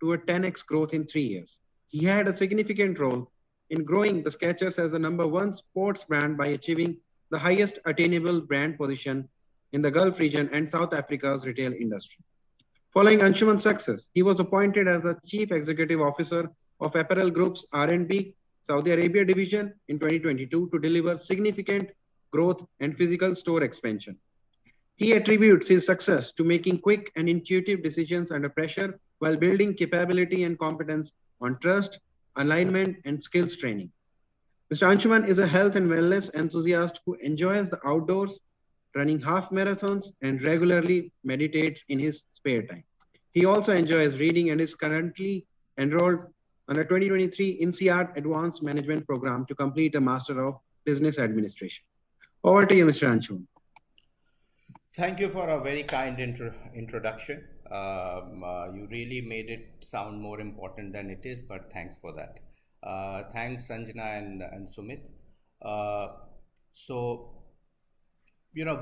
to a 10x growth in 3 years. He had a significant role in growing the Skechers as the #1 sports brand by achieving the highest attainable brand position in the Gulf region and South Africa's retail industry. Following Anshuman's success, he was appointed as the Chief Executive Officer of Apparel Group's R&B Saudi Arabia division in 2022 to deliver significant growth and physical store expansion. He attributes his success to making quick and intuitive decisions under pressure while building capability and competence on trust, alignment, and skills training. Mr. Anshuman is a health and wellness enthusiast who enjoys the outdoors, running half marathons, and regularly meditates in his spare time. He also enjoys reading and is currently enrolled on a 2023 INSEAD Advanced Management Program to complete a Master of Business Administration. Over to you, Mr. Anshuman. Thank you for a very kind introduction. You really made it sound more important than it is, but thanks for that. Thanks, Sanjana and Sumit.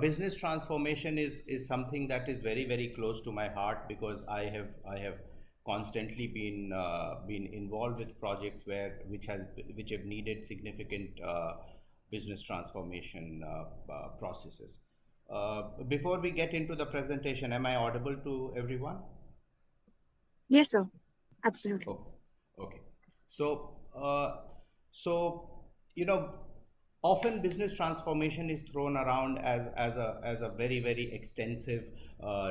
Business transformation is something that is very, very close to my heart, because I have constantly been involved with projects which have needed significant business transformation processes. Before we get into the presentation, am I audible to everyone? Yes, sir. Absolutely. Oh, okay. So, often business transformation is thrown around as a very, very extensive,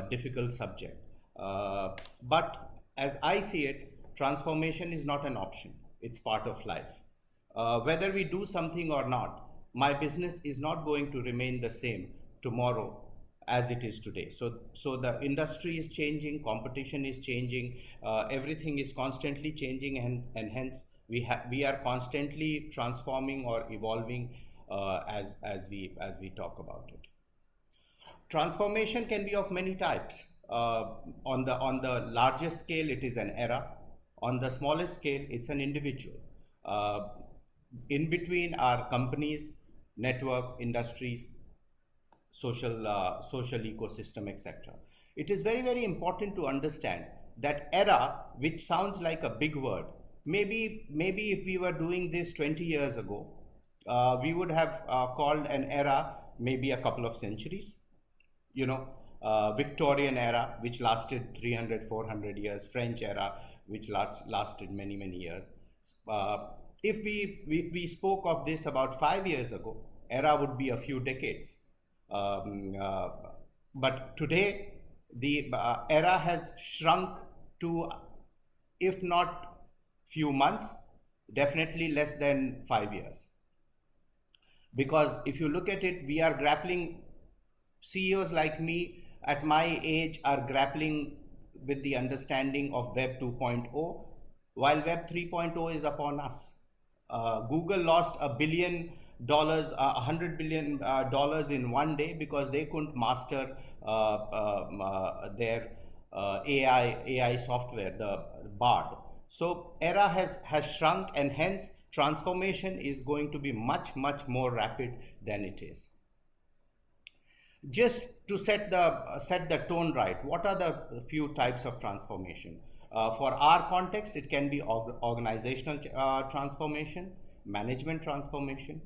difficult subject. But as I see it, transformation is not an option. It's part of life. Whether we do something or not, my business is not going to remain the same tomorrow as it is today. So the industry is changing, competition is changing, everything is constantly changing, and hence we are constantly transforming or evolving as we talk about it. Transformation can be of many types. On the largest scale, it is an era. On the smallest scale, it's an individual. In between are companies, network, industries, social ecosystem, etc. It is very, very important to understand that era, which sounds like a big word, maybe if we were doing this 20 years ago, we would have called an era maybe a couple of centuries. Victorian era, which lasted 300-400 years, French era, which lasted many, many years. If we spoke of this about 5 years ago, era would be a few decades. But today, the era has shrunk to, if not few months, definitely less than 5 years. Because if you look at it, we are grappling, CEOs like me at my age are grappling with the understanding of Web 2.0, while Web 3.0 is upon us. Google lost $1 billion, $100 billion in one day because they couldn't master their AI software, the BARD. So era has shrunk, and hence transformation is going to be much, much more rapid than it is. Just to set the tone right, what are the few types of transformation? For our context, it can be organizational transformation, management transformation,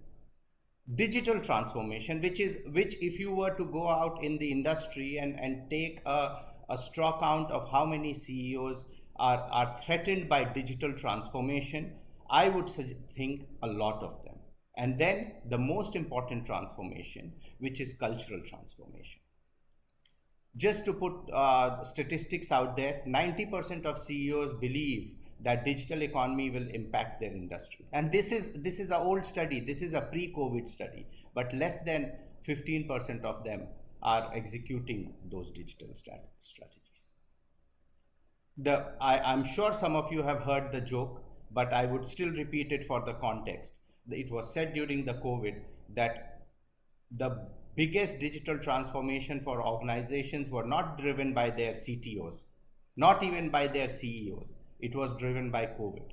digital transformation, which if you were to go out in the industry and take a straw count of how many CEOs are threatened by digital transformation, I would think a lot of them. And then the most important transformation, which is cultural transformation. Just to put statistics out there, 90% of CEOs believe that digital economy will impact their industry. And this is an old study. This is a pre-COVID study, but less than 15% of them are executing those digital strategies. I'm sure some of you have heard the joke, but I would still repeat it for the context. It was said during the COVID that the biggest digital transformation for organizations were not driven by their CTOs, not even by their CEOs. It was driven by COVID.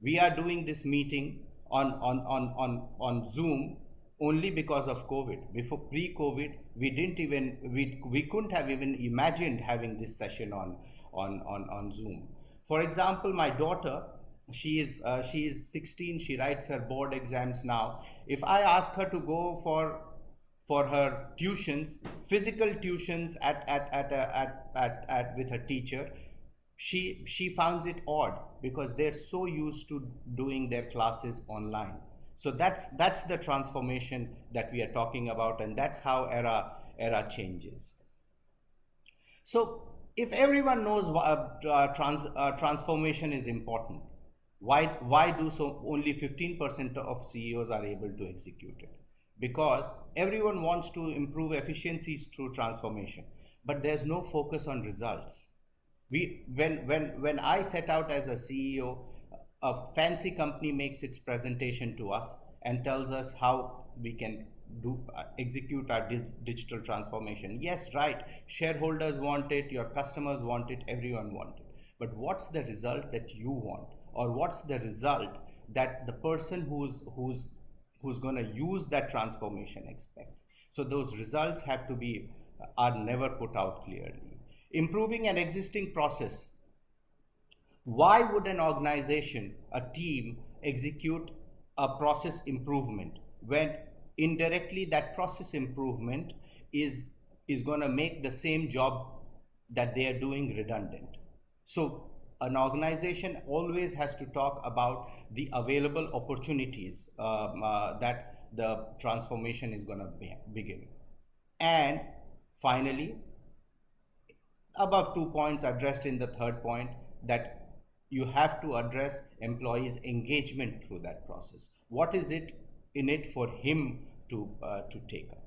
We are doing this meeting on Zoom only because of COVID. Before pre-COVID, we couldn't have even imagined having this session on Zoom. For example, my daughter, she is 16. She writes her board exams now. If I ask her to go for her tuitions, physical tuitions at with her teacher, she finds it odd because they're so used to doing their classes online. So that's the transformation that we are talking about, and that's how era changes. So if everyone knows transformation is important, why do so only 15% of CEOs are able to execute it? Because everyone wants to improve efficiencies through transformation, but there's no focus on results. When I set out as a CEO, a fancy company makes its presentation to us and tells us how we can execute our digital transformation. Yes, right. Shareholders want it, your customers want it, everyone wants it. But what's the result that you want, or what's the result that the person who's going to use that transformation expects? So those results are never put out clearly. Improving an existing process. Why would an organization, a team, execute a process improvement when indirectly that process improvement is going to make the same job that they are doing redundant? So an organization always has to talk about the available opportunities that the transformation is going to begin. And finally, above 2 points addressed in the third point, that you have to address employees' engagement through that process. What is it in it for him to take up?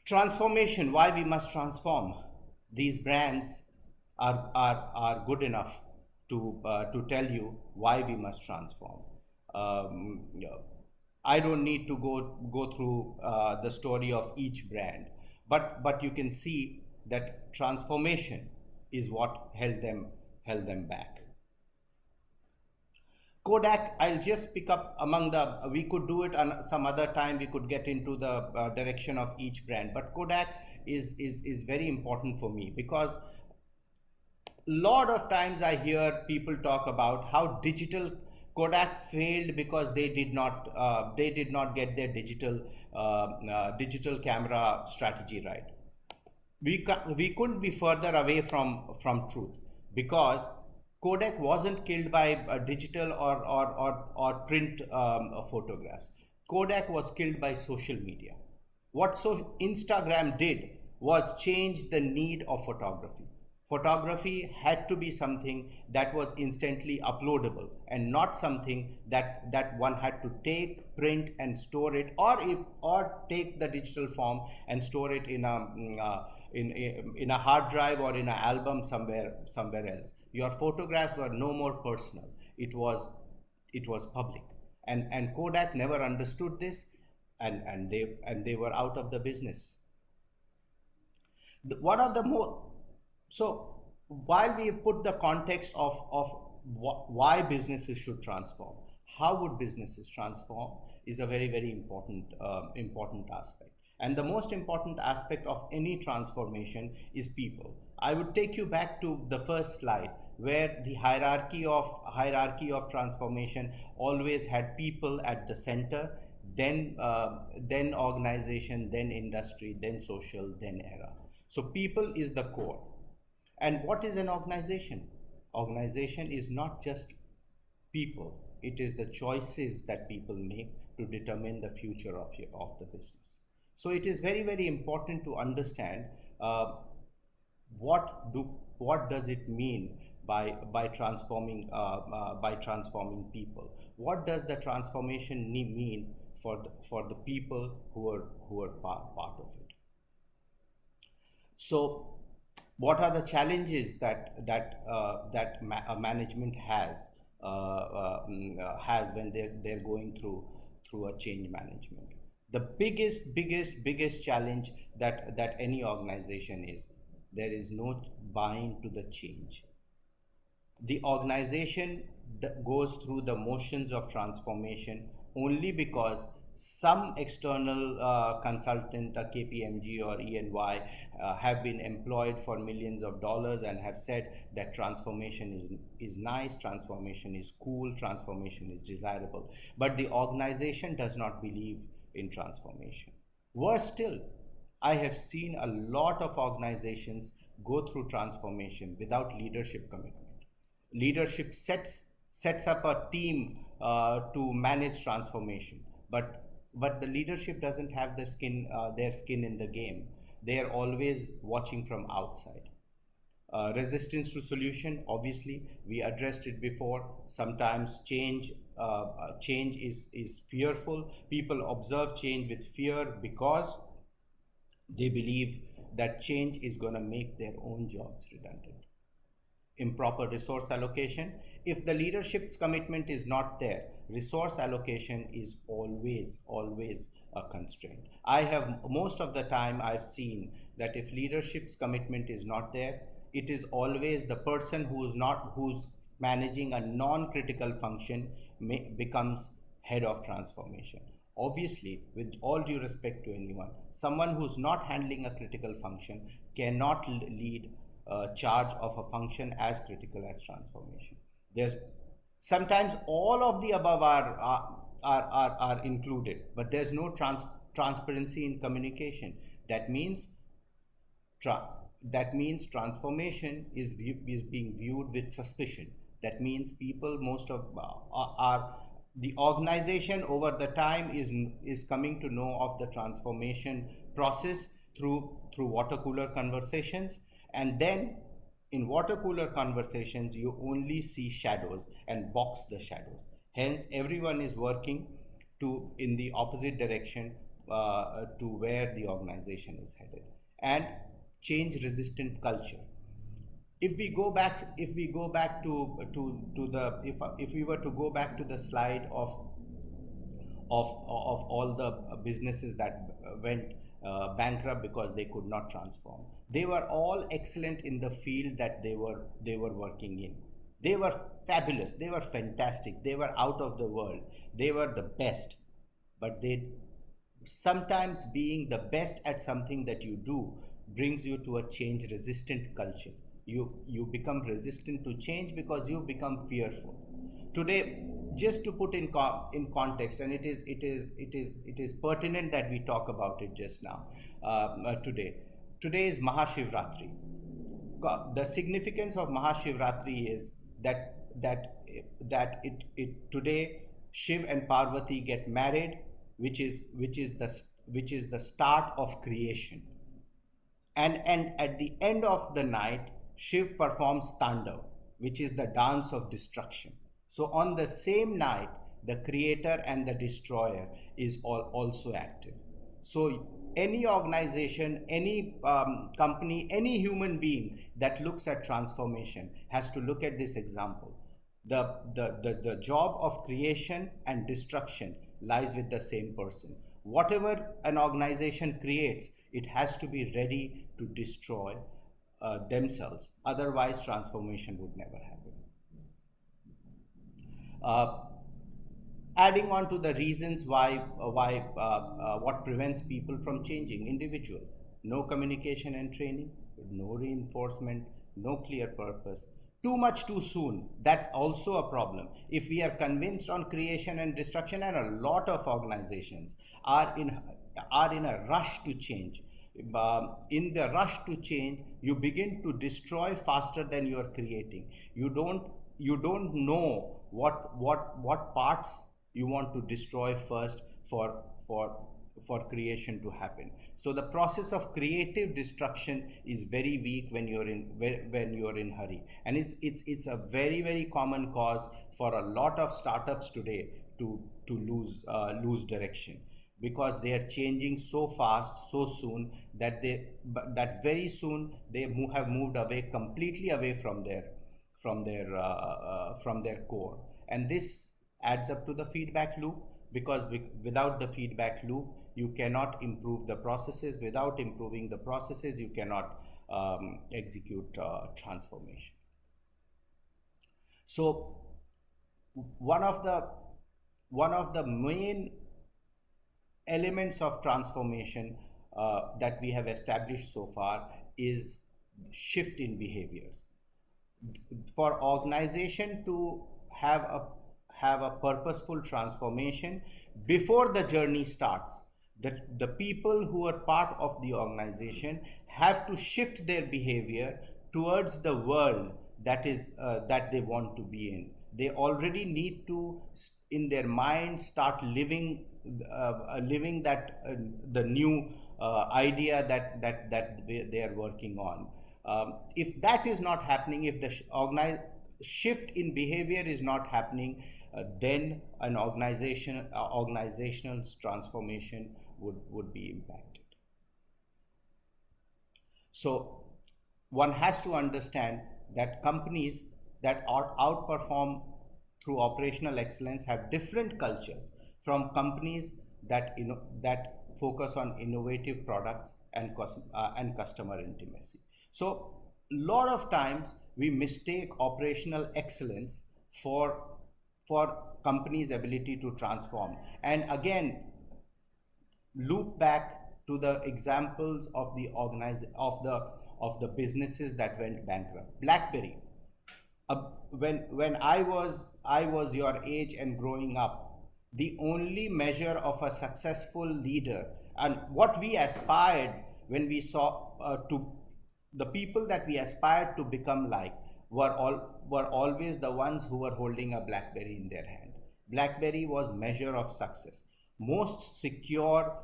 Transformation, why we must transform. These brands are good enough to tell you why we must transform. I don't need to go through the story of each brand, but you can see that transformation is what held them back. Kodak, I'll just pick up we could do it on some other time, we could get into the direction of each brand, but Kodak is very important for me because a lot of times I hear people talk about how Kodak failed because they did not get their digital camera strategy right. We couldn't be further away from truth, because Kodak wasn't killed by digital or print photographs. Kodak was killed by social media. What Instagram did was change the need of photography. Photography had to be something that was instantly uploadable and not something that one had to take, print and store it, or take the digital form and store it in a hard drive or in an album somewhere else. Your photographs were no more personal. It was public. And Kodak never understood this, and they were out of the business. So while we put the context of why businesses should transform, how would businesses transform is a very, very important aspect. And the most important aspect of any transformation is people. I would take you back to the first slide, where the hierarchy of transformation always had people at the center, then organization, then industry, then social, then era. So people is the core. And what is an organization? Organization is not just people. It is the choices that people make to determine the future of the business. So it is very, very important to understand what does it mean by transforming people. What does the transformation mean for the people who are part of it? So what are the challenges that a management has when they're going through a change management? The biggest challenge that any organization is, there is no buying to the change. The organization goes through the motions of transformation only because Some external consultant, KPMG or EY, have been employed for millions of dollars and have said that transformation is nice, transformation is cool, transformation is desirable. But the organization does not believe in transformation. Worse still, I have seen a lot of organizations go through transformation without leadership commitment. Leadership sets up a team to manage transformation, but the leadership doesn't have their skin in the game. They are always watching from outside. Resistance to solution, obviously we addressed it before. Sometimes change is fearful. People observe change with fear because they believe that change is going to make their own jobs redundant. Improper resource allocation. If the leadership's commitment is not there, resource allocation is always a constraint. I have, most of the time I've seen that if leadership's commitment is not there, it is always the person who's managing a non-critical function becomes head of transformation. Obviously, with all due respect to anyone, someone who's not handling a critical function cannot lead charge of a function as critical as transformation. There's sometimes all of the above are included, but there's no transparency in communication. That means transformation is being viewed with suspicion. That means people, most of are the organization over the time is coming to know of the transformation process through water cooler conversations, and then in water cooler conversations you only see shadows and box the shadows. Hence everyone is working to in the opposite direction to where the organization is headed. And change resistant culture. If we go back to the if we were to go back to the slide of all the businesses that went bankrupt because they could not transform, they were all excellent in the field that they were working in. They were fabulous, they were fantastic, they were out of the world, they were the best. But they sometimes, being the best at something that you do brings you to a change resistant culture. You become resistant to change because you become fearful. Today, just to put in context, and it is pertinent that we talk about it just now, today is Mahashivratri. The significance of Mahashivratri is that it today Shiv and Parvati get married, which is the start of creation. And at the end of the night, Shiv performs Tandav, which is the dance of destruction. So on the same night, the creator and the destroyer is also active. So any organization, any company, any human being that looks at transformation has to look at this example. The job of creation and destruction lies with the same person. Whatever an organization creates, it has to be ready to destroy themselves. Otherwise, transformation would never happen. Adding on to the reasons why what prevents people from changing: individual, no communication and training, no reinforcement, no clear purpose, too much too soon. That's also a problem. If we are convinced on creation and destruction, and a lot of organizations are in a rush to change, in the rush to change, you begin to destroy faster than you are creating. You don't know what parts you want to destroy first for creation to happen. So the process of creative destruction is very weak when you're in hurry, and it's a very common cause for a lot of startups today to lose direction, because they are changing so fast, so soon, that very soon they have moved completely away from their core. And this adds up to the feedback loop, because without the feedback loop you cannot improve the processes. Without improving the processes, you cannot execute transformation. So one of the main elements of transformation that we have established so far is shift in behaviors. For organization to have a purposeful transformation, before the journey starts, the people who are part of the organization have to shift their behavior towards the world that they want to be in. They already need to in their mind start living that the new idea that they are working on. If that is not happening, if the shift in behavior is not happening, then an organizational transformation would be impacted. So one has to understand that companies that outperform through operational excellence have different cultures from companies that that focus on innovative products and customer intimacy. So a lot of times we mistake operational excellence for companies' ability to transform. And again, loop back to the examples of the businesses that went bankrupt. BlackBerry. When I was your age and growing up, the only measure of a successful leader and what we aspired when we saw to the people that we aspired to become like were always the ones who were holding a BlackBerry in their hand. BlackBerry was measure of success, most secure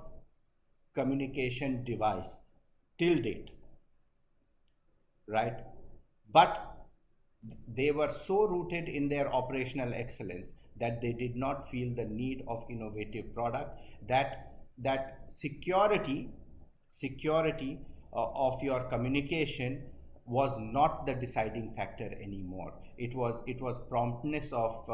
communication device till date, right? But they were so rooted in their operational excellence that they did not feel the need of innovative product, that security of your communication was not the deciding factor anymore. It was promptness of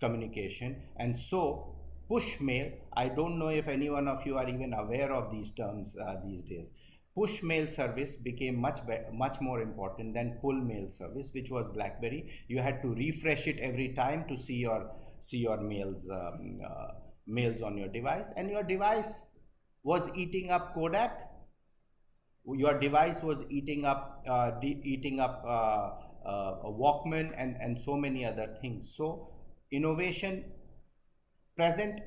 communication. And so push mail, I don't know if any one of you are even aware of these terms these days. Push mail service became much more important than pull mail service, which was BlackBerry. You had to refresh it every time to see your mails on your device, and your device was eating up Kodak. Your device was eating up a Walkman and so many other things. So innovation, present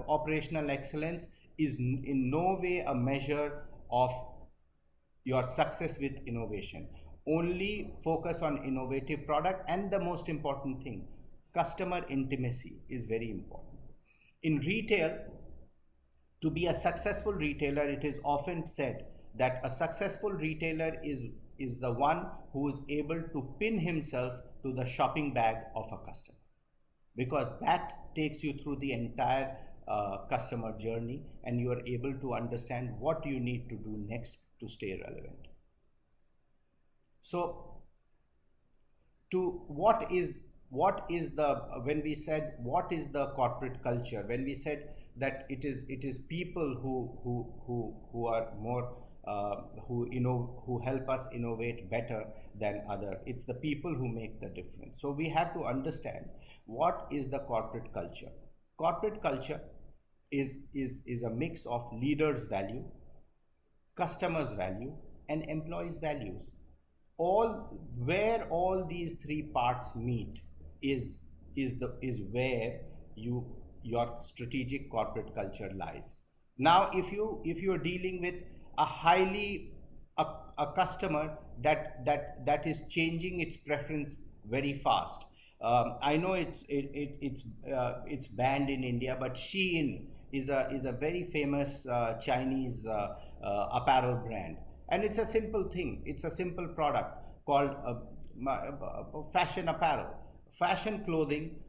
operational excellence is in no way a measure of your success with innovation. Only focus on innovative product, and the most important thing, customer intimacy is very important. In retail, to be a successful retailer, it is often said that a successful retailer is the one who is able to pin himself to the shopping bag of a customer, because that takes you through the entire customer journey, and you are able to understand what you need to do next to stay relevant. So to what is the, when we said what is the corporate culture, when we said that it is people who are more who help us innovate better than other, it's the people who make the difference. So we have to understand what is the corporate culture. Corporate culture is a mix of leaders' value, customers' value, and employees' values. Where all these three parts meet is where your strategic corporate culture lies. Now, if you're dealing with a customer that is changing its preference very fast. I know it's banned in India, but Shein is a very famous Chinese apparel brand, and it's a simple thing. It's a simple product called fashion apparel, fashion clothing.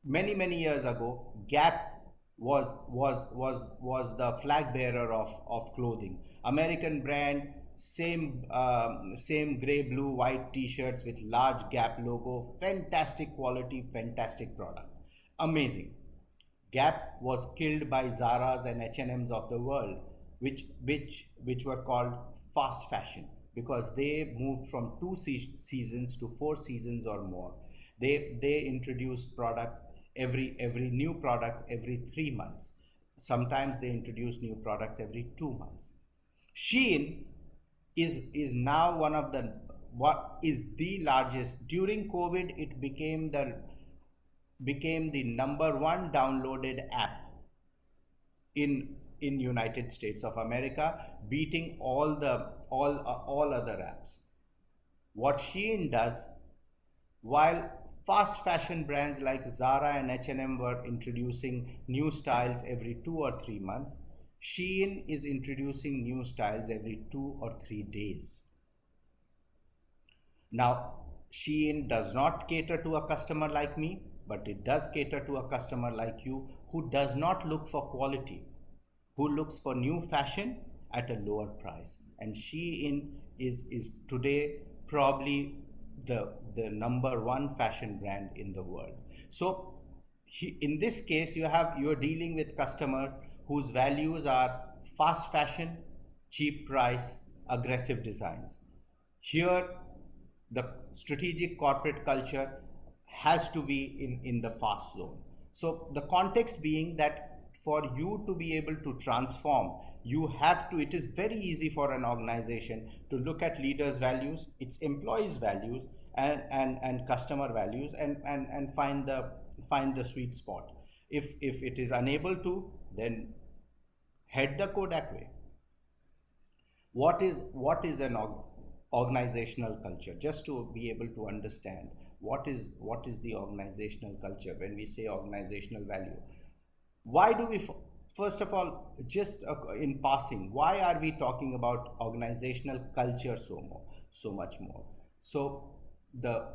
Many years ago, Gap was the flag bearer of clothing. American brand, same gray, blue, white t-shirts with large Gap logo, fantastic quality, fantastic product, amazing. Gap was killed by Zara's and H&M's of the world, which were called fast fashion, because they moved from 2 seasons to 4 seasons or more. They introduced products every new products every 3 months. Sometimes they introduce new products every 2 months. Shein is now one of the what is the largest. During COVID, it became the number one downloaded app in United States of America, beating all other apps. What Shein does, while fast fashion brands like Zara and H&M were introducing new styles every 2 or 3 months, Shein is introducing new styles every 2 or 3 days. Now, Shein does not cater to a customer like me, but it does cater to a customer like you who does not look for quality, who looks for new fashion at a lower price. And Shein is today probably the number one fashion brand in the world. So in this case, you're dealing with customers whose values are fast fashion, cheap price, aggressive designs. Here, the strategic corporate culture has to be in the fast zone. So the context being that for you to be able to transform, it is very easy for an organization to look at leaders' values, its employees' values, and customer values, and find the sweet spot. If it is unable to, then head the Kodak way. What is an organizational culture? Just to be able to understand what is the organizational culture when we say organizational value. Why do we, first of all, just in passing, why are we talking about organizational culture so much more? So the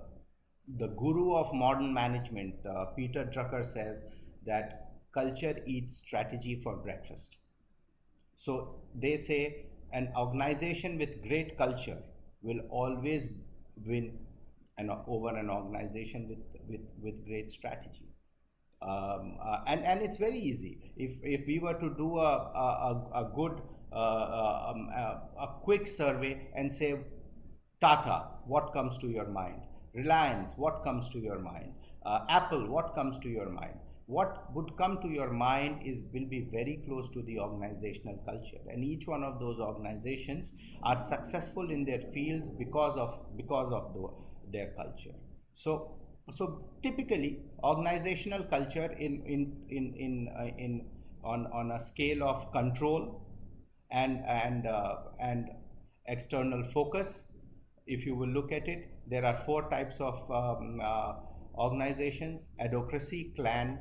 guru of modern management, Peter Drucker, says that culture eats strategy for breakfast. So they say an organization with great culture will always win over an organization with great strategy. And it's very easy. If we were to do a good a quick survey and say, Tata, what comes to your mind? Reliance, what comes to your mind? Apple, what comes to your mind? What would come to your mind will be very close to the organizational culture, and each one of those organizations are successful in their fields because of their culture. So typically, organizational culture on a scale of control and external focus. If you will look at it, there are 4 types of organizations: adhocracy, clan,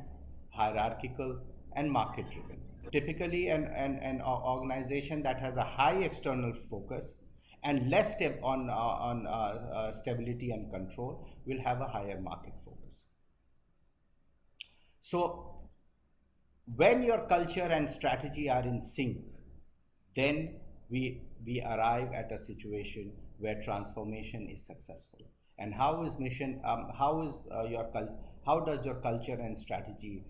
hierarchical, and market driven. Typically, an organization that has a high external focus and less on stability and control will have a higher market focus. So when your culture and strategy are in sync, then we arrive at a situation where transformation is successful. And how is mission? How does your culture and strategy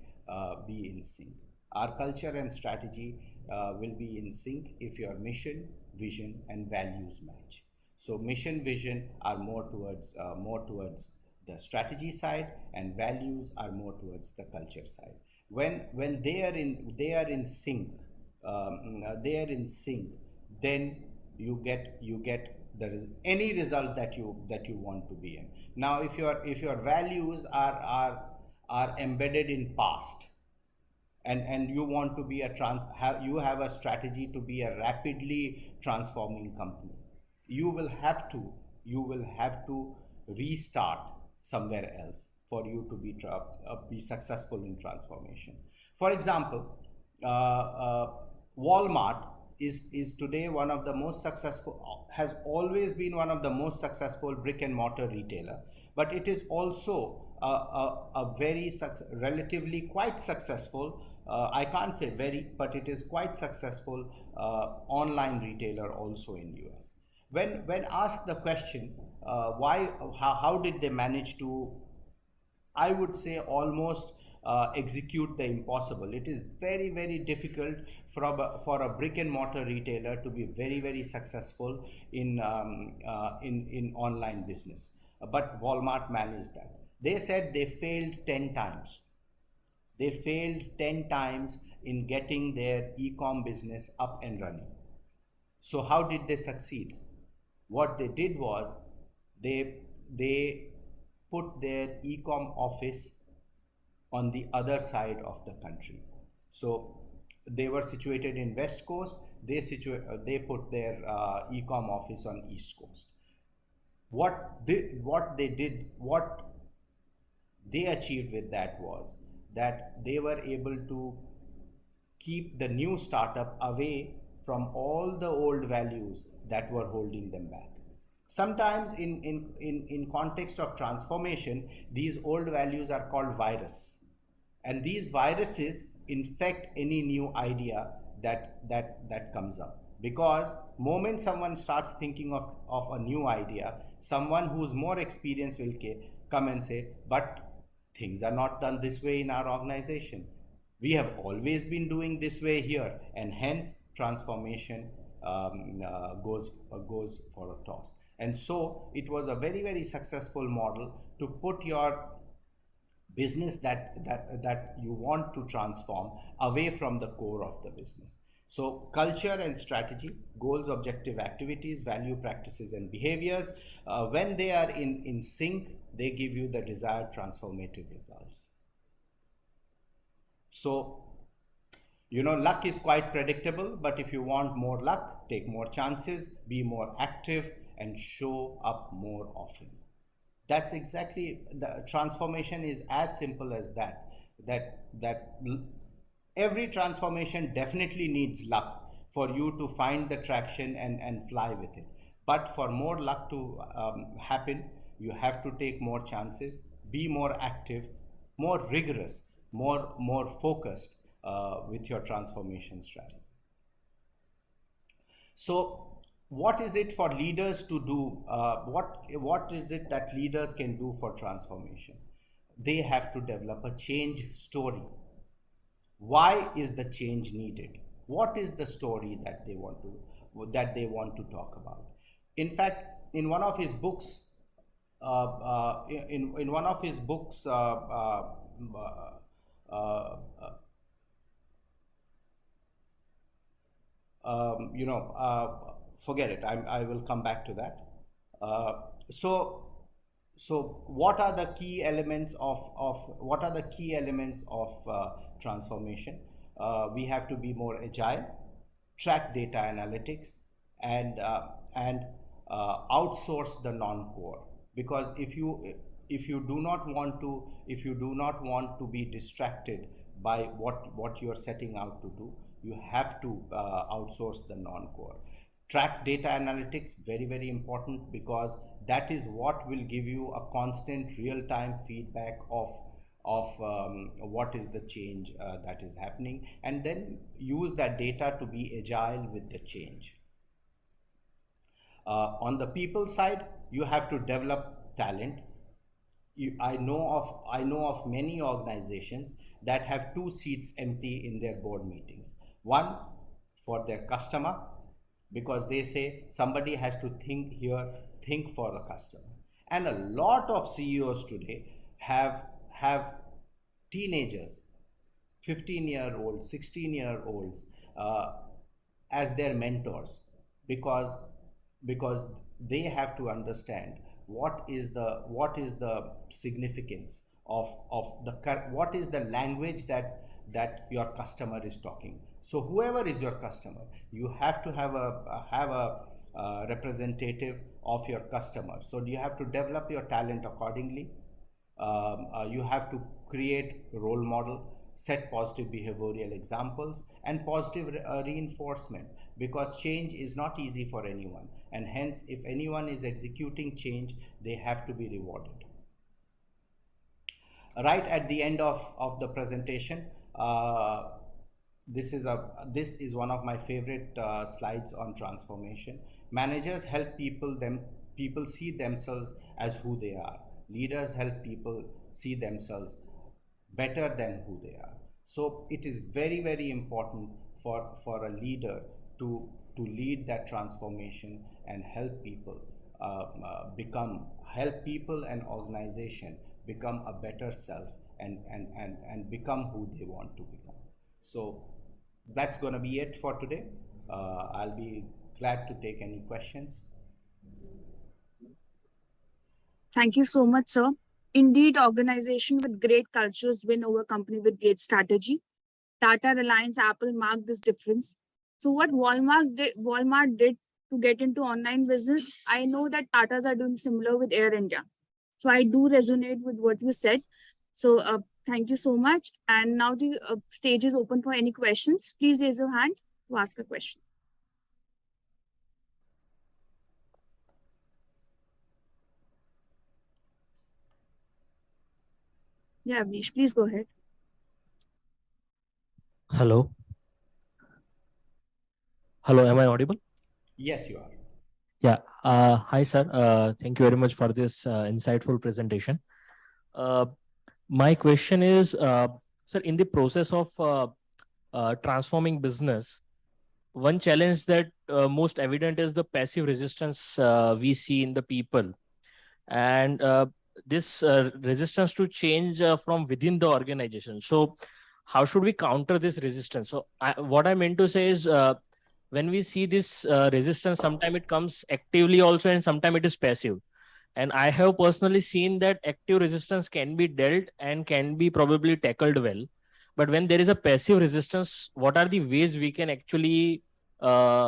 be in sync? Our culture and strategy will be in sync if your mission, vision, and values match. So mission, vision are more towards the strategy side, and values are more towards the culture side. When they are in sync, then you get any result that you want to be in. Now, if your values are embedded in past, and you want to be you have a strategy to be a rapidly transforming company, you will have to restart somewhere else for you to be successful in transformation. For example, Walmart is today one of the most successful, has always been one of the most successful brick and mortar retailer, but it is also a very relatively quite successful, I can't say very, but it is quite successful online retailer also in US. When asked the question, how did they manage to, I would say, almost execute the impossible. It is very, very difficult for a brick and mortar retailer to be very, very successful in online business. But Walmart managed that. They said they failed 10 times. They failed 10 times in getting their e-com business up and running. So how did they succeed? What they did was they put their e-com office on the other side of the country. So they were situated in West Coast. They put their e-com office on East Coast. What they achieved with that was that they were able to keep the new startup away from all the old values that were holding them back. Sometimes in context of transformation, these old values are called virus. And these viruses infect any new idea that comes up. Because moment someone starts thinking of a new idea, someone who's more experienced will come and say, but things are not done this way in our organization. We have always been doing this way here, and hence transformation goes for a toss. And so it was a very, very successful model to put your business that you want to transform away from the core of the business. So culture and strategy, goals, objective, activities, value, practices, and behaviors, when they are in sync, they give you the desired transformative results. So, luck is quite predictable, but if you want more luck, take more chances, be more active, and show up more often. That's exactly, the transformation is as simple as that. Every transformation definitely needs luck for you to find the traction and fly with it. But for more luck to happen, you have to take more chances, be more active, more rigorous, more focused with your transformation strategy. So what is it for leaders to do? What is it that leaders can do for transformation? They have to develop a change story. Why is the change needed? What is the story that they want to talk about? In fact, in one of his books, in one of his books, forget it. I will come back to that. So what are the key elements of transformation? We have to be more agile, track data analytics, and outsource the non-core. Because if you do not want to be distracted by what you are setting out to do, you have to outsource the non-core. Track data analytics, very, very important, because that is what will give you a constant real-time feedback of what is the change that is happening, and then use that data to be agile with the change. On the people side, you have to develop talent. I know of many organizations that have 2 seats empty in their board meetings. One for their customer, because they say somebody has to think for a customer. And a lot of CEOs today have teenagers, 15-year-olds, 16-year-olds as their mentors, because they have to understand what is the significance of what is the language that your customer is talking. So whoever is your customer, you have to have a representative of your customer. So you have to develop your talent accordingly. You have to create role model, set positive behavioral examples, and positive reinforcement, because change is not easy for anyone, and hence if anyone is executing change, they have to be rewarded. Right at the end of the presentation, this is one of my favorite slides on transformation. Managers help people see themselves as who they are. Leaders help people see themselves better than who they are. So it is very, very important for a leader to lead that transformation and help people help people and organization become a better self and become who they want to become. So that's going to be it for today. I'll be glad to take any questions. Thank you so much, sir. Indeed, organization with great cultures win over company with great strategy. Tata, Reliance, Apple marked this difference. So what Walmart did to get into online business, I know that Tatas are doing similar with Air India. So I do resonate with what you said. So thank you so much. And now the stage is open for any questions. Please raise your hand to ask a question. Yeah, Avnish, please go ahead. Hello. Hello, am I audible? Yes, you are. Yeah. Hi, sir. Thank you very much for this insightful presentation. My question is, sir, in the process of transforming business, one challenge that most evident is the passive resistance we see in the people. And this resistance to change from within the organization. So how should we counter this resistance? So what I meant to say is, when we see this resistance, sometimes it comes actively also and sometimes it is passive. And I have personally seen that active resistance can be dealt and can be probably tackled well. But when there is a passive resistance, what are the ways we can actually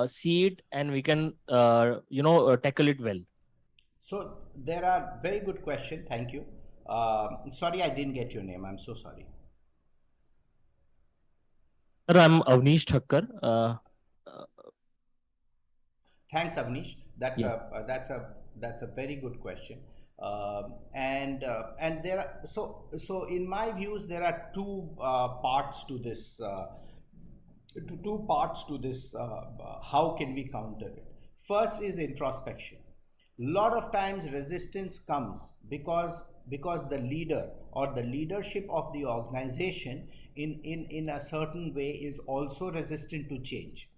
see it and we can, tackle it well? So there are very good question. Thank you. Sorry, I didn't get your name. I'm so sorry. Sir, I'm Avnish Thakkar. Thanks, Avnish. That's Yeah. that's a very good question. And there are so in my views there are parts to this. Two parts to this. How can we counter it? First is introspection. Lot of times resistance comes because the leader or the leadership of the organization in a certain way is also resistant to change.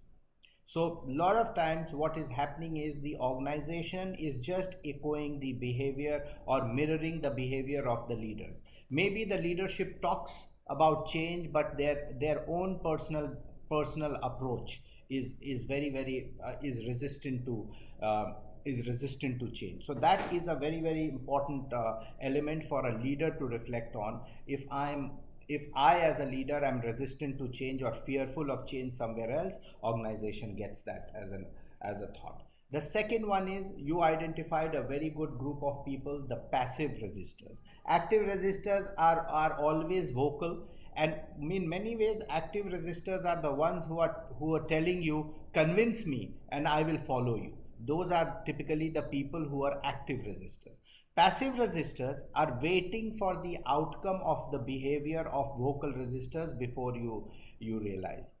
So a lot of times what is happening is the organization is just echoing the behavior or mirroring the behavior of the leaders. Maybe the leadership talks about change, but their own personal approach is very is resistant to change. So that is a very important element for a leader to reflect on. If I as a leader am resistant to change or fearful of change somewhere else, organization gets that as a thought. The second one is you identified a very good group of people, the passive resistors. Active resistors are always vocal, and in many ways active resistors are the ones who are telling you, convince me and I will follow you. Those are typically the people who are active resistors. Passive resistors are waiting for the outcome of the behavior of vocal resistors before you realize.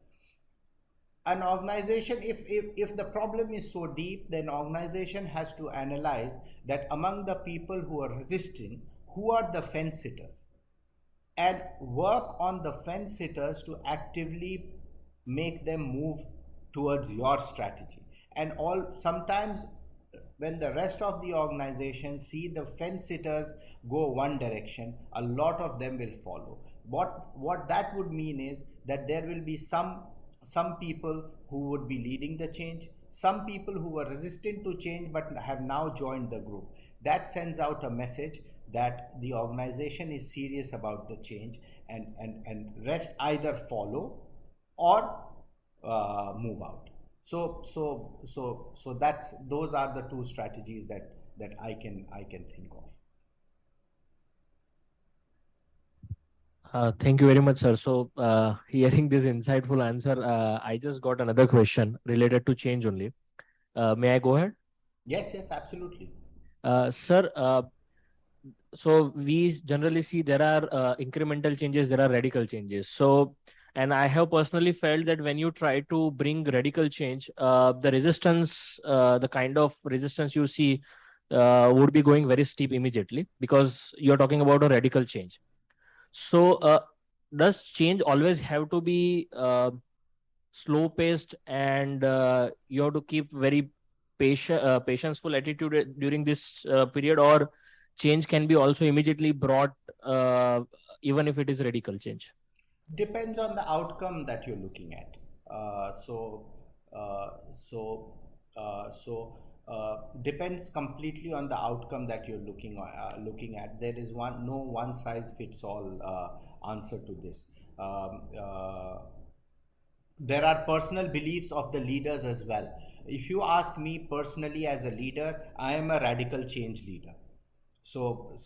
An organization, if the problem is so deep, then organization has to analyze that among the people who are resisting, who are the fence sitters, and work on the fence sitters to actively make them move towards your strategy. And all sometimes when the rest of the organization see the fence sitters go one direction, a lot of them will follow. What that would mean is that there will be some people who would be leading the change, some people who were resistant to change but have now joined the group. That sends out a message that the organization is serious about the change, and rest either follow or move out. So that's those are the two strategies that I can think of. Thank you very much, sir. So, hearing this insightful answer, I just got another question related to change only. May I go ahead? Yes, absolutely. Sir, so we generally see there are incremental changes, there are radical changes. So, and I have personally felt that when you try to bring radical change, the resistance, the kind of resistance you see would be going very steep immediately because you're talking about a radical change. So, does change always have to be slow paced and you have to keep very patientful attitude during this period, or change can be also immediately brought even if it is radical change? Depends on the outcome that you're looking at. Uh, so, uh, so, Depends completely on the outcome that you're looking at. There is no one size fits all answer to this. There are personal beliefs of the leaders as well. If you ask me personally as a leader, I am a radical change leader. So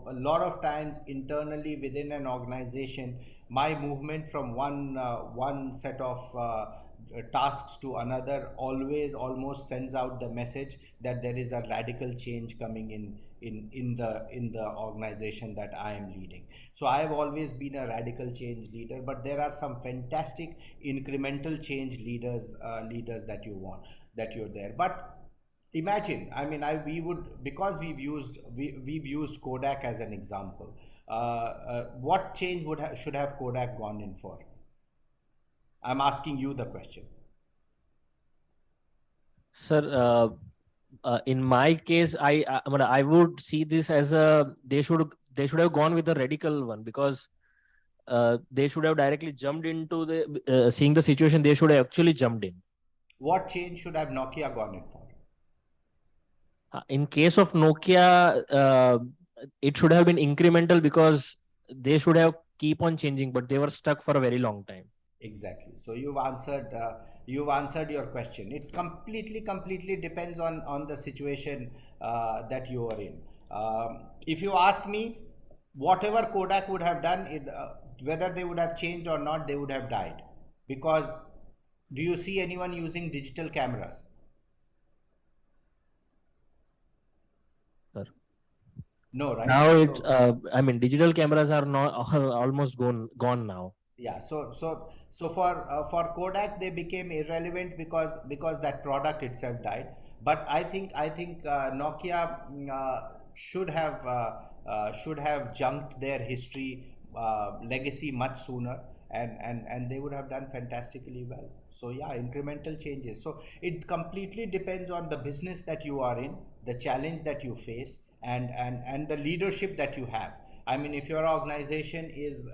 a lot of times internally within an organization, my movement from one set of tasks to another always almost sends out the message that there is a radical change coming in the organization that I am leading. So I have always been a radical change leader, but there are some fantastic incremental change leaders that you're there. But imagine, I mean, we would, because we've used Kodak as an example. What change should have Kodak gone in for? I'm asking you the question. Sir, in my case, I would see this as they should have gone with the radical one, because they should have directly jumped into the seeing the situation. They should have actually jumped in. What change should have Nokia gone in for? In case of Nokia, it should have been incremental, because they should have keep on changing, but they were stuck for a very long time. Exactly. So you've answered your question. It completely depends on the situation that you are in. If you ask me, whatever Kodak would have done, whether they would have changed or not, they would have died. Because do you see anyone using digital cameras? Sir. No, right? Now I mean, digital cameras are almost gone now. Yeah. So for Kodak, they became irrelevant because that product itself died. But I think Nokia should have junked their history legacy much sooner, and they would have done fantastically well. So yeah, incremental changes. So it completely depends on the business that you are in, the challenge that you face, and the leadership that you have. I mean, if your organization is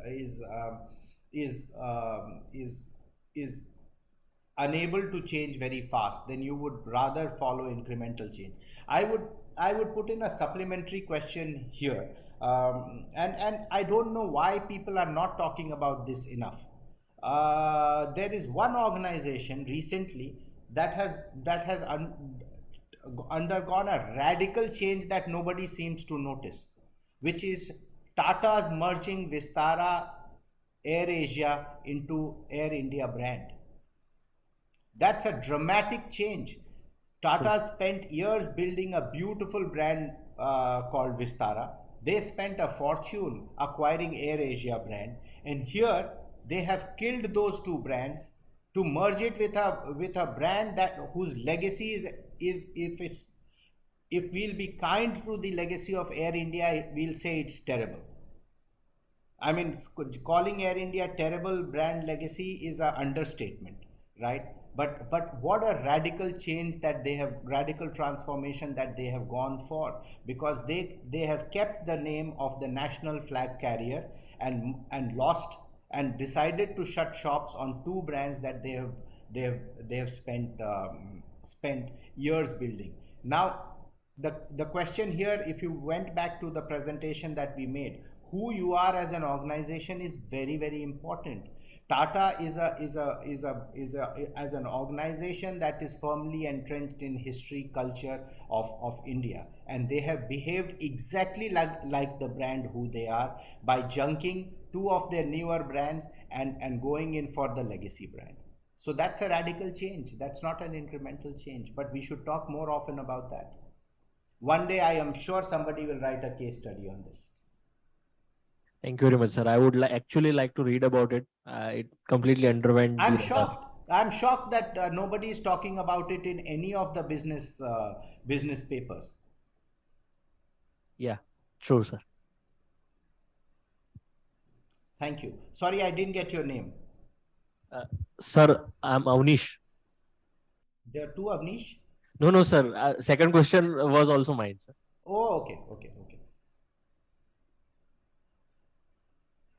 unable to change very fast, then you would rather follow incremental change. I would put in a supplementary question here, and I don't know why people are not talking about this enough. There is one organization recently that has undergone a radical change that nobody seems to notice, which is Tata's merging Vistara Air Asia into Air India brand. That's a dramatic change. Tata spent years building a beautiful brand called Vistara. They spent a fortune acquiring Air Asia brand, and here they have killed those two brands to merge it with a brand whose legacy is if we'll be kind to the legacy of Air India, we'll say it's terrible. I mean, calling Air India terrible brand legacy is an understatement, right? But what a radical change radical transformation that they have gone for, because they have kept the name of the national flag carrier and lost and decided to shut shops on two brands that they have spent years building. Now, the question here, if you went back to the presentation that we made, who you are as an organization is very, very important. Tata is as an organization that is firmly entrenched in history, culture of India, and they have behaved exactly like the brand who they are, by junking two of their newer brands and going in for the legacy brand. So that's a radical change. That's not an incremental change, but we should talk more often about that. One day I am sure somebody will write a case study on this. Thank you very much, sir. I would actually like to read about it. It completely underwent. I'm shocked that nobody is talking about it in any of the business papers. Yeah, true, sir. Thank you. Sorry, I didn't get your name. Sir, I'm Avnish. There are two Avnish? No, sir. Second question was also mine, sir. Oh, okay.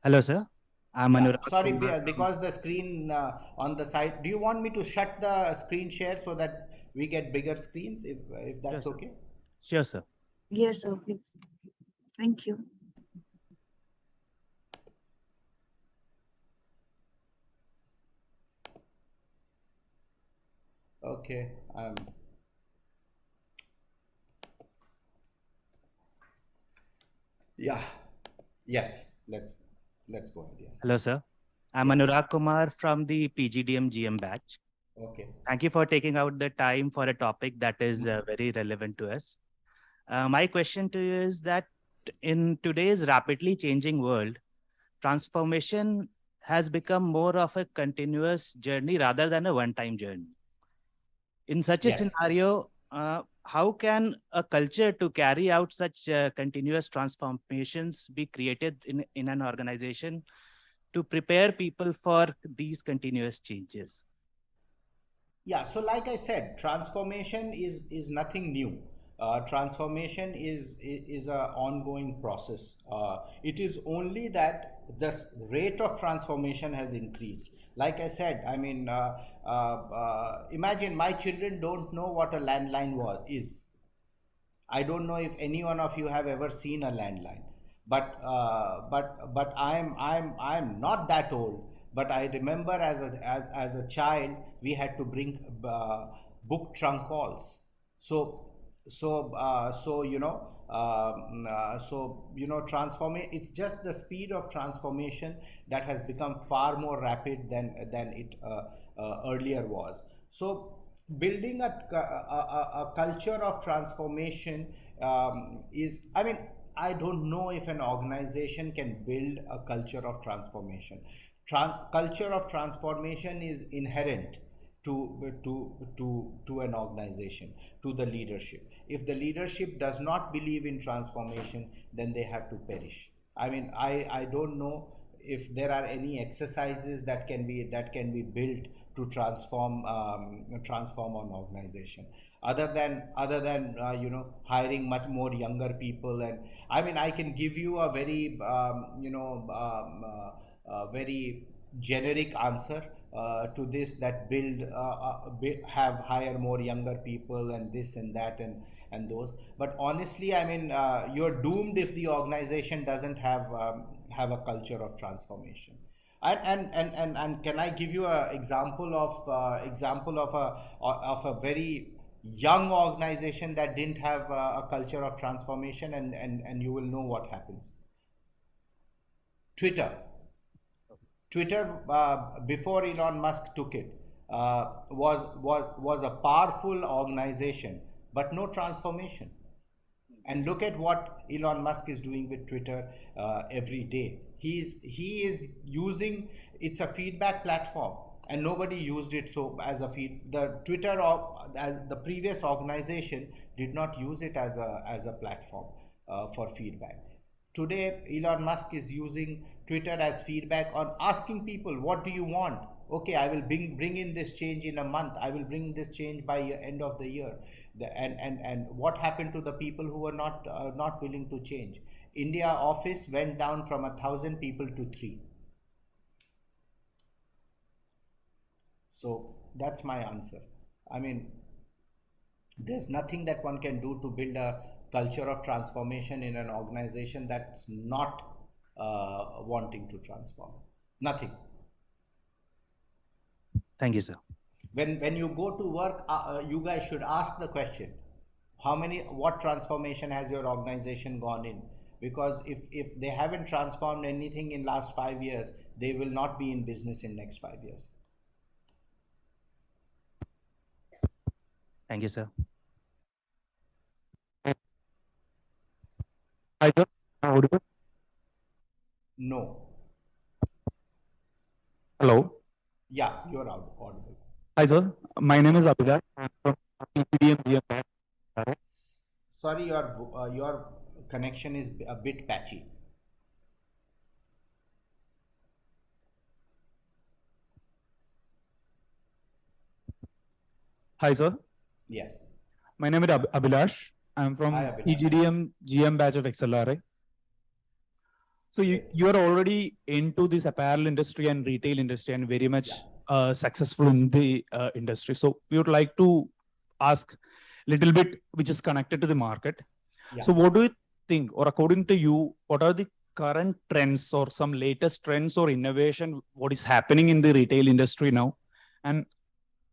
Hello, sir. I'm Yeah, Anurag sorry, Kumar. because the screen on the side. Do you want me to shut the screen share so that we get bigger screens, if Sure, that's sir. okay? Sure, sir. Yes, sir, please. Thank you. Okay. Yeah. Yes. Let's go ahead. Yes. Hello, sir. I'm Yeah. Anurag Kumar from the PGDM GM batch. Okay. Thank you for taking out the time for a topic that is very relevant to us. My question to you is that in today's rapidly changing world, transformation has become more of a continuous journey rather than a one-time journey. In such a Yes. scenario, how can a culture to carry out such continuous transformations be created in an organization to prepare people for these continuous changes? Yeah, so like I said, transformation is nothing new. Transformation is a ongoing process. It is only that the rate of transformation has increased. Like I said, I mean, imagine my children don't know what a landline is. I don't know if any one of you have ever seen a landline, but I'm not that old. But I remember as a child we had to bring book trunk calls. So transforming. It's just the speed of transformation that has become far more rapid than it earlier was. So building a culture of transformation is, I mean, I don't know if an organization can build a culture of transformation. Culture of transformation is inherent to an organization, to the leadership. If the leadership does not believe in transformation, then they have to perish. I mean, I don't know if there are any exercises that can be built to transform an organization, other than hiring much more younger people. And I mean, I can give you a very very generic answer to this, that have hire more younger people and this and that and those. But honestly, I mean, you're doomed if the organization doesn't have a culture of transformation. And can I give you an example of a very young organization that didn't have a culture of transformation, and you will know what happens. Twitter, before Elon Musk took it, was a powerful organization, but no transformation. And look at what Elon Musk is doing with Twitter every day. He is using, it's a feedback platform, and nobody used it so as a feed. The Twitter, as the previous organization, did not use it as a platform for feedback. Today, Elon Musk is using Twitter as feedback on asking people, what do you want? Okay, I will bring in this change in a month. I will bring this change by end of the year. And what happened to the people who were not willing to change? India office went down from 1,000 people to 3. So that's my answer. I mean, there's nothing that one can do to build a culture of transformation in an organization that's not wanting to transform. Nothing. Thank you, sir. When you go to work, you guys should ask the question, what transformation has your organization gone in? Because if they haven't transformed anything in last 5 years, they will not be in business in next 5 years. Thank you, sir. I don't audible. No. Hello. Yeah, you're audible. Hi, sir. My name is Abhilal. I'm from PGDM GM. Sorry, your connection is a bit patchy. Hi, sir. Yes. My name is Abhilash. I'm from Hi, Abhilash. PGDM GM batch of XLRI. So you are already into this apparel industry and retail industry and very much successful in the industry. So we would like to ask a little bit, which is connected to the market. Yeah. So what do you think, or according to you, what are the current trends or some latest trends or innovation, what is happening in the retail industry now, and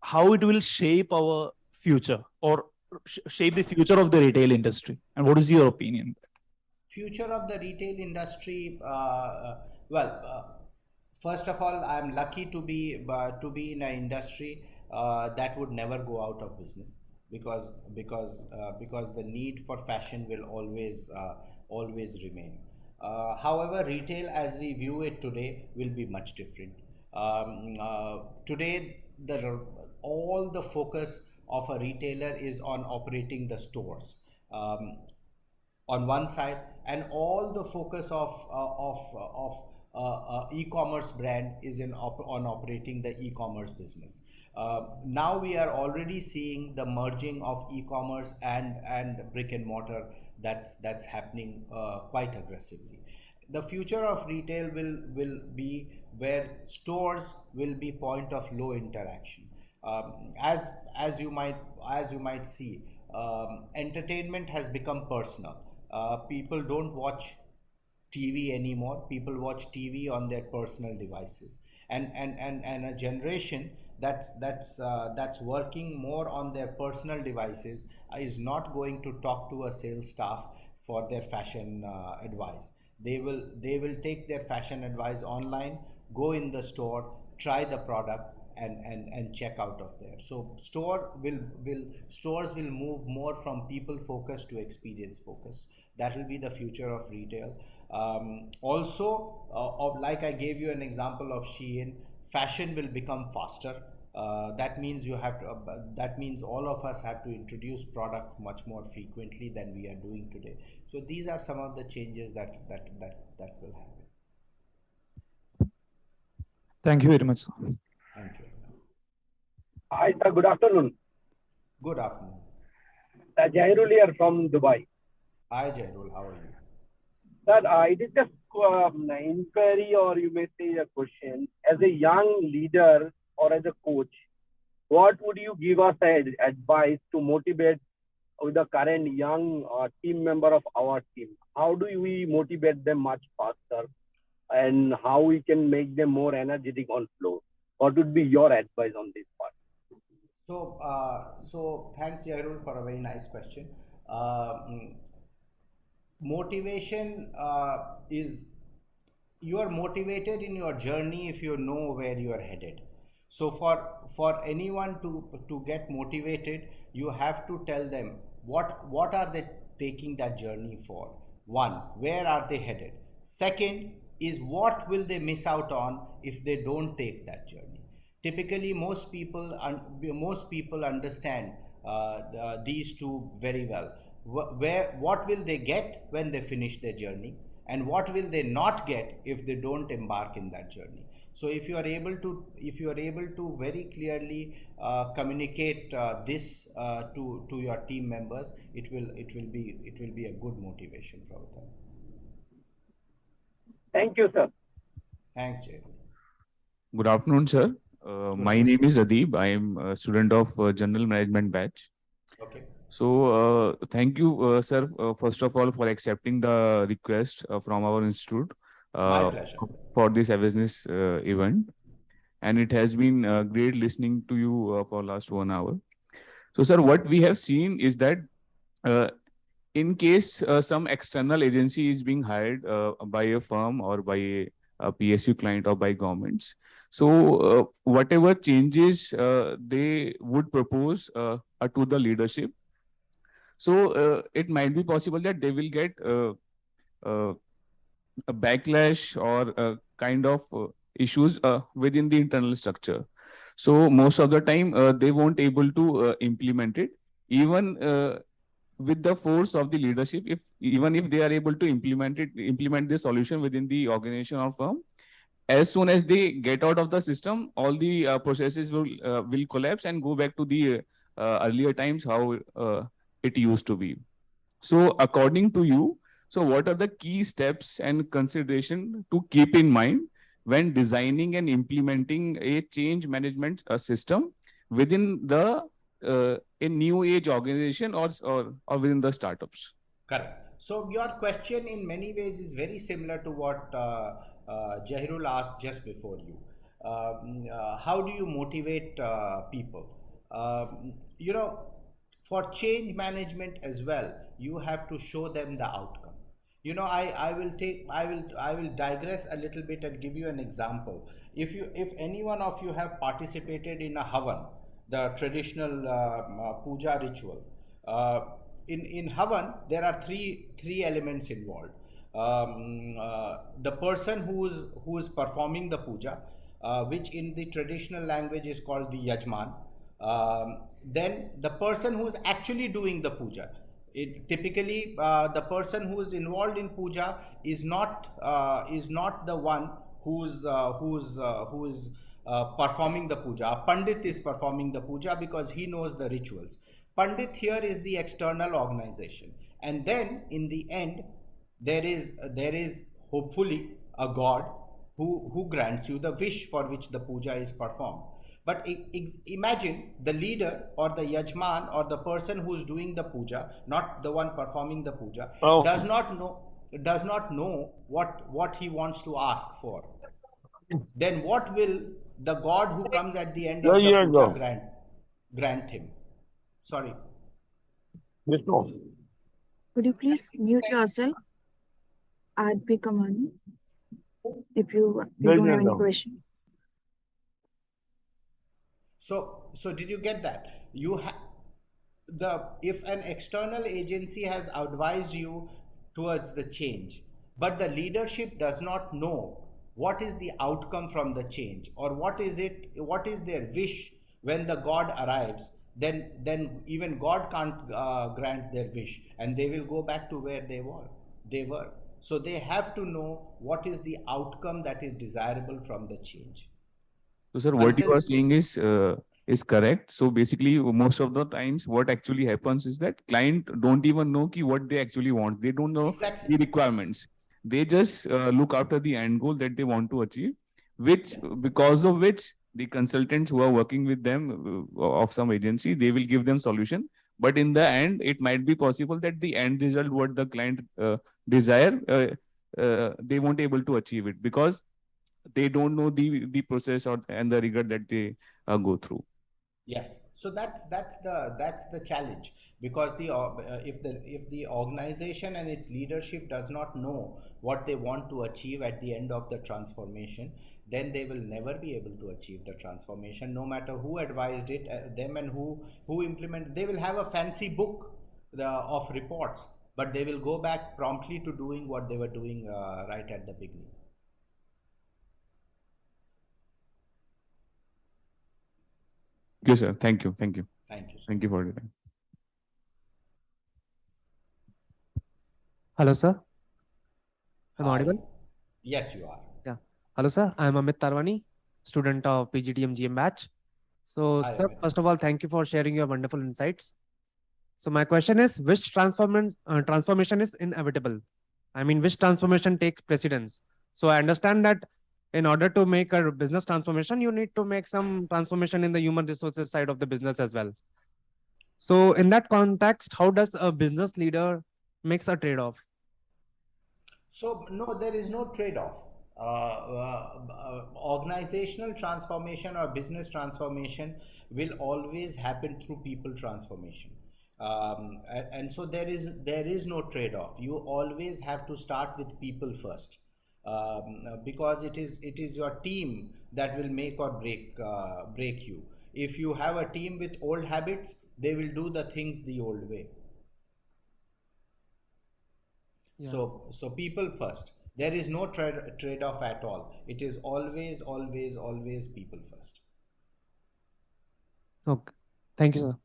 how it will shape our future or shape the future of the retail industry? And what is your opinion? Future of the retail industry, first of all, I'm lucky to be in an industry that would never go out of business, because the need for fashion will always remain. However, retail as we view it today will be much different. Today, all the focus of a retailer is on operating the stores. On one side, and all the focus of e-commerce brand is on operating the e-commerce business. Now we are already seeing the merging of e-commerce and brick and mortar that's happening quite aggressively. The future of retail will be where stores will be point of low interaction. As you might see, entertainment has become personal. People don't watch TV anymore. People watch TV on their personal devices, and a generation that's working more on their personal devices is not going to talk to a sales staff for their fashion advice. They will take their fashion advice online, go in the store, try the product, and check out of there. So stores will move more from people focused to experience focused. That will be the future of retail. Like I gave you an example of Shein, fashion will become faster. That means that means all of us have to introduce products much more frequently than we are doing today. So these are some of the changes that will happen. Thank you very much. Thank you. Hi, sir. Good afternoon. Good afternoon. Jairul here from Dubai. Hi, Jairul. How are you? Sir, it is just an inquiry, or you may say a question. As a young leader or as a coach, what would you give us advice to motivate with the current young team member of our team? How do we motivate them much faster, and how we can make them more energetic on floor? What would be your advice on this part? So thanks, Jairul, for a very nice question. Motivation is, you are motivated in your journey if you know where you are headed. So for anyone to get motivated, you have to tell them what are they taking that journey for. One, where are they headed? Second is, what will they miss out on if they don't take that journey? Typically, most people understand these two very well. What will they get when they finish their journey, and what will they not get if they don't embark in that journey? So if you are able to very clearly communicate this to your team members, it will be a good motivation for them. Thank you, sir. Thanks, Jay. Good afternoon, sir. My name is Adib. I am a student of General Management batch. Okay. So thank you, sir, first of all, for accepting the request from our institute My pleasure. for this awareness event. And it has been great listening to you for last 1 hour. So, sir, what we have seen is that in case some external agency is being hired by a firm or by a PSU client or by governments, so whatever changes they would propose to the leadership, so it might be possible that they will get a backlash or a kind of issues within the internal structure. So most of the time they won't able to implement it, even with the force of the leadership. Even if they are able to implement the solution within the organization or firm, as soon as they get out of the system, all the processes will collapse and go back to the earlier times how it used to be. So according to you, So what are the key steps and consideration to keep in mind when designing and implementing a change management system within the a new age organization or within the startups? Correct. So your question in many ways is very similar to what Jahirul asked just before you. How do you motivate people? You know, for change management as well, you have to show them the outcome. You know, I will digress a little bit and give you an example. If any one of you have participated in a havan, the traditional puja ritual, uh, in havan there are three elements involved. The person who's performing the puja, which in the traditional language is called the yajman. Then the person who's actually doing the puja. Typically, the person who is involved in puja is not the one who is performing the puja. A pandit is performing the puja because he knows the rituals. Pandit here is the external organization, and then in the end, there is hopefully a god who grants you the wish for which the puja is performed. But imagine the leader or the yajman or the person who's doing the puja, not the one performing the puja, Oh. does not know what he wants to ask for. Then what will the god who comes at the end of the Here you puja go. grant him? Sorry. Vishnu. Could you please mute yourself? I'd be Kamani. If you don't have any question. So did you get that? You have if an external agency has advised you towards the change, but the leadership does not know what is the outcome from the change, or what is their wish when the god arrives, then even god can't grant their wish, and they will go back to where they were. So they have to know what is the outcome that is desirable from the change. So, sir, what you are saying is correct. So basically, most of the times, what actually happens is that client don't even know what they actually want. They don't know Exactly. the requirements. They just look after the end goal that they want to achieve, because of which the consultants who are working with them of some agency, they will give them solution. But in the end, it might be possible that the end result, what the client desire, they won't able to achieve it because they don't know the process and the rigor that they go through. Yes, so that's the challenge, because if the organization and its leadership does not know what they want to achieve at the end of the transformation, then they will never be able to achieve the transformation, no matter who advised it them and who implement. They will have a fancy book of reports, but they will go back promptly to doing what they were doing right at the beginning. Yes, sir. Thank you. Thank you. Thank you. Thank you for your time. Hello, sir. Am I Hi. audible? Yes, you are. Yeah. Hello, sir. I am Amit Tarwani, student of PGDM GM batch. So, Hi, sir, Amit. first of all, thank you for sharing your wonderful insights. So, my question is, which transformation is inevitable? I mean, which transformation takes precedence? So, I understand that in order to make a business transformation, you need to make some transformation in the human resources side of the business as well. So, in that context, how does a business leader makes a trade-off? So, no, there is no trade-off. Organizational transformation or business transformation will always happen through people transformation. And so there is no trade-off. You always have to start with people first, because it is your team that will make or break you. If you have a team with old habits, they will do the things the old way. Yeah. So people first. There is no trade-off at all. It is always people first. Okay. Thank you, sir.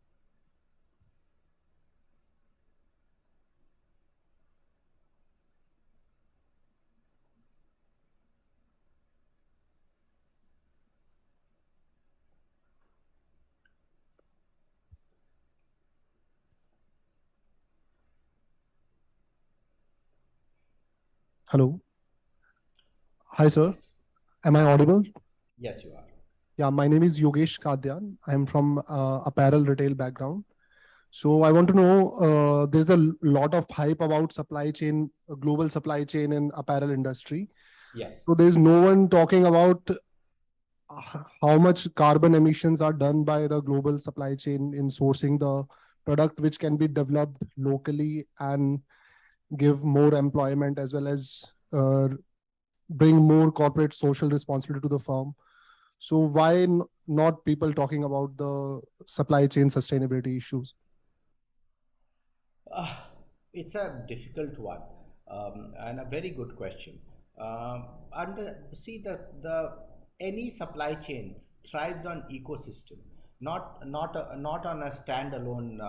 Hello. Hi, sir. Yes. Am I audible? Yes, you are. Yeah, my name is Yogesh Kadyan. I'm from apparel retail background. So I want to know, there's a lot of hype about supply chain, global supply chain in apparel industry. Yes. So there's no one talking about how much carbon emissions are done by the global supply chain in sourcing the product, which can be developed locally and give more employment as well as bring more corporate social responsibility to the firm. So why not people talking about the supply chain sustainability issues? It's a difficult one, and a very good question. See, the any supply chains thrives on ecosystem, not on a standalone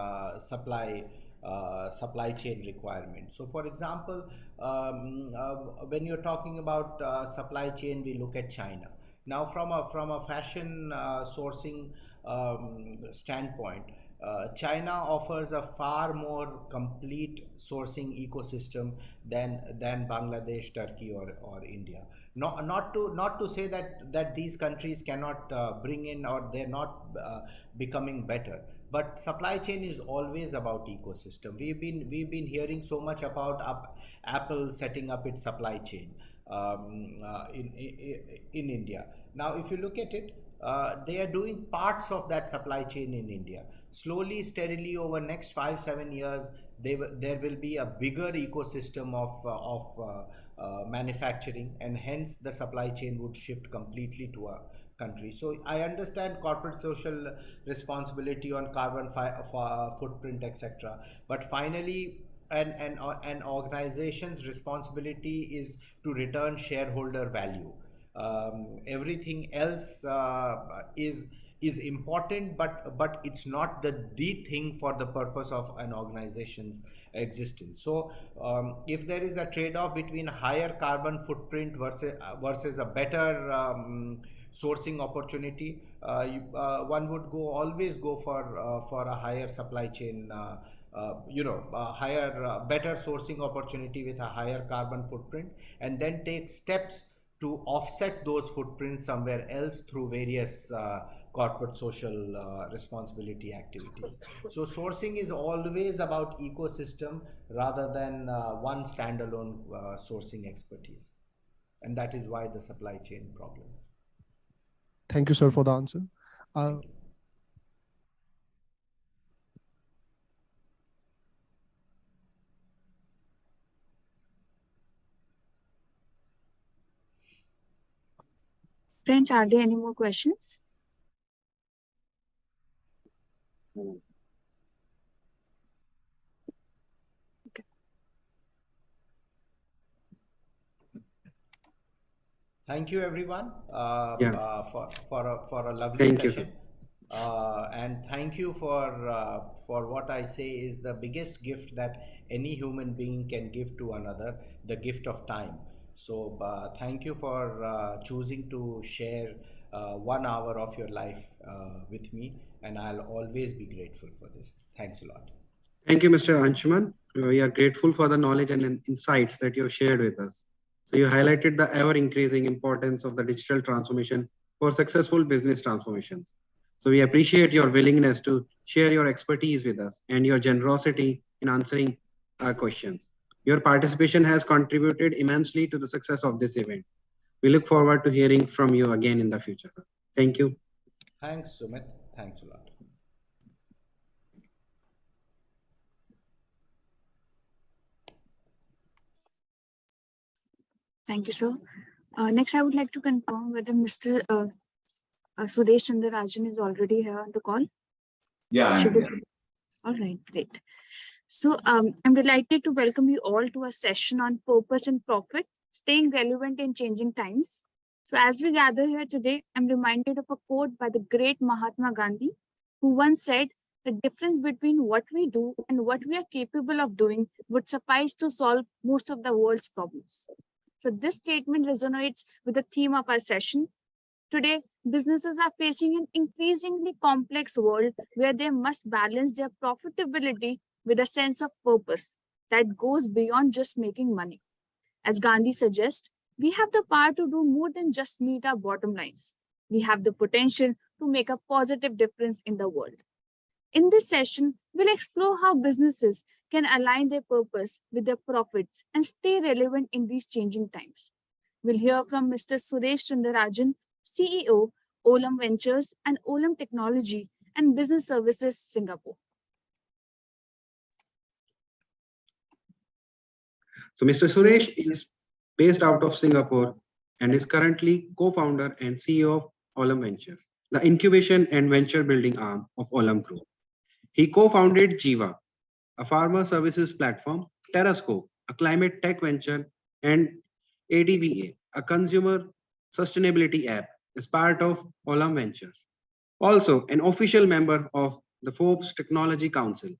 supply chain requirement. So, for example, when you're talking about supply chain, we look at China. Now, from a fashion sourcing standpoint, China offers a far more complete sourcing ecosystem than Bangladesh, Turkey, or India. Not to say that these countries cannot bring in, or they're not becoming better. But supply chain is always about ecosystem. We've been hearing so much about Apple setting up its supply chain in India. Now, if you look at it, they are doing parts of that supply chain in India. Slowly, steadily, over next 5-7 years, there will be a bigger ecosystem of manufacturing, and hence the supply chain would shift completely to a country. So I understand corporate social responsibility on carbon footprint, etc. But finally, an organization's responsibility is to return shareholder value. Everything else is important, but it's not the thing for the purpose of an organization's existence. So if there is a trade-off between higher carbon footprint versus a better sourcing opportunity, one would always go for a higher supply chain, better sourcing opportunity with a higher carbon footprint, and then take steps to offset those footprints somewhere else through various corporate social responsibility activities. So sourcing is always about ecosystem rather than one standalone sourcing expertise, and that is why the supply chain problems. Thank you, sir, for the answer. Thank you. Friends, are there any more questions? Okay. Thank you, everyone, for a lovely Thank you, sir. session. And thank you for what I say is the biggest gift that any human being can give to another, the gift of time. So thank you for choosing to share 1 hour of your life with me, and I'll always be grateful for this. Thanks a lot. Thank you, Mr. Anshuman. We are grateful for the knowledge and insights that you have shared with us. So you highlighted the ever-increasing importance of the digital transformation for successful business transformations. So we appreciate your willingness to share your expertise with us and your generosity in answering our questions. Your participation has contributed immensely to the success of this event. We look forward to hearing from you again in the future, sir. Thank you. Thanks, Sumit. Thanks a lot. Thank you, sir. Next, I would like to confirm whether Mr. Sudesh Chandarajan is already here on the call. Yeah, Should it be? All right, great. So I'm delighted to welcome you all to a session on purpose and profit, staying relevant in changing times. So as we gather here today, I'm reminded of a quote by the great Mahatma Gandhi, who once said, "The difference between what we do and what we are capable of doing would suffice to solve most of the world's problems." So this statement resonates with the theme of our session. Today, businesses are facing an increasingly complex world where they must balance their profitability with a sense of purpose that goes beyond just making money. As Gandhi suggests, we have the power to do more than just meet our bottom lines. We have the potential to make a positive difference in the world. In this session, we'll explore how businesses can align their purpose with their profits and stay relevant in these changing times. We'll hear from Mr. Suresh Sundarajan, CEO, Olam Ventures and Olam Technology and Business Services, Singapore. So Mr. Suresh is based out of Singapore and is currently co-founder and CEO of Olam Ventures, the incubation and venture building arm of Olam Group. He co-founded Jiva, a farmer services platform, Terrascope, a climate tech venture, and ADVA, a consumer sustainability app, as part of Olam Ventures. Also, an official member of the Forbes Technology Council.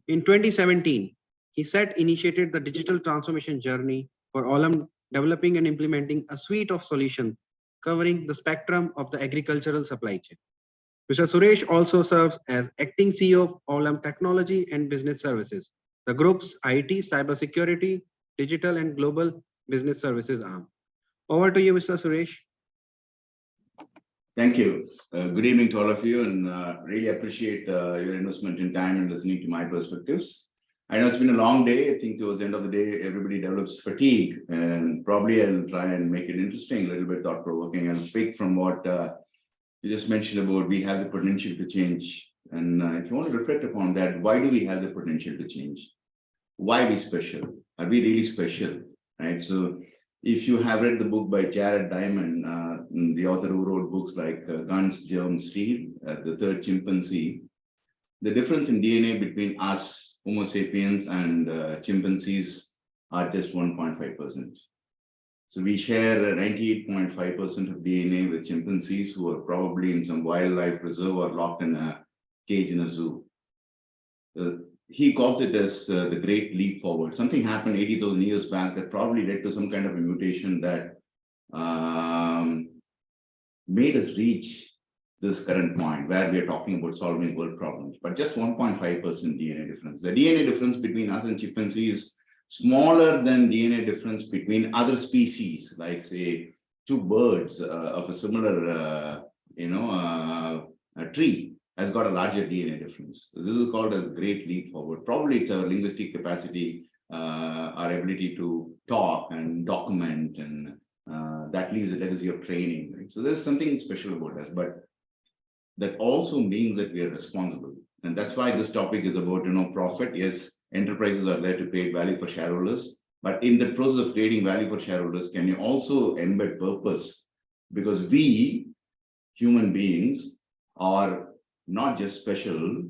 In 2017, he initiated the digital transformation journey for Olam, developing and implementing a suite of solutions covering the spectrum of the agricultural supply chain. Mr. Suresh also serves as acting CEO of Olam Technology and Business Services, the group's IT, cybersecurity, digital and global business services arm. Over to you, Mr. Suresh. Thank you. Good evening to all of you, and really appreciate your investment in time and listening to my perspectives. I know it's been a long day. I think towards the end of the day, everybody develops fatigue, and probably I'll try and make it interesting, a little bit thought-provoking. I'll pick from what you just mentioned about we have the potential to change. And if you want to reflect upon that, why do we have the potential to change? Why are we special? Are we really special? Right? So if you have read the book by Jared Diamond, the author who wrote books like Guns, Germs, Steel, The Third Chimpanzee, the difference in DNA between us, Homo sapiens, and chimpanzees are just 1.5%. So we share 98.5% of DNA with chimpanzees who are probably in some wildlife reserve or locked in a cage in a zoo. He calls it as the great leap forward. Something happened 80,000 years back that probably led to some kind of a mutation that made us reach this current point where we are talking about solving world problems, but just 1.5% DNA difference. The DNA difference between us and chimpanzees smaller than DNA difference between other species, like say 2 birds of a similar, a tree has got a larger DNA difference. So this is called as great leap forward. Probably it's our linguistic capacity, our ability to talk and document, and that leaves a legacy of training. Right? So there's something special about us, but that also means that we are responsible. And that's why this topic is about, profit. Yes, enterprises are there to create value for shareholders, but in the process of creating value for shareholders, can you also embed purpose? Because we, human beings, are not just special,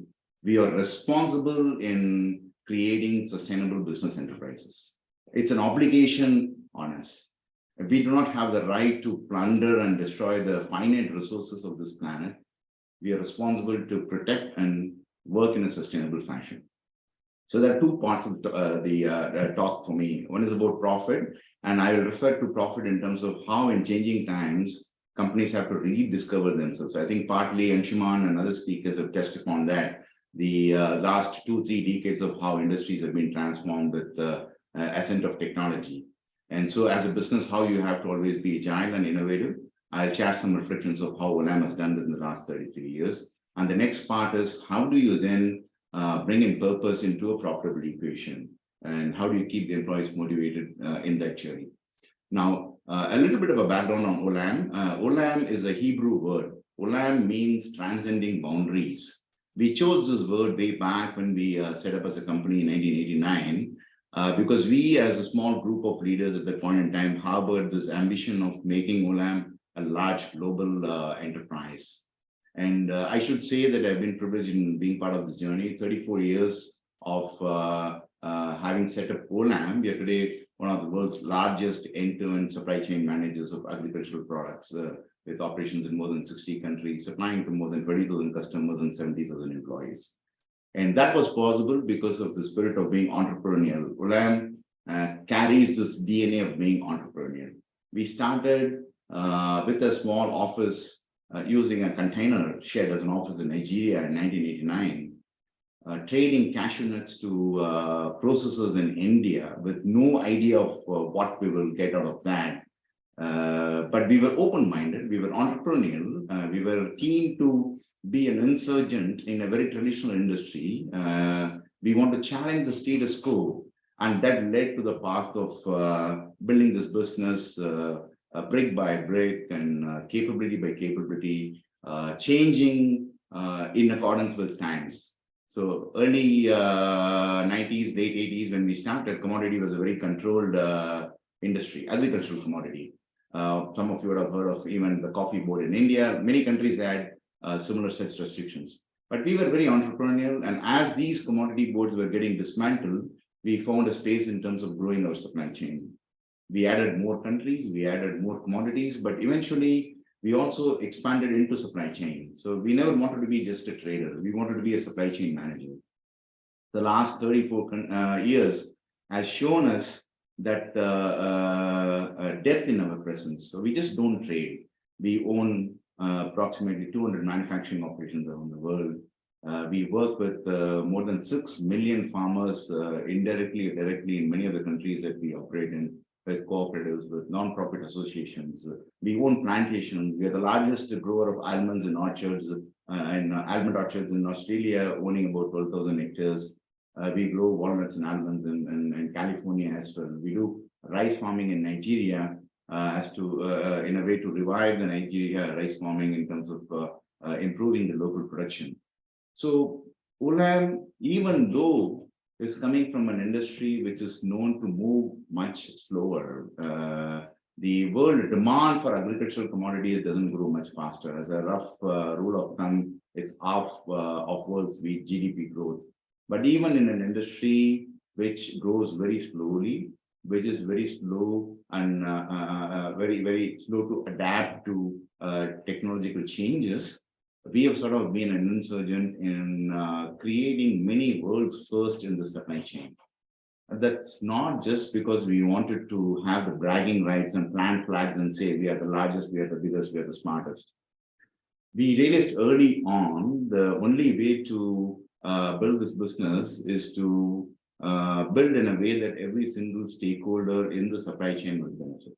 we are responsible in creating sustainable business enterprises. It's an obligation on us. We do not have the right to plunder and destroy the finite resources of this planet. We are responsible to protect and work in a sustainable fashion. So there are 2 parts of the talk for me. One is about profit, and I will refer to profit in terms of how in changing times, companies have to rediscover themselves. I think partly Anshuman and other speakers have touched upon that. The last 2-3 decades of how industries have been transformed with the ascent of technology. And so as a business, how you have to always be agile and innovative. I'll share some reflections of how Olam has done it in the last 33 years. And the next part is how do you then bring in purpose into a profitable equation? And how do you keep the employees motivated in that journey? Now, a little bit of a background on Olam. Olam is a Hebrew word. Olam means transcending boundaries. We chose this word way back when we set up as a company in 1989, because we as a small group of leaders at that point in time harbored this ambition of making Olam a large global enterprise. And I should say that I've been privileged in being part of this journey, 34 years of having set up Olam. We are today one of the world's largest end-to-end supply chain managers of agricultural products, with operations in more than 60 countries, supplying to more than 20,000 customers and 70,000 employees. And that was possible because of the spirit of being entrepreneurial. Olam carries this DNA of being entrepreneurial. We started with a small office using a container shed as an office in Nigeria in 1989. trading cashew nuts to processors in India with no idea of what we will get out of that. But we were open-minded, we were entrepreneurial, we were keen to be an insurgent in a very traditional industry. We want to challenge the status quo, and that led to the path of building this business brick by brick and capability by capability, changing in accordance with times. So early 90s, late 80s, when we started, commodity was a very controlled industry, agricultural commodity. Some of you would have heard of even the coffee board in India. Many countries had similar such restrictions. But we were very entrepreneurial, and as these commodity boards were getting dismantled, we found a space in terms of growing our supply chain. We added more countries, we added more commodities, but eventually we also expanded into supply chain. So we never wanted to be just a trader. We wanted to be a supply chain manager. The last 34 years has shown us that depth in our presence. So we just don't trade. We own approximately 200 manufacturing operations around the world. We work with more than 6 million farmers indirectly or directly in many of the countries that we operate in, with cooperatives, with non-profit associations. We own plantations. We are the largest grower of almonds in orchards, almond orchards in Australia, owning about 12,000 hectares. We grow walnuts and almonds in California as well. We do rice farming in Nigeria in a way to revive the Nigeria rice farming in terms of improving the local production. So Olam, even though is coming from an industry which is known to move much slower, the world demand for agricultural commodities doesn't grow much faster. As a rough rule of thumb, it's half of world's GDP growth. But even in an industry which grows very slowly, which is very slow and very, very slow to adapt to technological changes, we have sort of been an insurgent in creating many world's first in the supply chain. That's not just because we wanted to have the bragging rights and plant flags and say we are the largest, we are the biggest, we are the smartest. We realized early on the only way to build this business is to build in a way that every single stakeholder in the supply chain will benefit.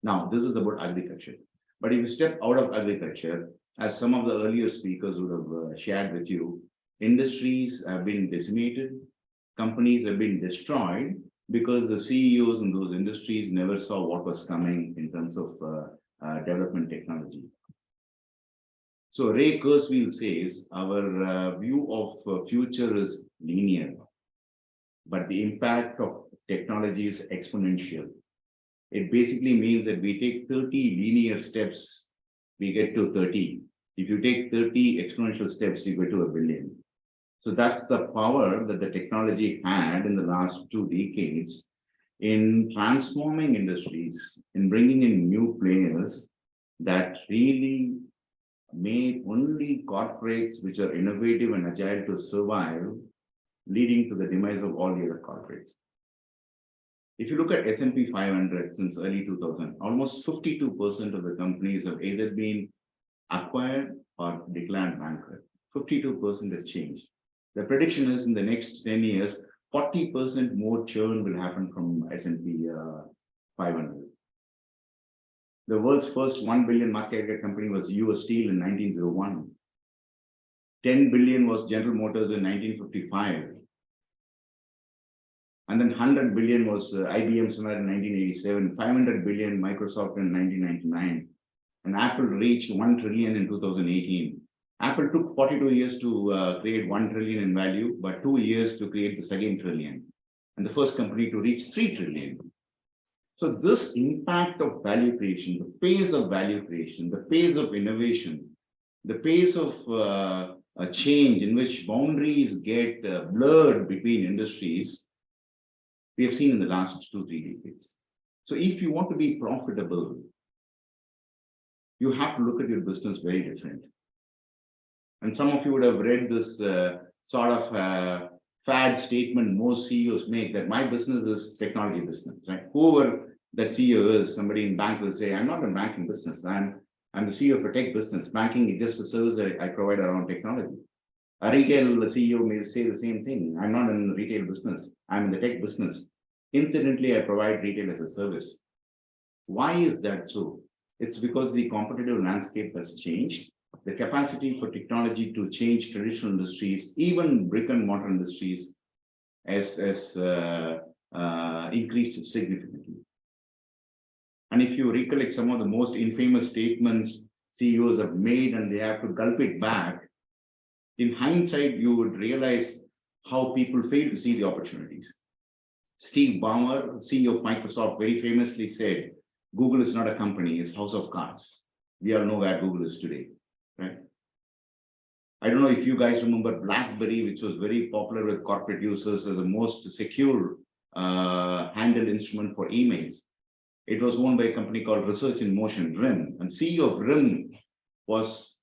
Now, this is about agriculture. But if you step out of agriculture, as some of the earlier speakers would have shared with you, industries have been decimated, companies have been destroyed because the CEOs in those industries never saw what was coming in terms of development technology. So Ray Kurzweil says our view of future is linear, but the impact of technology is exponential. It basically means that we take 30 linear steps, we get to 30. If you take 30 exponential steps, you get to 1 billion. So that's the power that the technology had in the last 2 decades in transforming industries, in bringing in new players that really made only corporates which are innovative and agile to survive, leading to the demise of all the other corporates. If you look at S&P 500 since early 2000, almost 52% of the companies have either been acquired or declared bankrupt. 52% has changed. The prediction is in the next 10 years, 40% more churn will happen from S&P 500. The world's first 1 billion market cap company was US Steel in 1901. 10 billion was General Motors in 1955. And then 100 billion was IBM somewhere in 1987, 500 billion Microsoft in 1999. And Apple reached 1 trillion in 2018. Apple took 42 years to create 1 trillion in value, but 2 years to create the second trillion. And the first company to reach 3 trillion. So this impact of value creation, the pace of value creation, the pace of innovation, the pace of a change in which boundaries get blurred between industries, we have seen in the last 2-3 decades. So if you want to be profitable, you have to look at your business very different. And some of you would have read this sort of fad statement most CEOs make that my business is technology business, right? Whoever that CEO is, somebody in bank will say, I'm not in banking business. I'm the CEO of a tech business. Banking is just a service that I provide around technology. A retail CEO may say the same thing. I'm not in the retail business. I'm in the tech business. Incidentally, I provide retail as a service. Why is that so? It's because the competitive landscape has changed. The capacity for technology to change traditional industries, even brick and mortar industries, has increased significantly. And if you recollect some of the most infamous statements CEOs have made and they have to gulp it back, in hindsight, you would realize how people fail to see the opportunities. Steve Ballmer, CEO of Microsoft, very famously said, Google is not a company, it's a house of cards. We all know where Google is today, right? I don't know if you guys remember BlackBerry, which was very popular with corporate users as the most secure handled instrument for emails. It was owned by a company called Research in Motion, RIM. And CEO of RIM was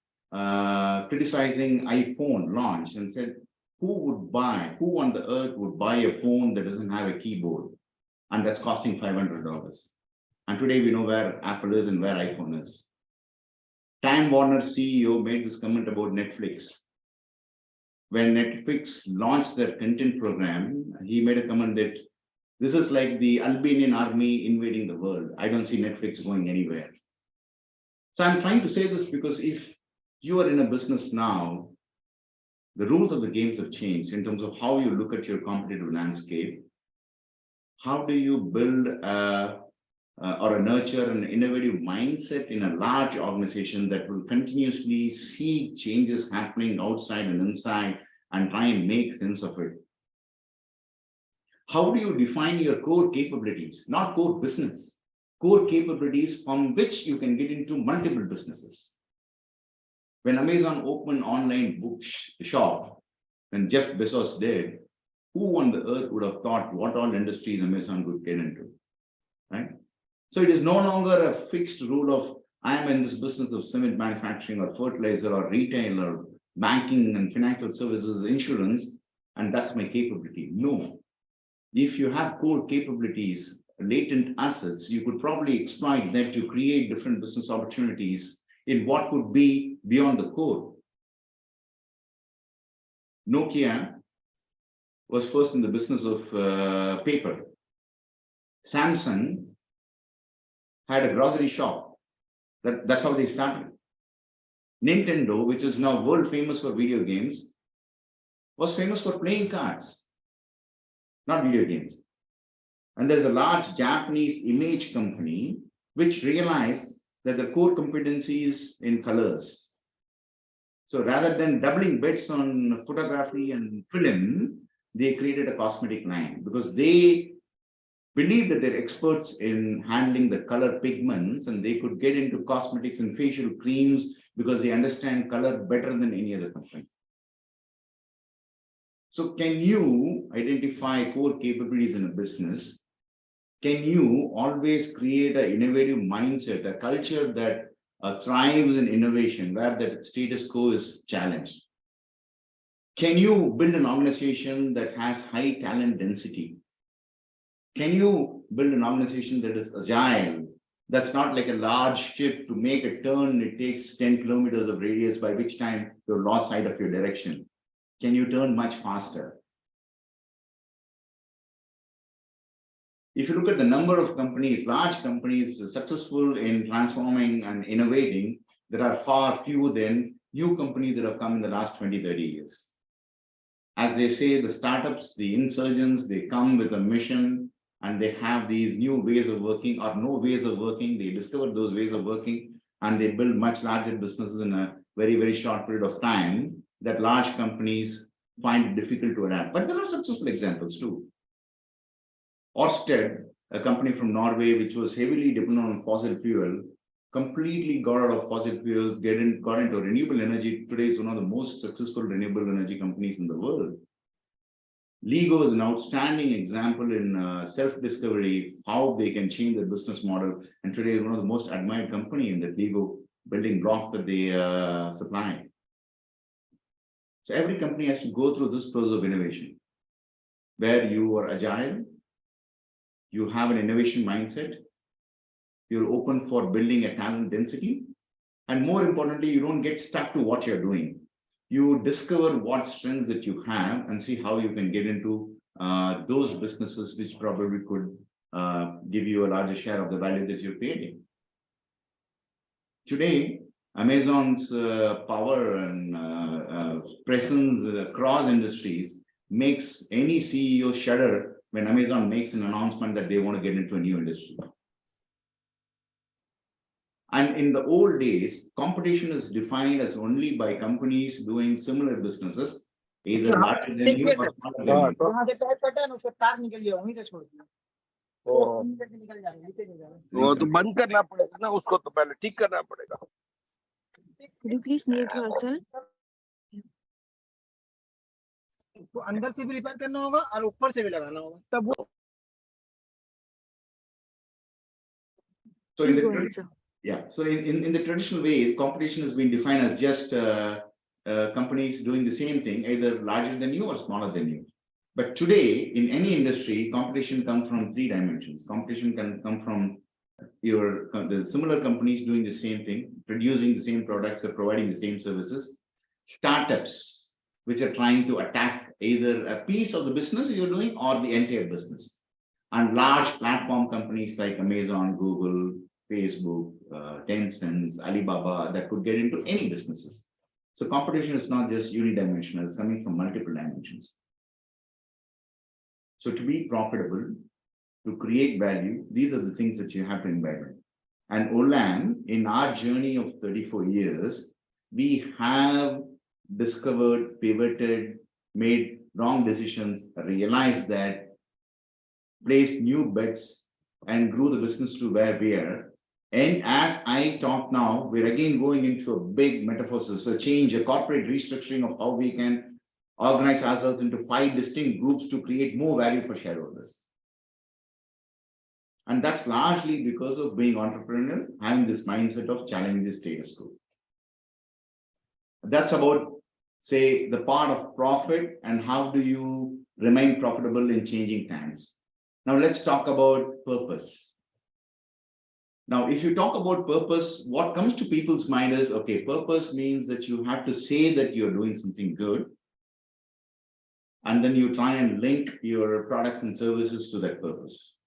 criticizing iPhone launch and said, who on the earth would buy a phone that doesn't have a keyboard? And that's costing $500. And today we know where Apple is and where iPhone is. Time Warner CEO made this comment about Netflix. When Netflix launched their content program, he made a comment that this is like the Albanian army invading the world. I don't see Netflix going anywhere. So I'm trying to say this because if you are in a business now, the rules of the games have changed in terms of how you look at your competitive landscape. How do you build or nurture an innovative mindset in a large organization that will continuously see changes happening outside and inside and try and make sense of it? How do you define your core capabilities, not core business, core capabilities from which you can get into multiple businesses? When Amazon opened online bookshop, when Jeff Bezos did, who on the earth would have thought what all industries Amazon would get into, right? So it is no longer a fixed rule of I am in this business of cement manufacturing or fertilizer or retail or banking and financial services, insurance, and that's my capability. No. If you have core capabilities, latent assets, you could probably exploit them to create different business opportunities in what could be beyond the core. Nokia was first in the business of paper. Samsung had a grocery shop. That's how they started. Nintendo, which is now world famous for video games, was famous for playing cards, not video games. And there's a large Japanese image company which realized that the core competency is in colors. So rather than doubling bets on photography and film, they created a cosmetic line because they believed that they're experts in handling the color pigments and they could get into cosmetics and facial creams because they understand color better than any other company. So can you identify core capabilities in a business? Can you always create an innovative mindset, a culture that thrives in innovation, where the status quo is challenged? Can you build an organization that has high talent density? Can you build an organization that is agile, that's not like a large ship to make a turn, it takes 10 kilometers of radius, by which time you've lost sight of your direction? Can you turn much faster? If you look at the number of companies, large companies successful in transforming and innovating, there are far fewer than new companies that have come in the last 20, 30 years. As they say, the startups, the insurgents, they come with a mission and they have these new ways of working or no ways of working. They discover those ways of working and they build much larger businesses in a very, very short period of time that large companies find it difficult to adapt. But there are successful examples too. Ørsted, a company from Norway, which was heavily dependent on fossil fuel, completely got out of fossil fuels, got into renewable energy. Today, it's one of the most successful renewable energy companies in the world. Lego is an outstanding example in self-discovery, how they can change their business model. And today, one of the most admired company in the Lego building blocks that they supply. So every company has to go through this process of innovation, where you are agile, you have an innovation mindset, you're open for building a talent density, and more importantly, you don't get stuck to what you're doing. you discover what strengths that you have and see how you can get into those businesses which probably could give you a larger share of the value that you're creating. Today, Amazon's power and presence across industries makes any CEO shudder when Amazon makes an announcement that they want to get into a new industry. And in the old days, competition is defined as only by companies doing similar businesses, either larger than you or smaller than you. वो तो बंद करना पड़ेगा ना, उसको तो पहले ठीक करना पड़ेगा. Could you please mute yourself? तो अंदर से भी रिपेयर करना होगा और ऊपर से भी लगाना होगा, तब वो. So Please go ahead, sir. Yeah, so in the traditional way, competition has been defined as just companies doing the same thing, either larger than you or smaller than you. But today, in any industry, competition comes from 3 dimensions. Competition can come from the similar companies doing the same thing, producing the same products or providing the same services. Startups, which are trying to attack either a piece of the business you're doing or the entire business. And large platform companies like Amazon, Google, Facebook, Tencent, Alibaba, that could get into any businesses. So competition is not just unidimensional, it's coming from multiple dimensions. So to be profitable, to create value, these are the things that you have to imbibe. And Olam, in our journey of 34 years, we have discovered, pivoted, made wrong decisions, realized that, placed new bets, and grew the business to where we are. And as I talk now, we're again going into a big metamorphosis, a change, a corporate restructuring of how we can organize ourselves into 5 distinct groups to create more value for shareholders. And that's largely because of being entrepreneurial, having this mindset of challenging the status quo. That's about, say, the part of profit and how do you remain profitable in changing times. Now let's talk about purpose. Now, if you talk about purpose, what comes to people's mind is, okay, purpose means that you have to say that you're doing something good. And then you try and link your products and services to that purpose.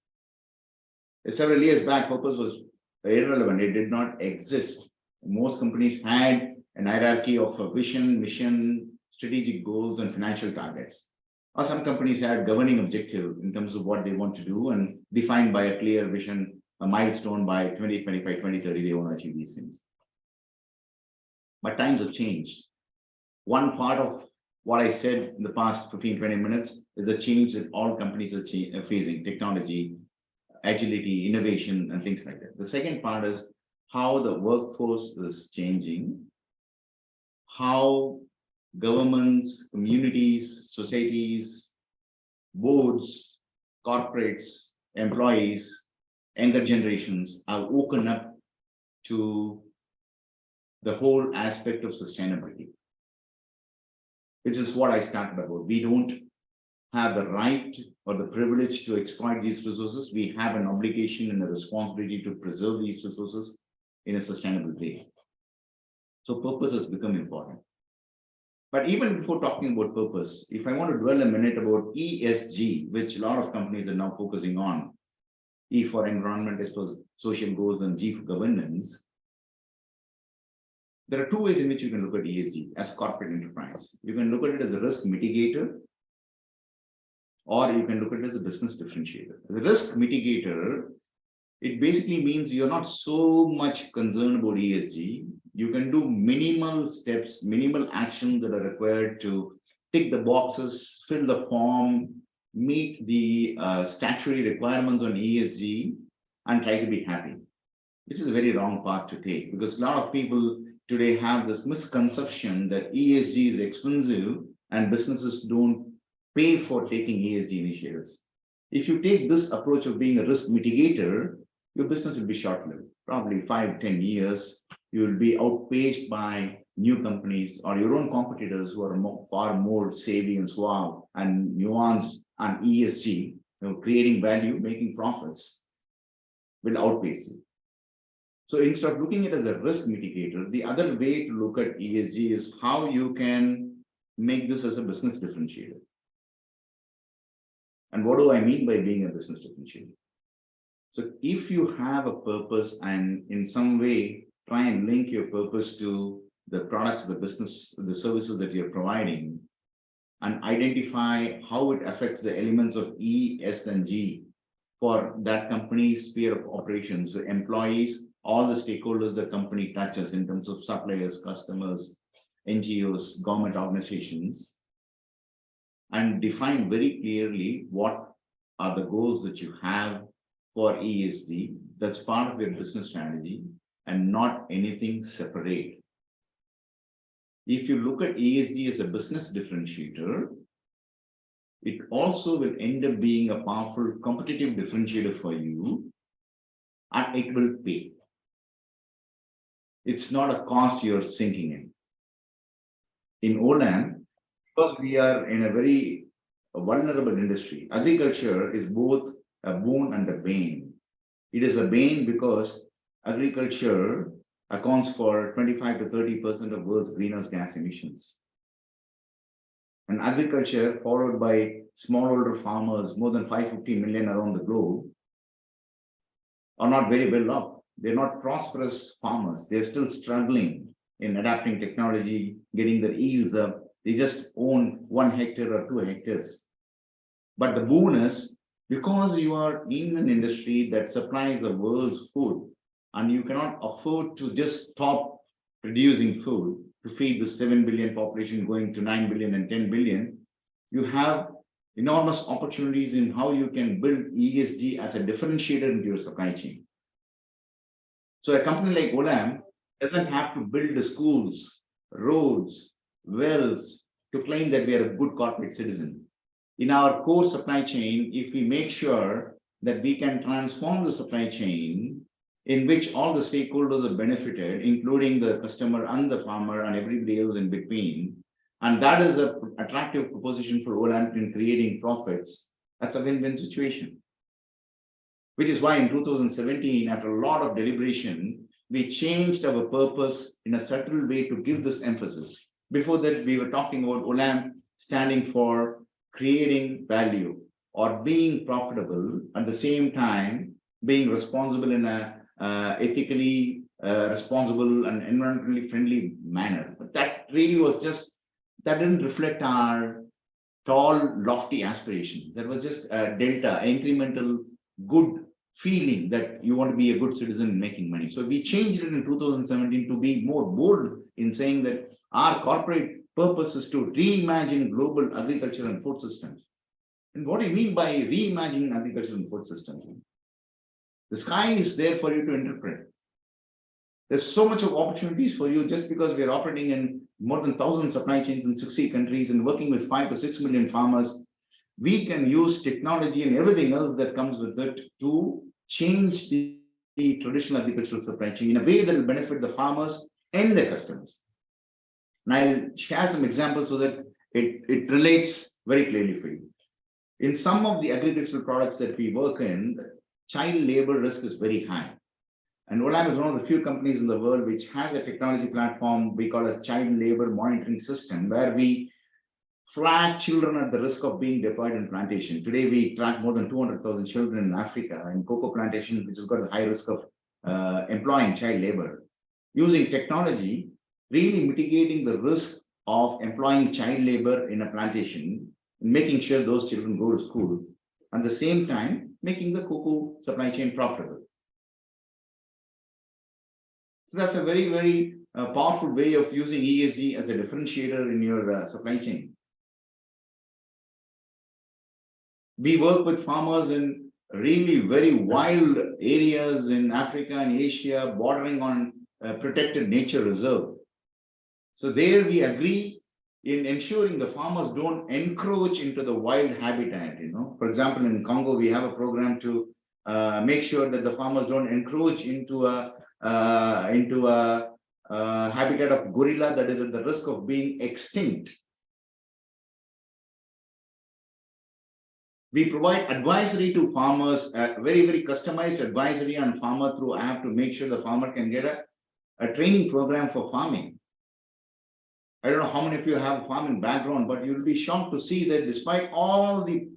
Several years back, purpose was irrelevant. It did not exist. Most companies had an hierarchy of a vision, mission, strategic goals, and financial targets. Or some companies had governing objective in terms of what they want to do and defined by a clear vision, a milestone by 2025, 2030, they want to achieve these things. But times have changed. One part of what I said in the past 15, 20 minutes is a change that all companies are facing: technology, agility, innovation, and things like that. The second part is how the workforce is changing, how governments, communities, societies, boards, corporates, employees, younger generations are woken up to the whole aspect of sustainability, which is what I started about. We don't have the right or the privilege to exploit these resources. We have an obligation and a responsibility to preserve these resources in a sustainable way. So purpose has become important. But even before talking about purpose, if I want to dwell a minute about ESG, which a lot of companies are now focusing on, E for environment, I suppose, social goals, and G for governance. There are 2 ways in which you can look at ESG as corporate enterprise. You can look at it as a risk mitigator, or you can look at it as a business differentiator. The risk mitigator, it basically means you're not so much concerned about ESG. You can do minimal steps, minimal actions that are required to tick the boxes, fill the form, meet the statutory requirements on ESG, and try to be happy, which is a very wrong path to take, because a lot of people today have this misconception that ESG is expensive and businesses don't pay for taking ESG initiatives. If you take this approach of being a risk mitigator, your business will be short-lived. Probably 5-10 years, you will be outpaced by new companies or your own competitors who are far more savvy and suave and nuanced on ESG, creating value, making profits, will outpace you. So instead of looking at it as a risk mitigator, the other way to look at ESG is how you can make this as a business differentiator. And what do I mean by being a business differentiator? So if you have a purpose and in some way try and link your purpose to the products, the business, the services that you're providing, and identify how it affects the elements of E, S, and G for that company's sphere of operations, so employees, all the stakeholders the company touches in terms of suppliers, customers, NGOs, government organizations, and define very clearly what are the goals that you have for ESG. That's part of your business strategy and not anything separate. If you look at ESG as a business differentiator, it also will end up being a powerful competitive differentiator for you, and it will pay. It's not a cost you're sinking in. In Olam, because we are in a very vulnerable industry, agriculture is both a boon and a bane. It is a bane because agriculture accounts for 25 to 30% of world's greenhouse gas emissions. And agriculture, followed by smallholder farmers, more than 550 million around the globe, are not very well off. They're not prosperous farmers. They're still struggling in adapting technology, getting their yields up. They just own 1 hectare or 2 hectares. But the boon is, because you are in an industry that supplies the world's food, and you cannot afford to just stop producing food to feed the 7 billion population going to 9 billion and 10 billion, you have enormous opportunities in how you can build ESG as a differentiator into your supply chain. So a company like Olam doesn't have to build the schools, roads, wells to claim that we are a good corporate citizen. In our core supply chain, if we make sure that we can transform the supply chain in which all the stakeholders are benefited, including the customer and the farmer and everybody else in between, and that is an attractive proposition for Olam in creating profits, that's a win-win situation. Which is why in 2017, after a lot of deliberation, we changed our purpose in a subtle way to give this emphasis. Before that, we were talking about Olam standing for creating value or being profitable, at the same time being responsible in a ethically responsible and environmentally friendly manner. But that really was just, that didn't reflect our tall, lofty aspirations. That was just a delta, incremental good feeling that you want to be a good citizen in making money. So we changed it in 2017 to be more bold in saying that our corporate purpose is to reimagine global agriculture and food systems. And what do you mean by reimagining agriculture and food systems? The sky is there for you to interpret. There's so much of opportunities for you just because we are operating in more than 1,000 supply chains in 60 countries and working with 5 to 6 million farmers. We can use technology and everything else that comes with it to change the traditional agricultural supply chain in a way that will benefit the farmers and their customers. And I'll share some examples so that it relates very clearly for you. In some of the agricultural products that we work in, child labor risk is very high. And Olam is one of the few companies in the world which has a technology platform we call a child labor monitoring system, where we flag children at the risk of being deployed in plantation. Today, we track more than 200,000 children in Africa in cocoa plantation, which has got a high risk of employing child labor. Using technology, really mitigating the risk of employing child labor in a plantation, making sure those children go to school, at the same time, making the cocoa supply chain profitable. So that's a very, very powerful way of using ESG as a differentiator in your supply chain. We work with farmers in really very wild areas in Africa and Asia, bordering on protected nature reserve. So there we agree in ensuring the farmers don't encroach into the wild habitat. For example, in Congo, we have a program to make sure that the farmers don't encroach into a habitat of gorilla that is at the risk of being extinct. We provide advisory to farmers, very, very customized advisory on farmer through app to make sure the farmer can get a training program for farming. I don't know how many of you have a farming background, but you'll be shocked to see that despite all the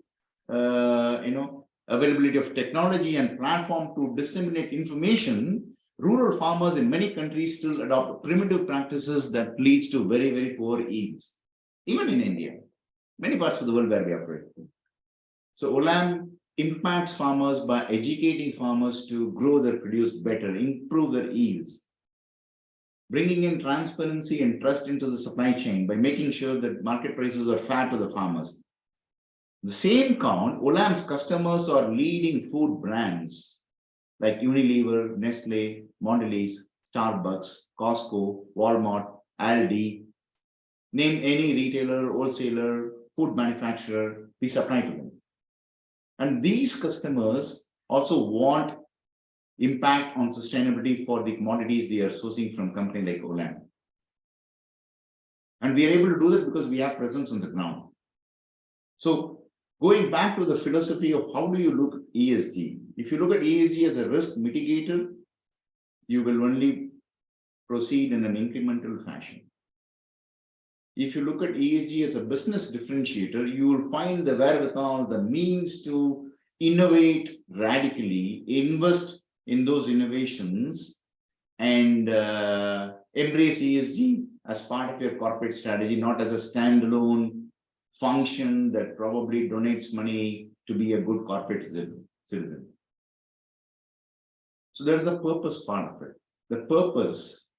availability of technology and platform to disseminate information, rural farmers in many countries still adopt primitive practices that leads to very, very poor yields. Even in India, many parts of the world where we operate. So Olam impacts farmers by educating farmers to grow their produce better, improve their yields, bringing in transparency and trust into the supply chain by making sure that market prices are fair to the farmers. The same count, Olam's customers are leading food brands like Unilever, Nestle, Mondelez, Starbucks, Costco, Walmart, Aldi. Name any retailer, wholesaler, food manufacturer, we supply to them. And these customers also want impact on sustainability for the commodities they are sourcing from company like Olam. And we are able to do that because we have presence on the ground. So going back to the philosophy of how do you look at ESG? If you look at ESG as a risk mitigator, you will only proceed in an incremental fashion. If you look at ESG as a business differentiator, you will find the wherewithal, the means to innovate radically, invest in those innovations, and embrace ESG as part of your corporate strategy, not as a standalone function that probably donates money to be a good corporate citizen. So there's a purpose part of it. The purpose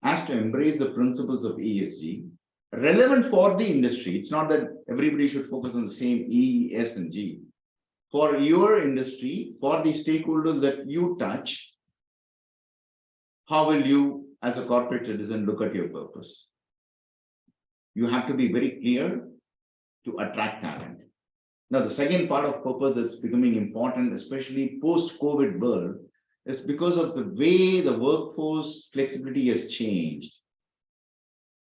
has to embrace the principles of ESG, relevant for the industry. It's not that everybody should focus on the same E, S, and G. For your industry, for the stakeholders that you touch, how will you, as a corporate citizen, look at your purpose? You have to be very clear to attract talent. Now, the second part of purpose that's becoming important, especially post-COVID world, is because of the way the workforce flexibility has changed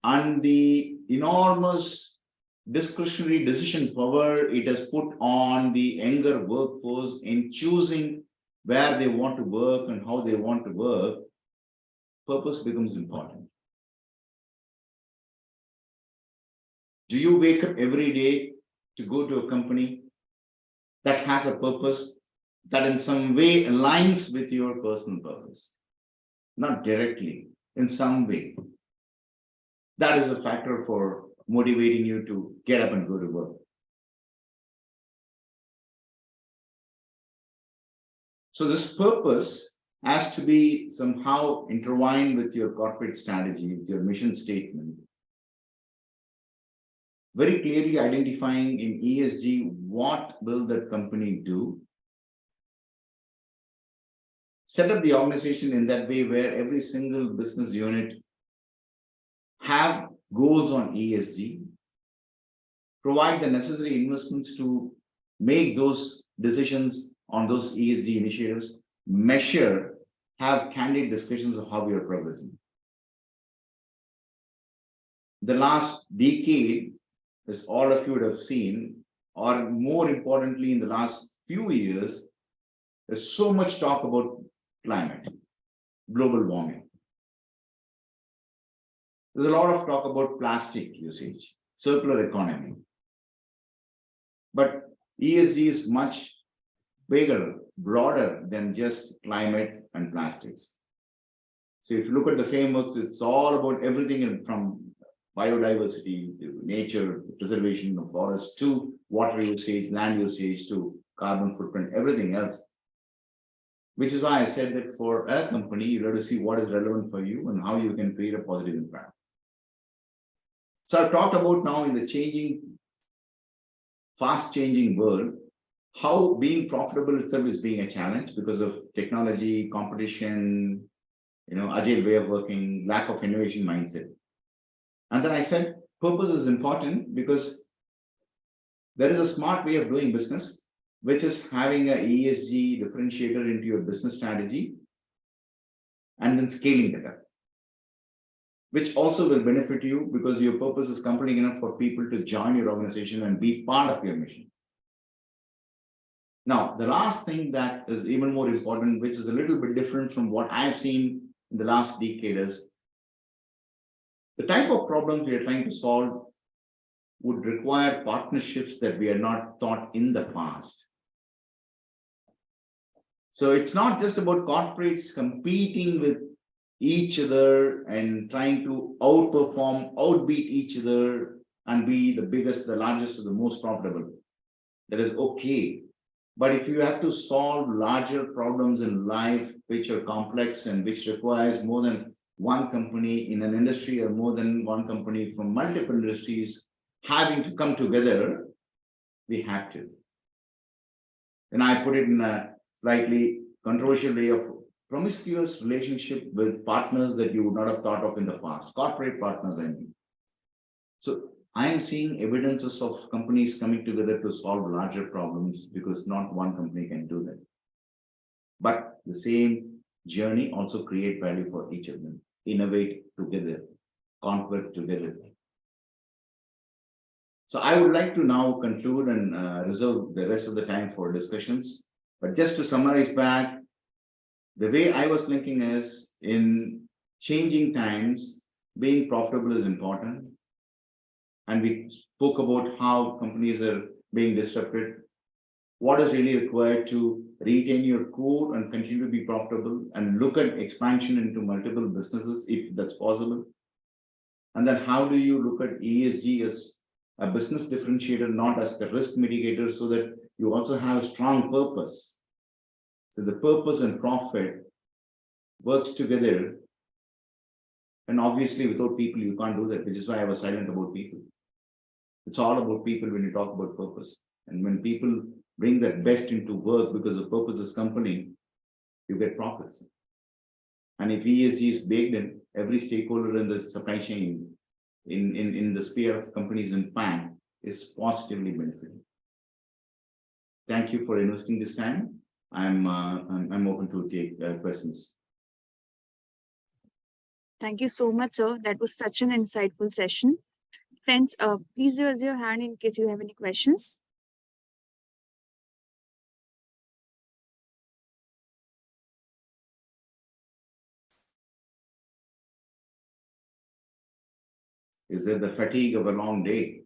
and the enormous discretionary decision power it has put on the younger workforce in choosing where they want to work and how they want to work. Purpose becomes important. Do you wake up every day to go to a company that has a purpose that in some way aligns with your personal purpose? Not directly, in some way. That is a factor for motivating you to get up and go to work. So this purpose has to be somehow intertwined with your corporate strategy, with your mission statement. Very clearly identifying in ESG, what will that company do? Set up the organization in that way where every single business unit have goals on ESG, provide the necessary investments to make those decisions on those ESG initiatives, measure, have candid discussions of how we are progressing. The last decade, as all of you would have seen, or more importantly, in the last few years, there's so much talk about climate, global warming. There's a lot of talk about plastic usage, circular economy. But ESG is much bigger, broader than just climate and plastics. So if you look at the frameworks, it's all about everything from biodiversity to nature, preservation of forests, to water usage, land usage, to carbon footprint, everything else. Which is why I said that for a company, you have to see what is relevant for you and how you can create a positive impact. So I've talked about now in the changing, fast changing world, how being profitable itself is being a challenge because of technology, competition, agile way of working, lack of innovation mindset. And then I said, purpose is important because there is a smart way of doing business, which is having an ESG differentiator into your business strategy and then scaling that up, which also will benefit you because your purpose is compelling enough for people to join your organization and be part of your mission. Now, the last thing that is even more important, which is a little bit different from what I've seen in the last decade, is the type of problems we are trying to solve would require partnerships that we are not taught in the past. So it's not just about corporates competing with each other and trying to outperform, outbeat each other and be the biggest, the largest, or the most profitable. That is okay. But if you have to solve larger problems in life, which are complex and which requires more than one company in an industry or more than one company from multiple industries having to come together, we have to. And I put it in a slightly controversial way of promiscuous relationship with partners that you would not have thought of in the past, corporate partners, I mean. So I am seeing evidences of companies coming together to solve larger problems because not one company can do that. But the same journey also create value for each of them, innovate together, conquer together. So I would like to now conclude and reserve the rest of the time for discussions. But just to summarize back, the way I was thinking is, in changing times, being profitable is important. And we spoke about how companies are being disrupted. What is really required to retain your core and continue to be profitable and look at expansion into multiple businesses if that's possible. And then how do you look at ESG as a business differentiator, not as a risk mitigator, so that you also have a strong purpose. So the purpose and profit works together. And obviously without people, you can't do that, which is why I was silent about people. It's all about people when you talk about purpose. And when people bring that best into work because the purpose is company, you get profits. And if ESG is baked in, every stakeholder in the supply chain, in the sphere of companies in PAN, is positively benefiting. Thank you for investing this time. I'm open to take questions. Thank you so much, sir. That was such an insightful session. Friends, please raise your hand in case you have any questions. Is it the fatigue of a long day?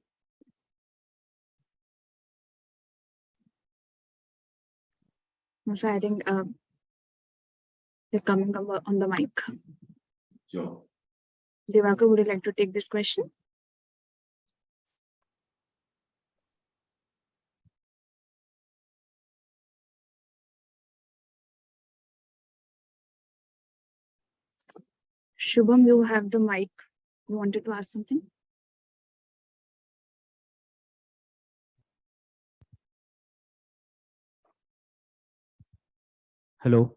No, sir, I think they're coming on the mic. Sure. Devaka, would you like to take this question? Shubham, you have the mic. You wanted to ask something? Hello.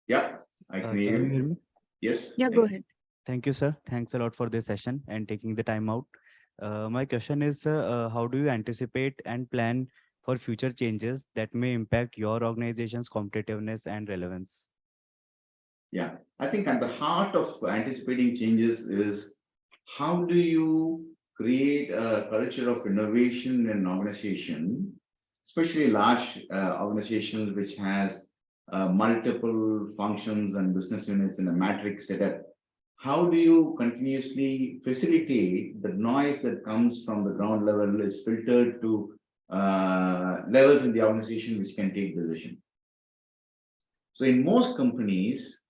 Yeah, I can hear Can you hear me? Yes. Yeah, go ahead. Thank you, sir. Thanks a lot for this session and taking the time out. My question is, how do you anticipate and plan for future changes that may impact your organization's competitiveness and relevance? Yeah, I think at the heart of anticipating changes is, how do you create a culture of innovation in an organization, especially large organizations which has multiple functions and business units in a matrix setup? How do you continuously facilitate the noise that comes from the ground level is filtered to levels in the organization which can take decision? So in most companies,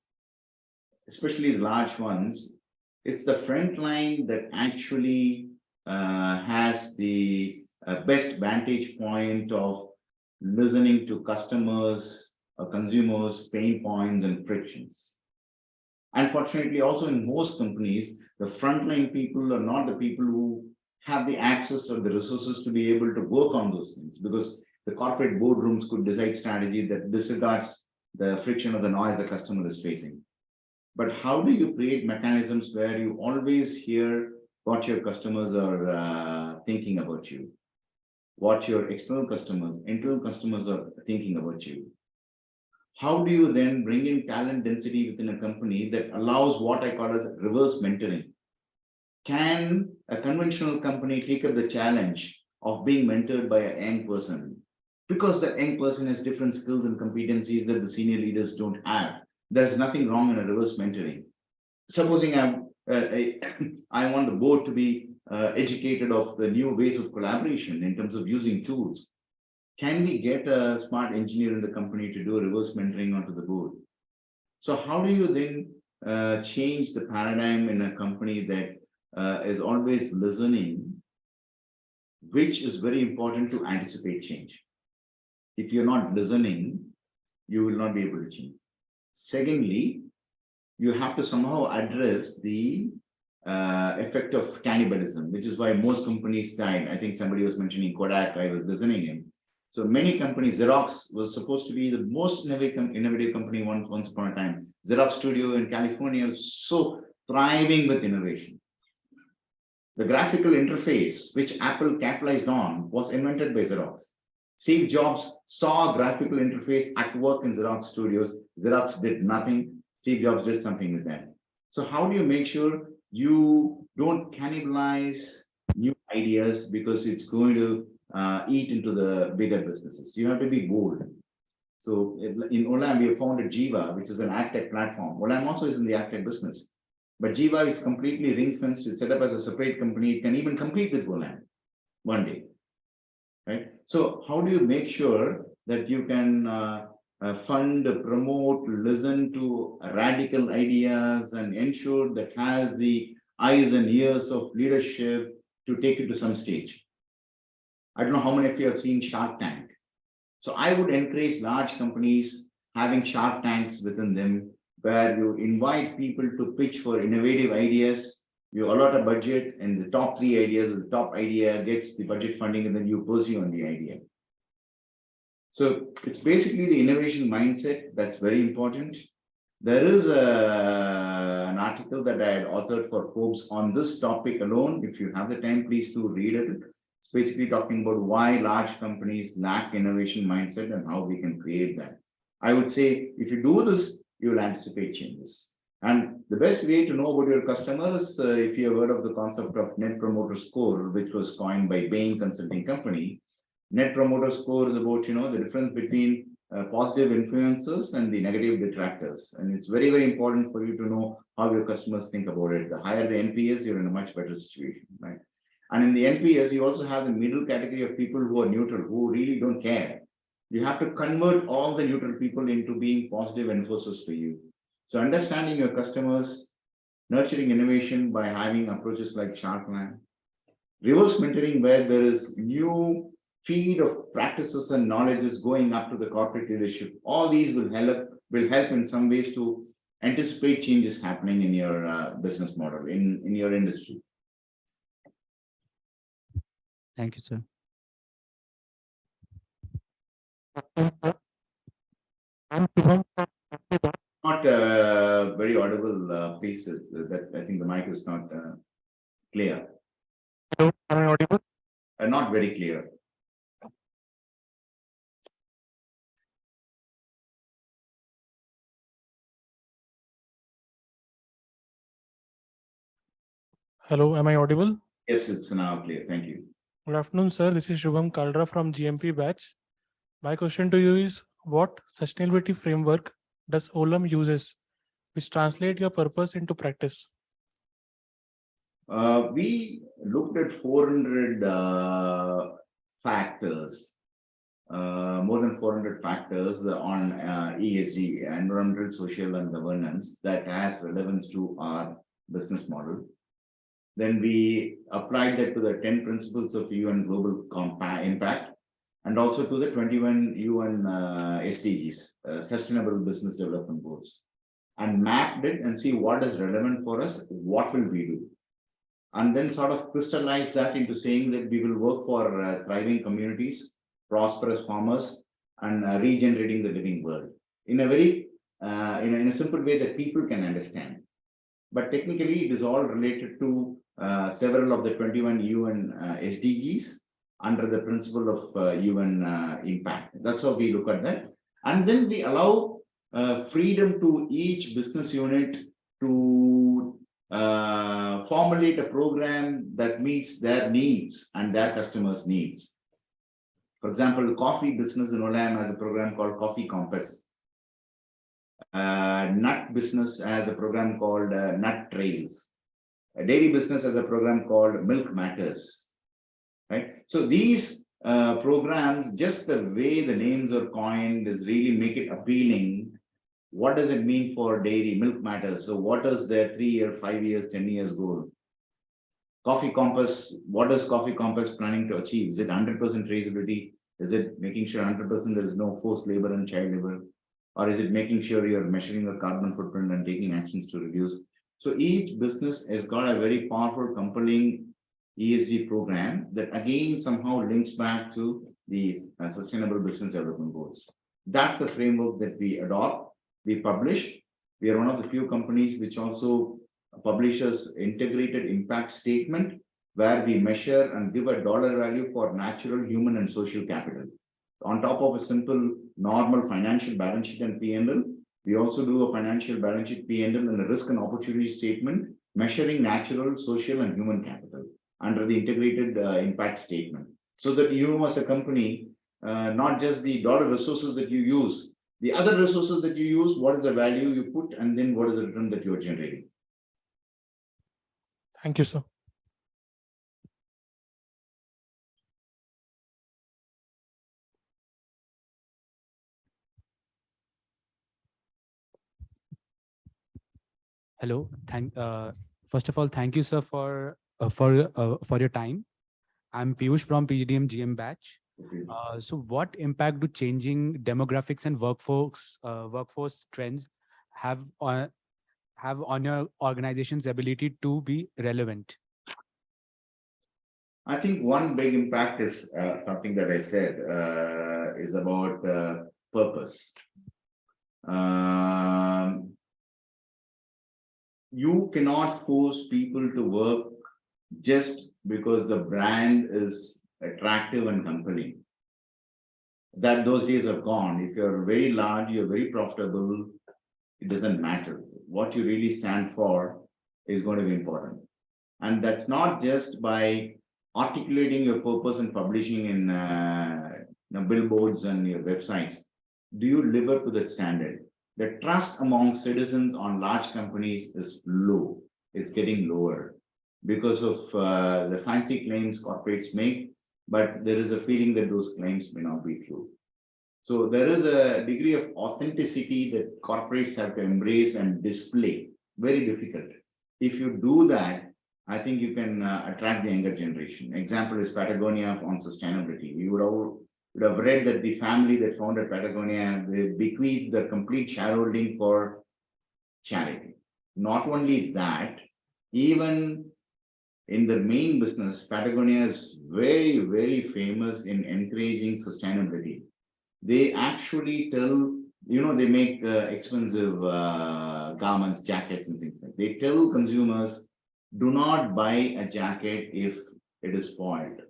especially the large ones, it's the front line that actually has the best vantage point of listening to customers or consumers' pain points and frictions. Unfortunately, also in most companies, the frontline people are not the people who have the access or the resources to be able to work on those things, because the corporate boardrooms could decide strategy that disregards the friction or the noise the customer is facing. But how do you create mechanisms where you always hear what your customers are thinking about you, what your external customers, internal customers are thinking about you? How do you then bring in talent density within a company that allows what I call as reverse mentoring? Can a conventional company take up the challenge of being mentored by a young person because the young person has different skills and competencies that the senior leaders don't have. There's nothing wrong in a reverse mentoring. Supposing I want the board to be educated of the new ways of collaboration in terms of using tools. Can we get a smart engineer in the company to do reverse mentoring onto the board? So how do you then change the paradigm in a company that is always listening, which is very important to anticipate change? If you're not listening, you will not be able to change. Secondly, you have to somehow address the effect of cannibalism, which is why most companies died. I think somebody was mentioning Kodak, I was listening in. So many companies, Xerox was supposed to be the most innovative company once upon a time. Xerox studio in California was so thriving with innovation. The graphical interface, which Apple capitalized on, was invented by Xerox. Steve Jobs saw a graphical interface at work in Xerox studios. Xerox did nothing. Steve Jobs did something with that. So how do you make sure you don't cannibalize new ideas because it's going to eat into the bigger businesses? You have to be bold. So in Olam, we have founded Jiva, which is an AgTech platform. Olam also is in the AgTech business. But Jiva is completely ring-fenced. It's set up as a separate company. It can even compete with Olam one day. Right? So how do you make sure that you can fund, promote, listen to radical ideas and ensure that has the eyes and ears of leadership to take it to some stage? I don't know how many of you have seen Shark Tank. So I would encourage large companies having Shark Tanks within them, where you invite people to pitch for innovative ideas. You allot a budget, and the top 3 ideas, the top idea gets the budget funding, and then you pursue on the idea. So it's basically the innovation mindset that's very important. There is an article that I had authored for Forbes on this topic alone. If you have the time, please do read it. It's basically talking about why large companies lack innovation mindset and how we can create that. I would say if you do this, you will anticipate changes. And the best way to know about your customers, if you have heard of the concept of Net Promoter Score, which was coined by Bain Consulting Company. Net Promoter Score is about, the difference between positive influencers and the negative detractors. And it's very, very important for you to know how your customers think about it. The higher the NPS, you're in a much better situation, right? And in the NPS, you also have the middle category of people who are neutral, who really don't care. You have to convert all the neutral people into being positive enforcers for you. So understanding your customers, nurturing innovation by having approaches like Sharkland, reverse mentoring where there is new feed of practices and knowledge is going up to the corporate leadership. All these will help in some ways to anticipate changes happening in your business model, in your industry. Thank you, sir. Not very audible, please. That I think the mic is not clear. Hello, am I audible? Not very clear. Hello, am I audible? Yes, it's now clear. Thank you. Good afternoon, sir. This is Shubham Kaldra from GMP batch. My question to you is, what sustainability framework does Olam uses, which translate your purpose into practice? We looked at 400 factors, more than 400 factors on ESG, environmental, social, and governance, that has relevance to our business model. Then we applied that to the 10 principles of UN Global Impact, and also to the 21 UN SDGs, Sustainable Business Development Goals, and mapped it and see what is relevant for us, what will we do, and then sort of crystallize that into saying that we will work for thriving communities, prosperous farmers, and regenerating the living world in a very in a simple way that people can understand. But technically, it is all related to several of the 21 UN SDGs under the principle of UN impact. That's how we look at that. And then we allow freedom to each business unit to formulate a program that meets their needs and their customers' needs. For example, coffee business in Olam has a program called Coffee Compass. Nut business has a program called Nut Trails. A dairy business has a program called Milk Matters. Right? So these programs, just the way the names are coined, is really make it appealing. What does it mean for dairy? Milk Matters. So what is their 3 year, 5 years, 10 years goal? Coffee Compass, what is Coffee Compass planning to achieve? Is it 100% traceability? Is it making sure 100% there is no forced labor and child labor? Or is it making sure you're measuring your carbon footprint and taking actions to reduce? So each business has got a very powerful, compelling ESG program that again somehow links back to the Sustainable Business Development Goals. That's the framework that we adopt, we publish. We are one of the few companies which also publishes integrated impact statement where we measure and give a dollar value for natural, human, and social capital. On top of a simple, normal financial balance sheet and P&L, we also do a financial balance sheet, P&L, and a risk and opportunity statement measuring natural, social, and human capital under the integrated impact statement. So that you as a company, not just the dollar resources that you use, the other resources that you use, what is the value you put, and then what is the return that you are generating. Thank you, sir. Hello. First of all, thank you, sir, for your time. I'm Piyush from PGDM GM batch. So what impact do changing demographics and workforce trends have on your organization's ability to be relevant? I think one big impact is something that I said is about purpose. You cannot force people to work just because the brand is attractive and compelling. Those days are gone. If you're very large, you're very profitable, it doesn't matter. What you really stand for is going to be important. And that's not just by articulating your purpose and publishing in billboards and your websites. Do you live up to that standard? The trust among citizens on large companies is low. It's getting lower because of the fancy claims corporates make, but there is a feeling that those claims may not be true. So there is a degree of authenticity that corporates have to embrace and display. Very difficult. If you do that, I think you can attract the younger generation. Example is Patagonia on sustainability. You would have read that the family that founded Patagonia, they bequeathed the complete shareholding for charity. Not only that, even in the main business, Patagonia is very, very famous in encouraging sustainability. They actually tell, they make expensive garments, jackets, and things like that. They tell consumers, do not buy a jacket if it is spoiled.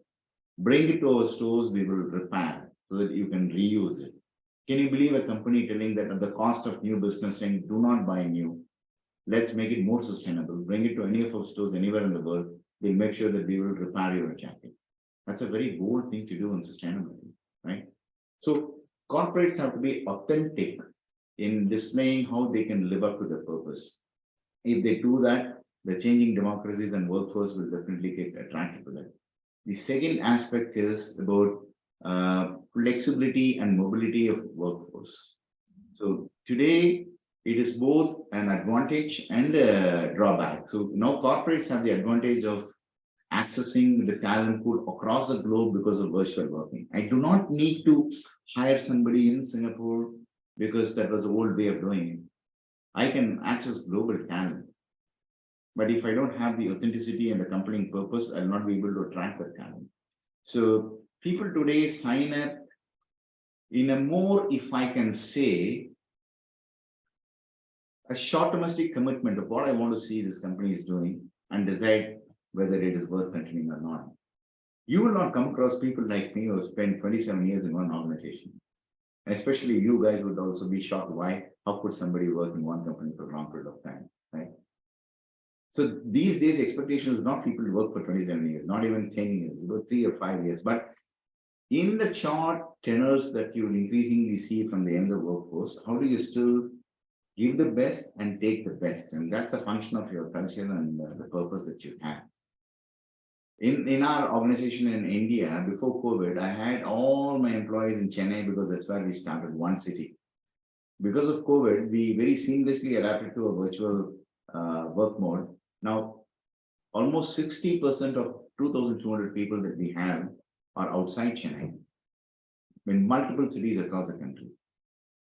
Bring it to our stores, we will repair so that you can reuse it. Can you believe a company telling that at the cost of new business saying, do not buy new, let's make it more sustainable, bring it to any of our stores anywhere in the world, we'll make sure that we will repair your jacket. That's a very bold thing to do in sustainability, right? So corporates have to be authentic in displaying how they can live up to their purpose. If they do that, the changing democracies and workforce will definitely get attracted to that. The second aspect is about flexibility and mobility of workforce. So today, it is both an advantage and a drawback. So now corporates have the advantage of accessing the talent pool across the globe because of virtual working. I do not need to hire somebody in Singapore because that was the old way of doing it. I can access global talent. But if I don't have the authenticity and the compelling purpose, I'll not be able to attract that talent. So people today sign up in a more, if I can say, a short domestic commitment of what I want to see this company is doing and decide whether it is worth continuing or not. You will not come across people like me who spent 27 years in one organization. Especially you guys would also be shocked how could somebody work in one company for a long period of time, right? So these days, expectation is not people to work for 27 years, not even 10 years, about 3 or 5 years. But in the short tenors that you will increasingly see from the younger workforce, how do you still give the best and take the best? And that's a function of your culture and the purpose that you have. In our organization in India, before COVID, I had all my employees in Chennai because that's where we started, one city. Because of COVID, we very seamlessly adapted to a virtual work mode. Now, almost 60% of 2,200 people that we have are outside Chennai, in multiple cities across the country.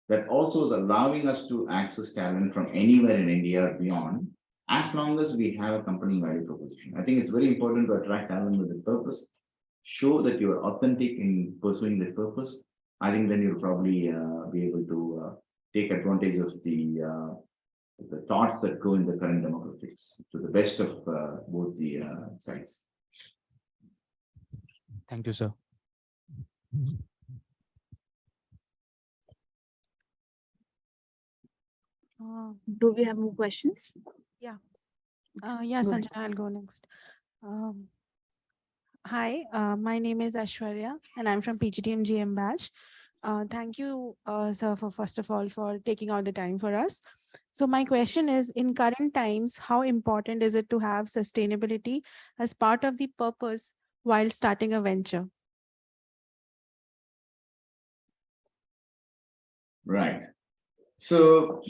That also is allowing us to access talent from anywhere in India or beyond, as long as we have a company value proposition. I think it's very important to attract talent with a purpose, show that you are authentic in pursuing that purpose. I think then you'll probably be able to take advantage of the thoughts that go in the current demographics to the best of both the sides. Thank you, sir. Do we have more questions? Yeah, Go ahead. Sanjana, I'll go next. Hi, my name is Aishwarya and I'm from PGDM GM batch. Thank you, sir, for first of all, for taking out the time for us. So my question is, in current times, how important is it to have sustainability as part of the purpose while starting a venture? Right. So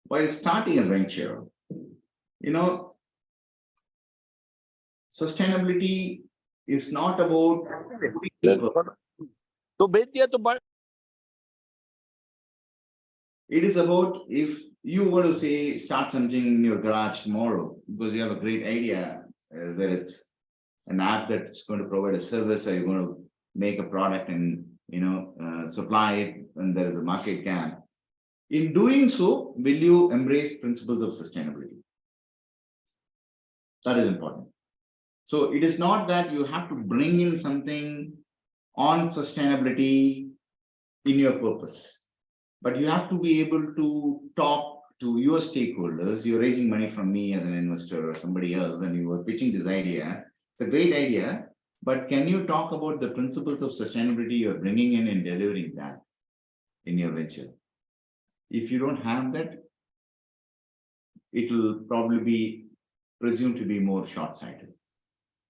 while starting a venture, sustainability is not about it is about, if you were to say start something in your garage tomorrow because you have a great idea, that it's an app that's going to provide a service, or you're going to make a product and supply it, and there is a market gap. In doing so, will you embrace principles of sustainability? That is important. So it is not that you have to bring in something on sustainability in your purpose, but you have to be able to talk to your stakeholders. You're raising money from me as an investor or somebody else, and you are pitching this idea. It's a great idea, but can you talk about the principles of sustainability you're bringing in and delivering that in your venture? If you don't have that, it will probably be presumed to be more short-sighted.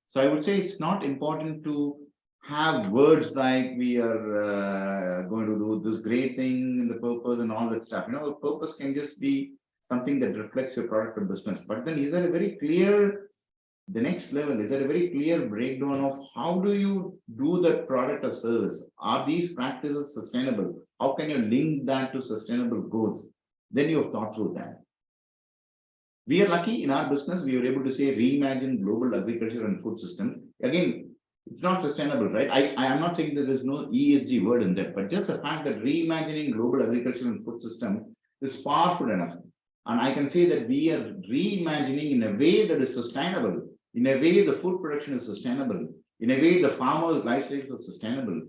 So I would say it's not important to have words like we are going to do this great thing in the purpose and all that stuff. The purpose can just be something that reflects your product or business. But then is there a very clear, the next level, is there a very clear breakdown of how do you do that product or service? Are these practices sustainable? How can you link that to sustainable goals? Then you have thought through that. We are lucky in our business, we were able to say reimagine global agriculture and food system. Again, it's not sustainable, right? I am not saying there is no ESG word in there, but just the fact that reimagining global agriculture and food system is powerful enough. And I can say that we are reimagining in a way that is sustainable, in a way the food production is sustainable, in a way the farmers' lifestyles are sustainable,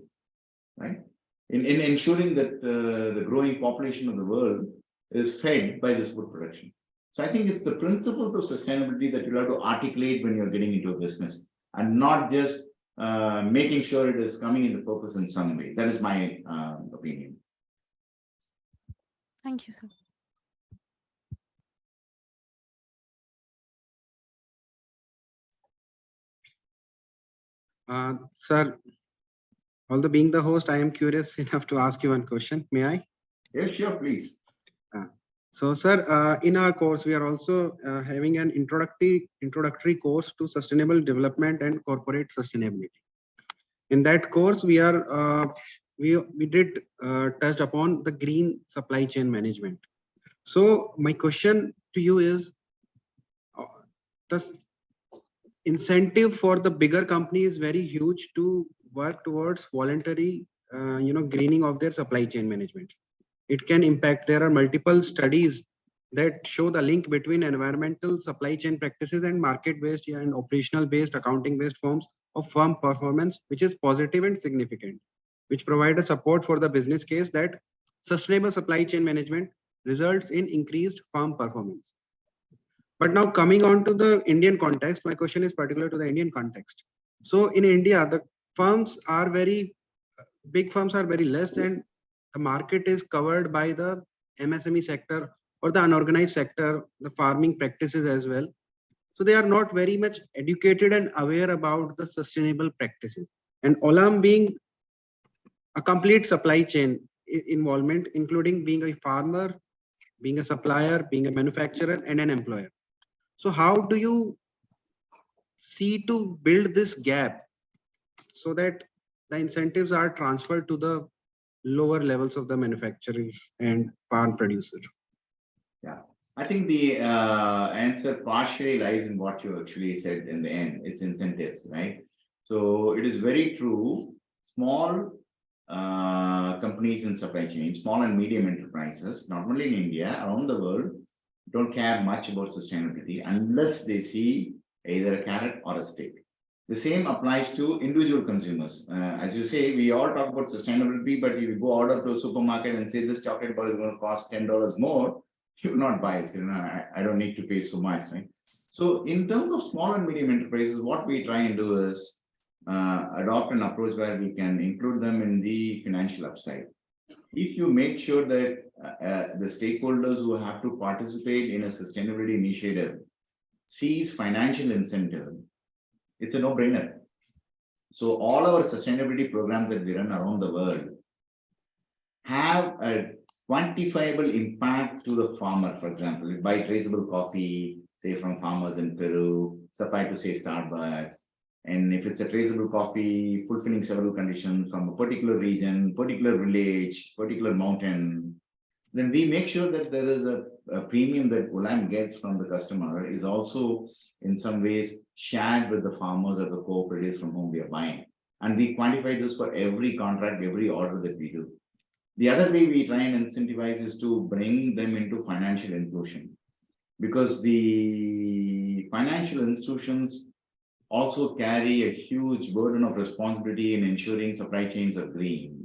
right? In ensuring that the growing population of the world is fed by this food production. So I think it's the principles of sustainability that you have to articulate when you're getting into a business, and not just making sure it is coming into purpose in some way. That is my opinion. Thank you, sir. Sir, although being the host, I am curious enough to ask you one question. May I? Yes, sure, please. So, sir, in our course, we are also having an introductory course to sustainable development and corporate sustainability. In that course, we are we did touched upon the green supply chain management. So, my question to you is, the incentive for the bigger company is very huge to work towards voluntary, greening of their supply chain management. It can impact. There are multiple studies that show the link between environmental supply chain practices and market-based and operational-based accounting-based forms of firm performance, which is positive and significant, which provide a support for the business case that sustainable supply chain management results in increased firm performance. But now coming on to the Indian context, my question is particular to the Indian context. So in India, the firms are very big firms are very less, and the market is covered by the MSME sector or the unorganized sector, the farming practices as well. So they are not very much educated and aware about the sustainable practices. And Olam being a complete supply chain involvement, including being a farmer, being a supplier, being a manufacturer, and an employer. So how do you see to build this gap so that the incentives are transferred to the lower levels of the manufacturers and farm producers? Yeah, I think the answer partially lies in what you actually said in the end. It's incentives, right? So it is very true. Small companies in supply chain, small and medium enterprises, not only in India, around the world, don't care much about sustainability unless they see either a carrot or a stick. The same applies to individual consumers. As you say, we all talk about sustainability, but if you go order to a supermarket and say this chocolate bar is going to cost $10 more, you will not buy it. You know, I don't need to pay so much, right? So in terms of small and medium enterprises, what we try and do is adopt an approach where we can include them in the financial upside. If you make sure that the stakeholders who have to participate in a sustainability initiative sees financial incentive, it's a no-brainer. So all our sustainability programs that we run around the world have a quantifiable impact to the farmer. For example, buy traceable coffee, say from farmers in Peru, supply to say Starbucks. And if it's a traceable coffee, fulfilling several conditions from a particular region, particular village, particular mountain, then we make sure that there is a premium that Olam gets from the customer is also in some ways shared with the farmers or the cooperatives from whom we are buying. And we quantify this for every contract, every order that we do. The other way we try and incentivize is to bring them into financial inclusion, because the financial institutions also carry a huge burden of responsibility in ensuring supply chains are green.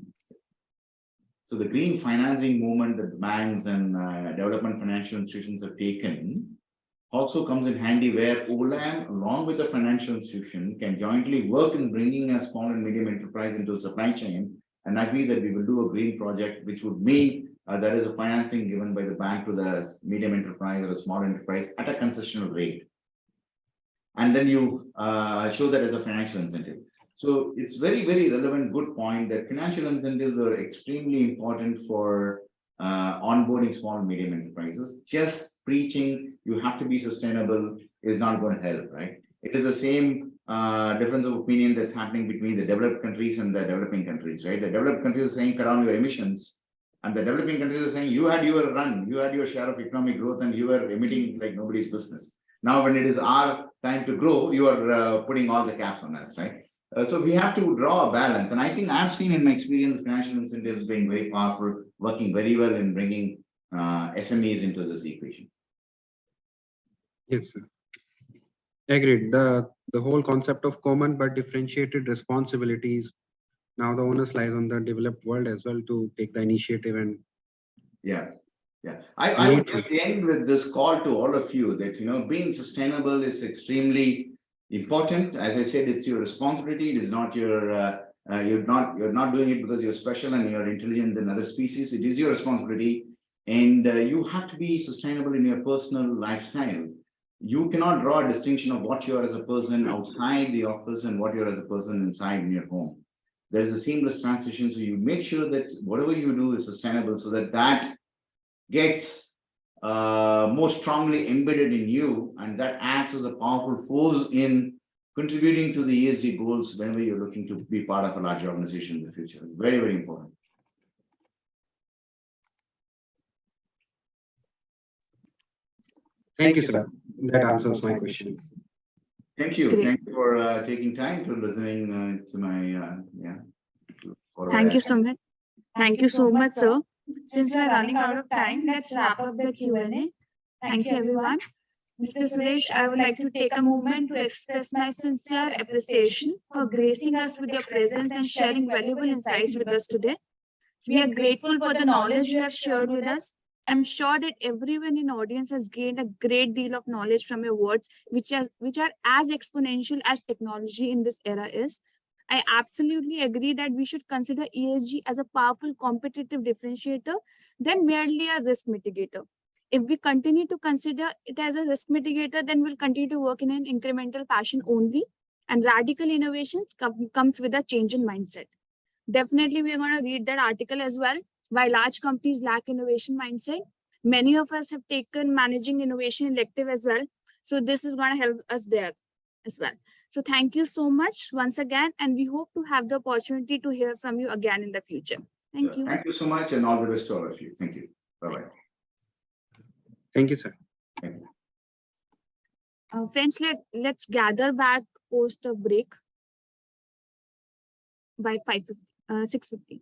So the green financing movement that banks and development financial institutions have taken also comes in handy, where Olam, along with the financial institution, can jointly work in bringing a small and medium enterprise into a supply chain and agree that we will do a green project, which would mean there is a financing given by the bank to the medium enterprise or a small enterprise at a concessional rate. And then you show that as a financial incentive. So it's very, very relevant, good point that financial incentives are extremely important for onboarding small and medium enterprises. Just preaching you have to be sustainable is not going to help, right? It is the same difference of opinion that's happening between the developed countries and the developing countries, right? The developed countries are saying cut down your emissions, and the developing countries are saying you had your run, you had your share of economic growth, and you were emitting like nobody's business. Now, when it is our time to grow, you are putting all the caps on us, right? So we have to draw a balance. And I think I've seen in my experience financial incentives being very powerful, working very well in bringing SMEs into this equation. Yes, sir. Agreed. The whole concept of common but differentiated responsibilities, now the onus lies on the developed world as well to take the initiative. And yeah. I would just end with this call to all of you that, you know, being sustainable is extremely important. As I said, it's your responsibility. It is not your you're not doing it because you're special and you're intelligent than other species. It is your responsibility, and you have to be sustainable in your personal lifestyle. You cannot draw a distinction of what you are as a person outside the office and what you are as a person inside in your home. There is a seamless transition, so you make sure that whatever you do is sustainable, so that that gets more strongly embedded in you, and that acts as a powerful force in contributing to the ESG goals whenever you're looking to be part of a larger organization in the future. It's very, very important. Thank you, sir. That answers my questions. Thank you. Great. Thank you for taking time to listening to my Thank you so much. Thank you so much, sir. Since we are running out of time, let's wrap up the Q&A. Thank you, everyone. Mr. Suresh, I would like to take a moment to express my sincere appreciation for gracing us with your presence and sharing valuable insights with us today. We are grateful for the knowledge you have shared with us. I'm sure that everyone in the audience has gained a great deal of knowledge from your words, which are as exponential as technology in this era is. I absolutely agree that we should consider ESG as a powerful competitive differentiator than merely a risk mitigator. If we continue to consider it as a risk mitigator, then we'll continue to work in an incremental fashion only, and radical innovations comes with a change in mindset. Definitely, we're going to read that article as well. Why large companies lack innovation mindset. Many of us have taken managing innovation elective as well. So this is going to help us there as well. So thank you so much once again, and we hope to have the opportunity to hear from you again in the future. Thank you. Thank you so much, and all the best to all of you. Thank you. Bye-bye. Thank you, sir. Thank you. Friends, let's gather back post a break by 6:50.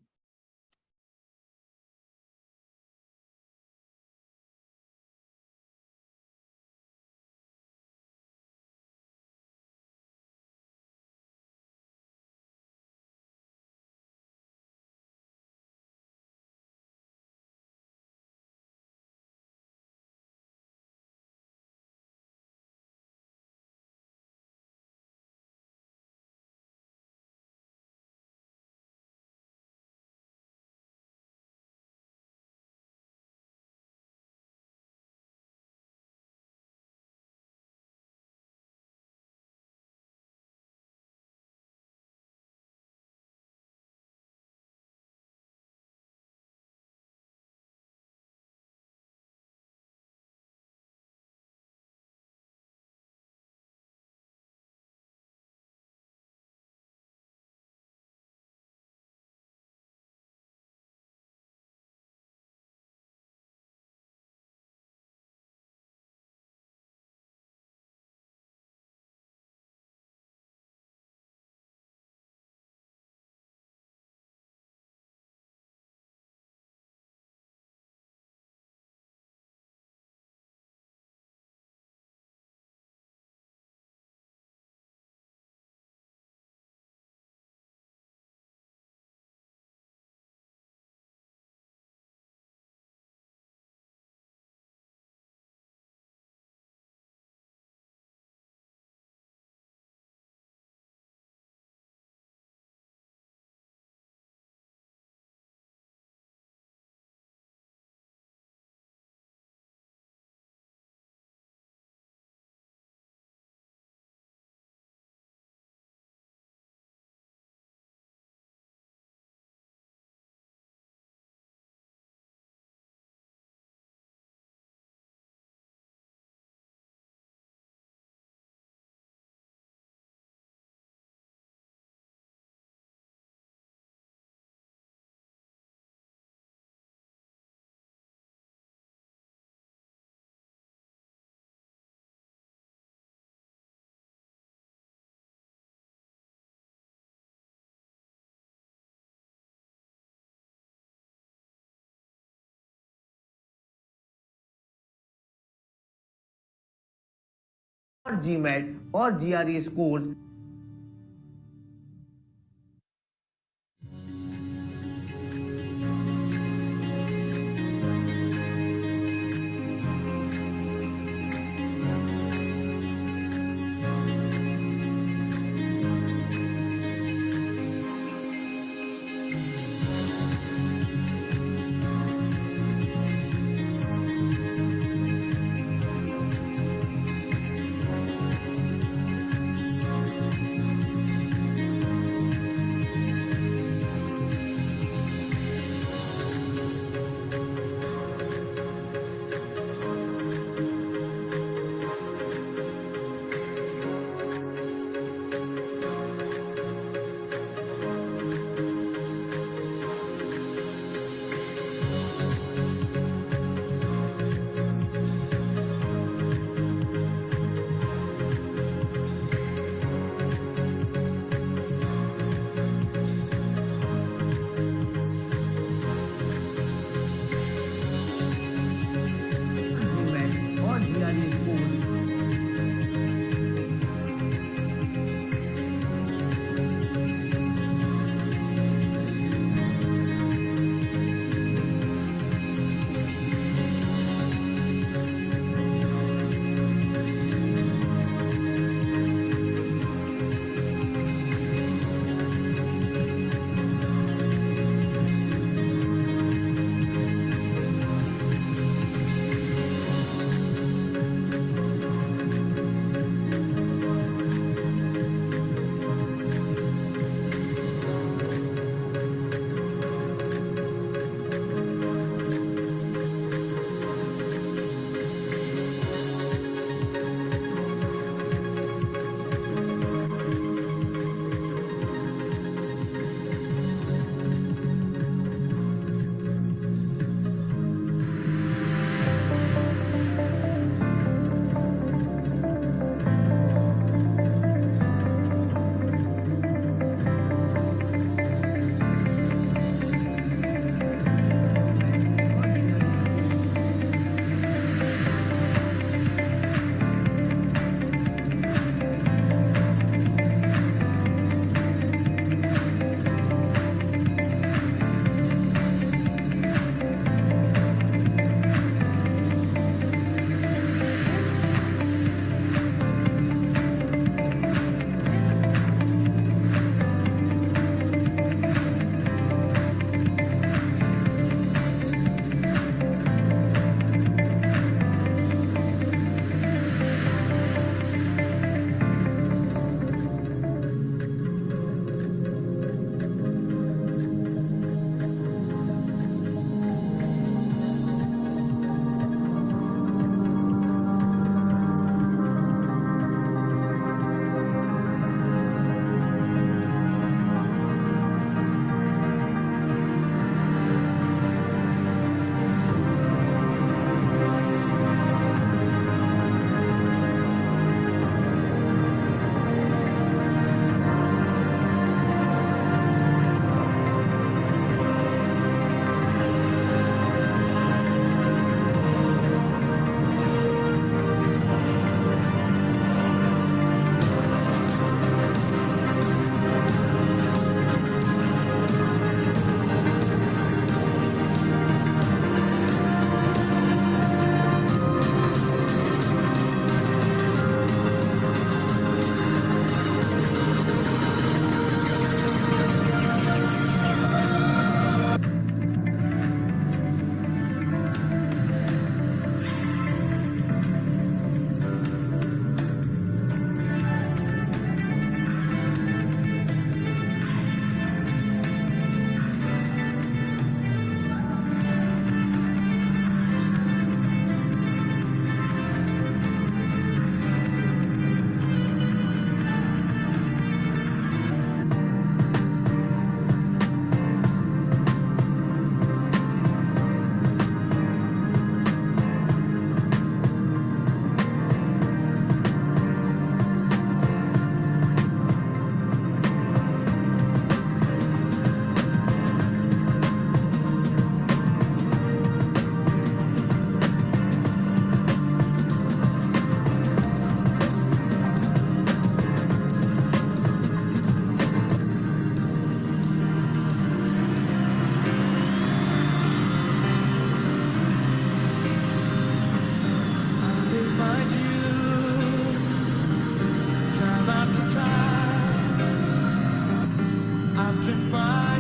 or GMAT or GRE scores.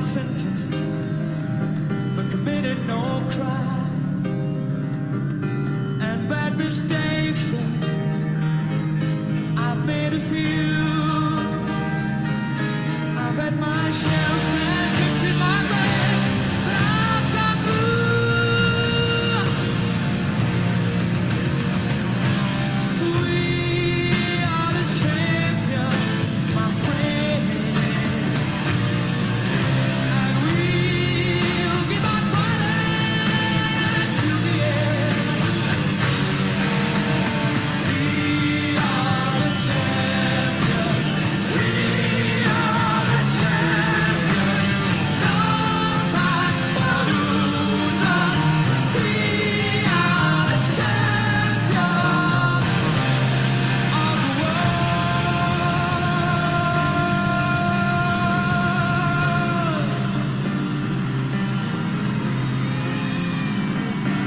sentence, but committed no crime. And bad mistakes, I've made a few. I've had my shells and kicks in my breast, but I've got blue. We are the champions, my friend. And we'll keep on fighting to the end. We are the champions. We are the champions. No time for losers. We are the champions of the world.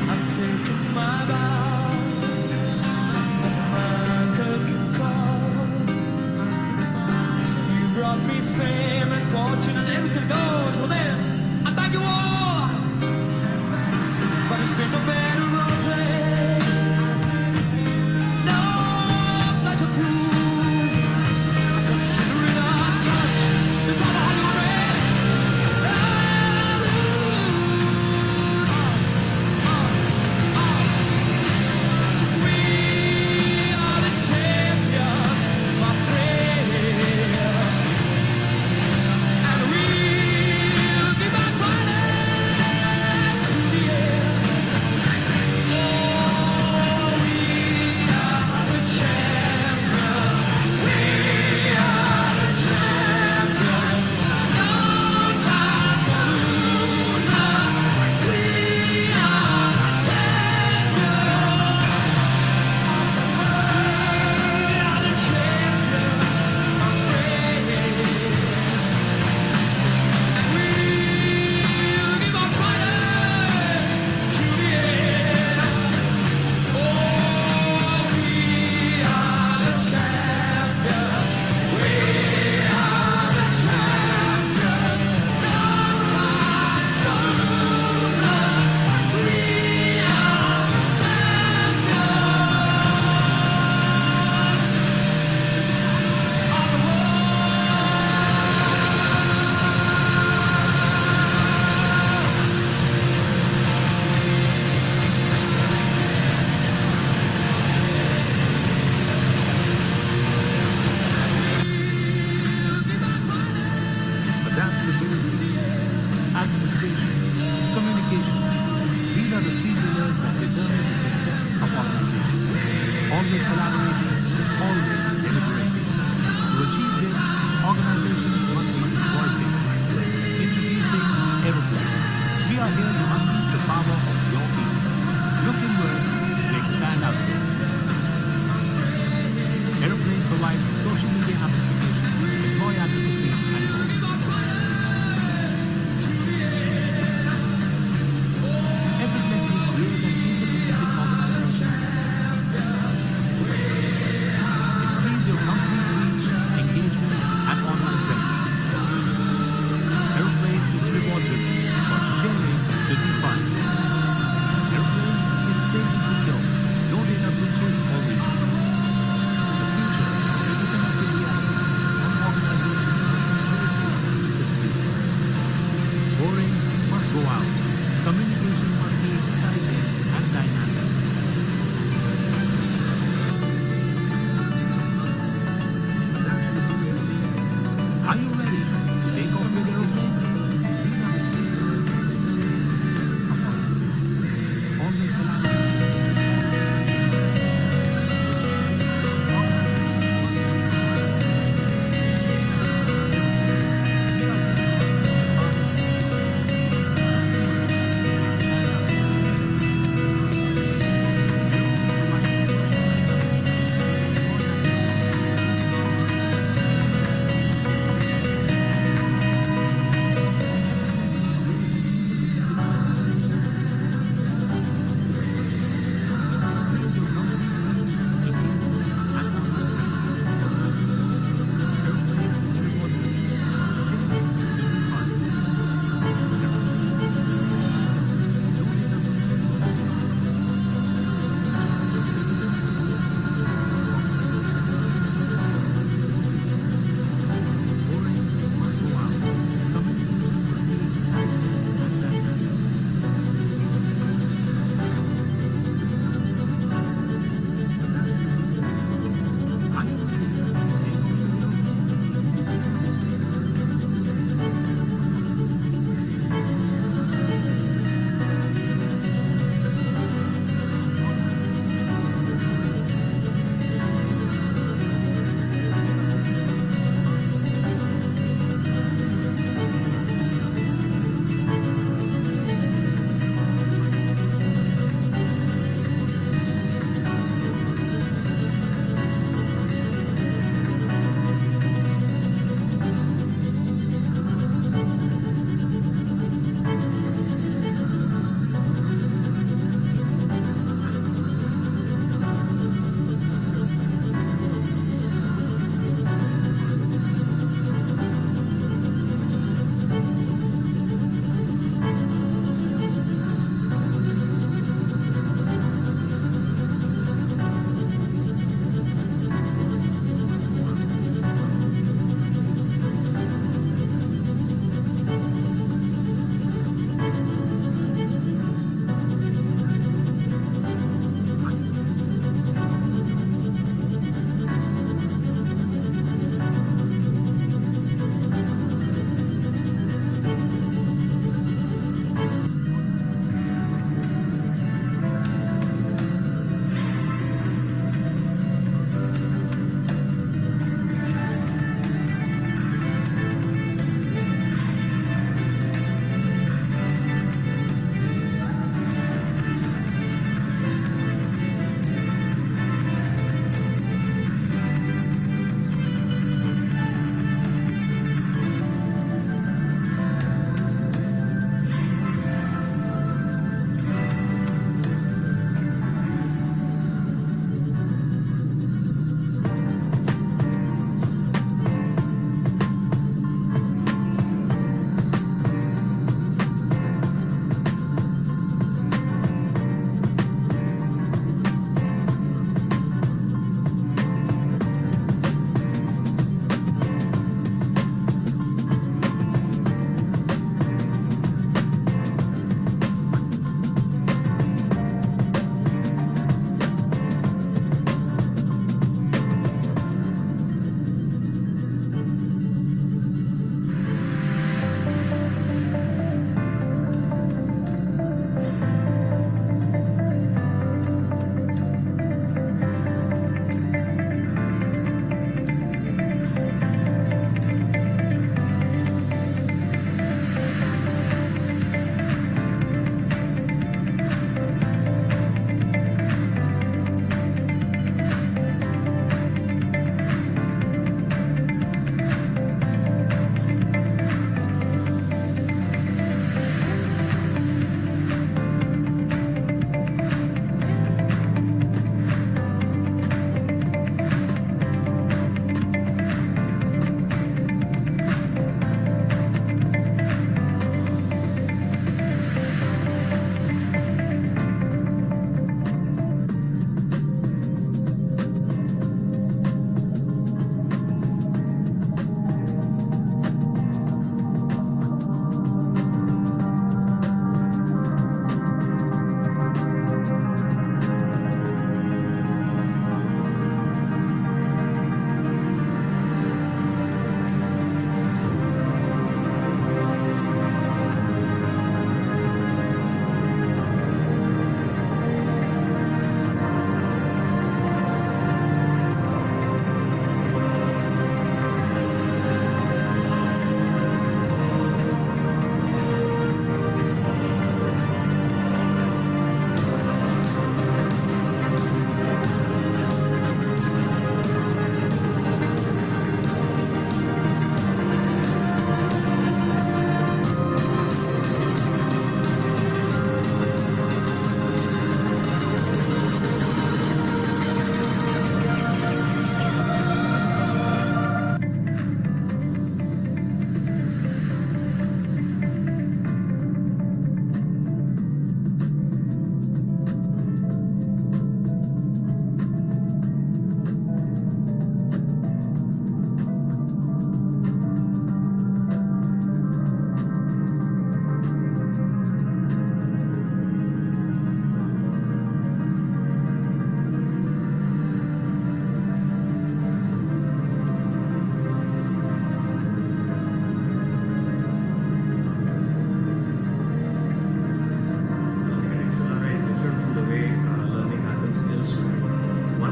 I've taken my vows, my curtain call. You brought me fame and fortune and everything goes. Well then, I thank you all. But it's been a better road place. No pleasure cruise. Considering our touch, the dollar rest. We are the champions, my friend. And we'll be back fighting to the end. Oh, we are the champions. We are the champions. No time for losers. We are the champions. We are the champions, my friend. And we'll keep on fighting to the end. Oh, we are the champions. We are the champions. No time for losers. We are the champions of the Adaptability, administration, communication. These are the three pillars that determine the success of organizations. Always collaborating, always deliberating. To achieve this, organizations must be voicing. Introducing Aeroplane. We are here to unleash the power of your people. Look inwards to expand outwards. Aeroplane provides social media amplification, employee advocacy, and more. Effortlessly create an interconnected organization. Increase your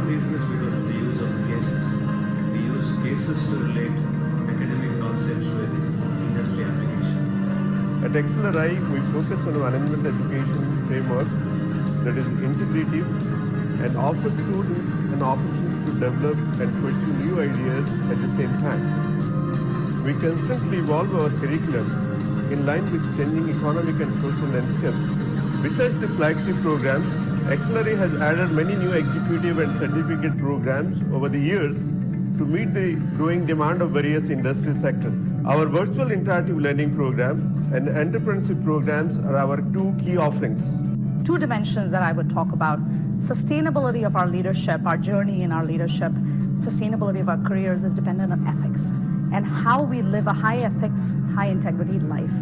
One reason is because of the use of cases. We use cases to relate academic concepts with industry application. At XLRI, we focus on a management education framework that is integrative and offers students an opportunity to develop and pursue new ideas at the same time. We constantly evolve our curriculum in line with changing economic and social landscapes. Besides the flagship programs, XLRI has added many new executive and certificate programs over the years to meet the growing demand of various industry sectors. Our virtual interactive learning program and entrepreneurship programs are our two key offerings. Two dimensions that I would talk about: sustainability of our leadership, our journey in our leadership, sustainability of our careers is dependent on ethics and how we live a high ethics, high integrity life.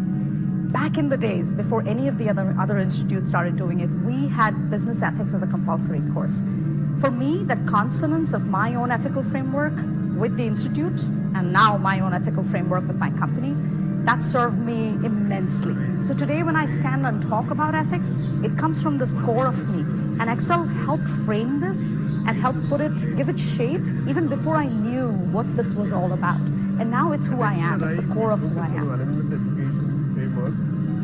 Back in the days, before any of the other institutes started doing it, we had business ethics as a compulsory course. For me, that consonance of my own ethical framework with the institute and now my own ethical framework with my company, that served me immensely. So today when I stand and talk about ethics, it comes from this core of me. And Excel helped frame this and helped give it shape even before I knew what this was all about. And now it's who I am, it's the core of who I am.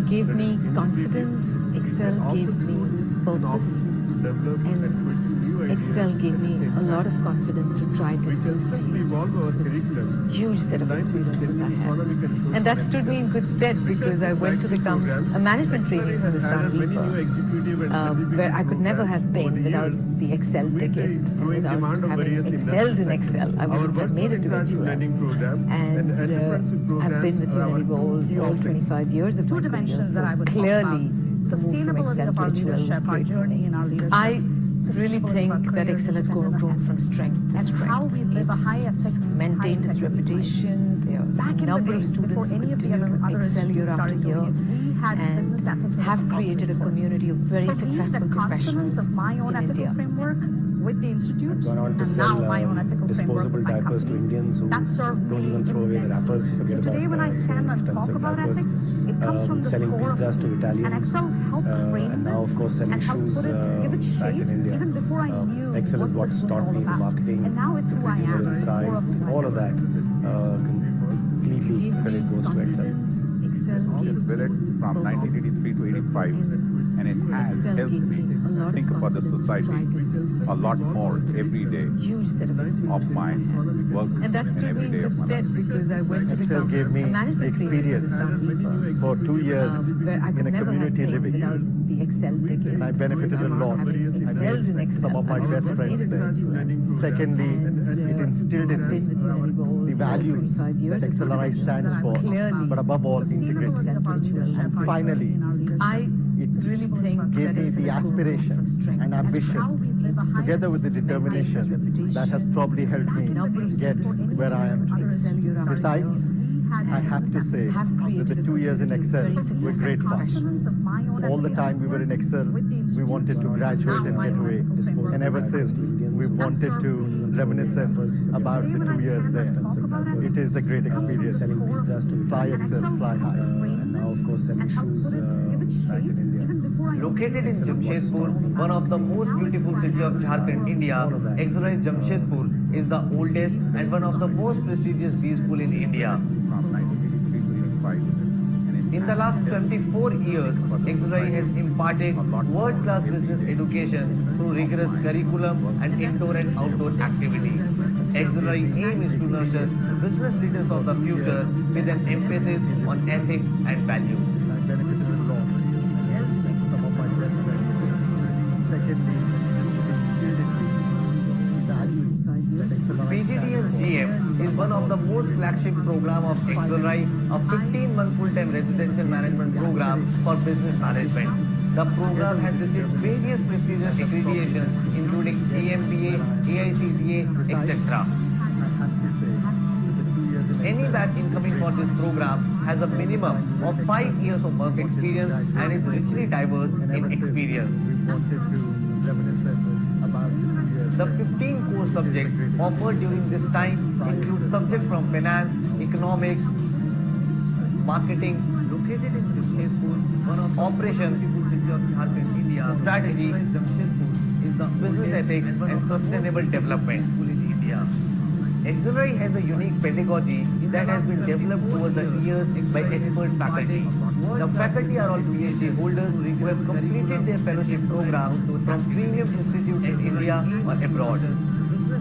Gave me confidence, Excel gave me purpose, and Excel gave me a lot of confidence to try different things. Huge set of experiences I have. And that stood me in good stead because I went to become a management trainee from Istanbul, where I could never have been without the Excel ticket and without having excelled in Excel. I wouldn't have made it to HUL. And I've been with Unity all 25 years of my career, so clearly sustainability of our leadership, our journey in our leadership. I really think that Excel has grown from strength to strength. How we live a high ethics, maintained its reputation. There are a number of students who continue to excel year after year and have created a community of very successful professionals in India. With the institute gone on to and sell now my own ethical disposable diapers to Indians who that served don't me even throw away the wrappers. So today when I stand and talk about ethics, it comes from the selling core pizzas to Italians, and Excel helped frame and now of course selling and helped shoes give it back shape in India. even before I knew Excel is what taught me the marketing, and now it's the who I consumer am, insight, all of that. Completely credit goes to Excel. It built it from 1983 to 85, and it has helped me think about the society a lot more every day of my work And that stood me in good stead because I went to Excel become gave me a management experience for 2 years where I could in a never have community been living, without the Excel ticket. and I benefited a lot. I made some of my best friends there. Secondly, it instilled in me the values that XLRI stands for, but above all, integrity. And finally, it really think gave me the aspiration and ambition, together with the determination, that has probably helped me get where I am today. Besides, I have to say that the 2 years in Excel were great fun. All the time we were in Excel, we wanted to graduate and get away. And ever since, we've wanted to reminisce about the 2 years there. It is a great experience. Fly Excel, fly high. And now, of course, selling shoes back in India. Located in Jamshedpur, one of the most beautiful city of Jharkhand, India, XLRI Jamshedpur is the oldest and one of the most prestigious B school in India. In the last 24 years, XLRI has imparted world-class business education through rigorous curriculum and indoor and outdoor activities. XLRI aim is to nurture business leaders of the future with an emphasis on ethics and values. PGDM GM is one of the most flagship program of XLRI, a 15-month full-time residential management program for business management. The program has received various prestigious accreditations including AMPA, AICTA, etc. Any batch incoming for this program has a minimum of 5 years of work experience and is richly diverse in experience. The 15 core subjects offered during this time include subjects from finance, economics, marketing, located in Jamshedpur, one of operations, city of Jharkhand, India, strategy, Jamshedpur business ethics, and sustainable development in India. XLRI has a unique pedagogy that has been developed over the years by expert faculty. The faculty are all PhD holders who have completed their fellowship program from premium institutes in India or abroad.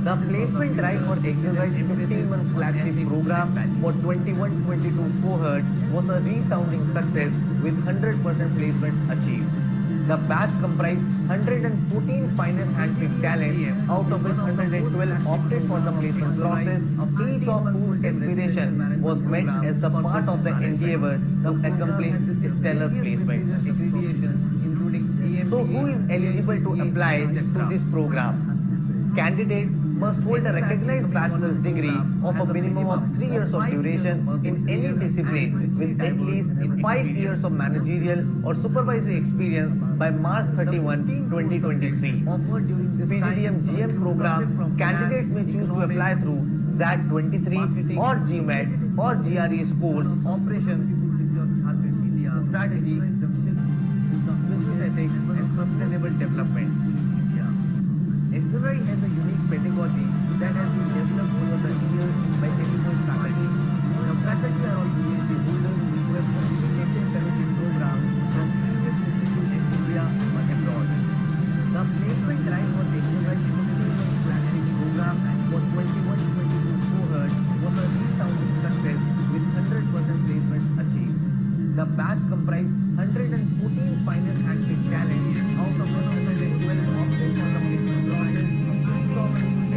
The placement drive for XLRI's 15-month flagship program for 21-22 cohort was a resounding success with 100% placements achieved. The batch comprised 114 finest handpicked talent, out of which 112 opted for the placement process, each of whose aspiration was met as the part of the endeavor to accomplish stellar placement. So who is eligible to apply to this program? Candidates must hold a recognized bachelor's degree of a minimum of 3 years of duration in any discipline with at least 5 years of managerial or supervisory experience by March 31, 2023. PGDM GM program, candidates may choose to apply through ZAT23 or GMAT or GRE schools. Operation strategy, business ethics and sustainable development. XLRI has a unique pedagogy that has been developed over the years by expert faculty. The faculty are all PhD holders who have completed their fellowship program from previous institutes in India or abroad. The placement drive for XLRI's 15-month flagship program for 21-22 cohort was a resounding success with 100% placements achieved. The batch comprised 114 finest handpicked talent, out of 112 opted for the placement process, each of whose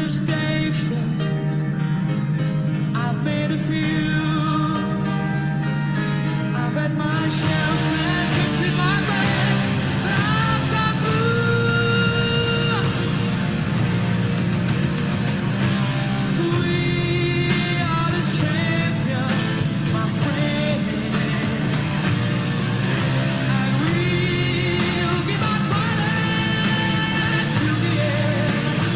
mistakes, I've made a few. I've had my shells and kicked in my breast. I've got blue. We are the champions, my friend. And we'll give our fighting to the end.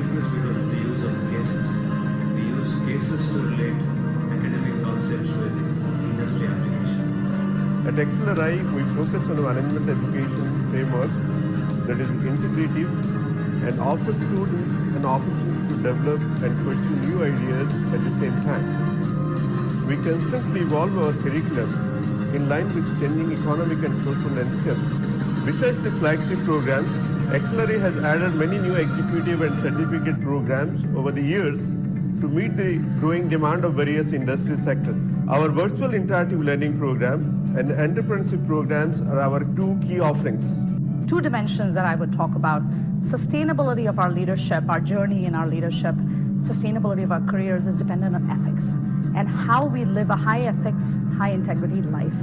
Excellence because of the use of cases. We use cases to relate academic concepts with industry application. At XLRI, we focus on a management education framework that is integrative and offers students an opportunity to develop and pursue new ideas at the same time. We constantly evolve our curriculum in line with changing economic and social landscapes. Besides the flagship programs, XLRI has added many new executive and certificate programs over the years to meet the growing demand of various industry sectors. Our virtual interactive learning program and entrepreneurship programs are our two key offerings. Two dimensions that I would talk about: sustainability of our leadership, our journey in our leadership, sustainability of our careers is dependent on ethics and how we live a high ethics, high integrity life.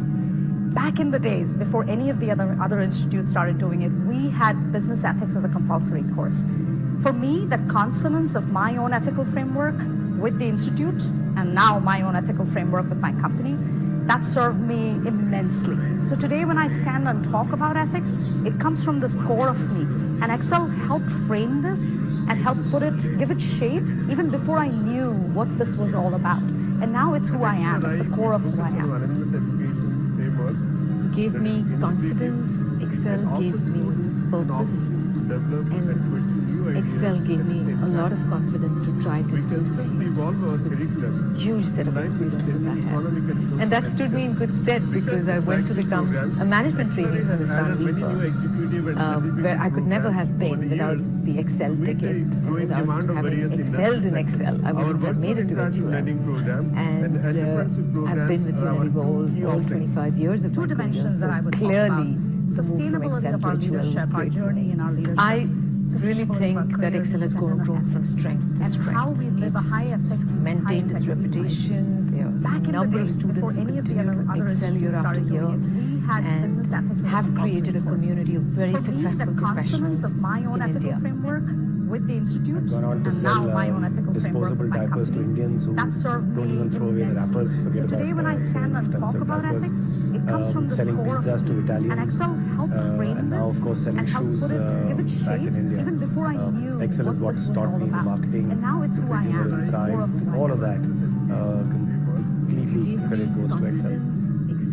Back in the days, before any of the other institutes started doing it, we had business ethics as a compulsory course. For me, the consonance of my own ethical framework with the institute and now my own ethical framework with my company, that served me immensely. So today when I stand and talk about ethics, it comes from this core of me. And Excel helped frame this and helped give it shape even before I knew what this was all about. And now it's who I am, it's the core of who I am. Gave me confidence, Excel gave me purpose, and Excel gave me a lot of confidence to try to fulfill huge set of experiences I have. And that stood me in good stead because I went to become a management trainee from Istanbul, where I could never have been without the Excel ticket, and without having excelled in Excel. I wouldn't have made it to HUL. And I've been with Unilever all 25 years of my career, so clearly Sustainability of our leadership, our journey in our leadership. I really think that Excel has grown from strength to strength. How we live a high ethics, maintained its reputation. There are a number of students who continue to excel year after year and have created a community of very successful professionals in India. With the institute and now my own ethical framework with my company. To Indians who that served don't me even throw away the wrappers, forget so today when I stand and talk about ethics, it comes from the selling core pizzas of to me. Italians, And Excel helped frame and now this of course selling and helped shoes give it back shape in India. even before I knew Excel is what this was taught all me the about. marketing, And now it's who I consumer am, the insight, core of who I all am. of that completely credit goes to Excel.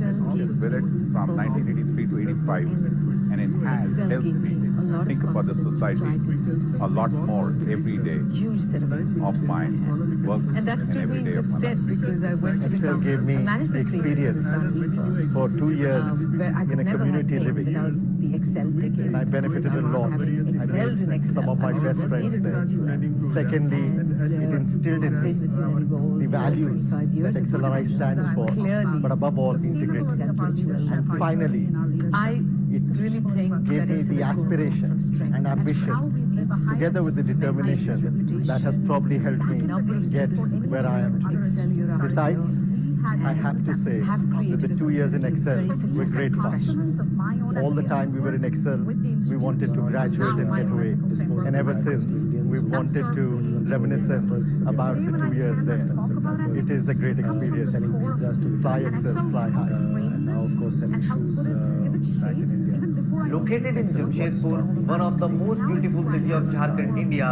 Built it from 1983 to 85, and it has helped me think about the society a lot more every day of my work And that stood me in every day good of my stead life. because I went to Excel become gave me a management experience for 2 years where I could in a never community have been living. without the Excel ticket. And I benefited a lot. Having I excelled in made Excel, some of my I would best have friends made it there. to HUL. Secondly, it instilled in me the values that XLRI stands for, but above all, integrity. And finally, it really think gave me the aspiration and ambition, together with the determination that has probably helped me get where I am today. Besides, I have to say that the 2 years in Excel were great fun. All the time we were in Excel, we wanted to graduate and get away. And ever since, we've wanted to reminisce about the 2 years there. It is a great experience. Fly Excel, fly high. And now of course selling shoes back in India. Located in Jamshedpur, one of the most beautiful city of Jharkhand, India,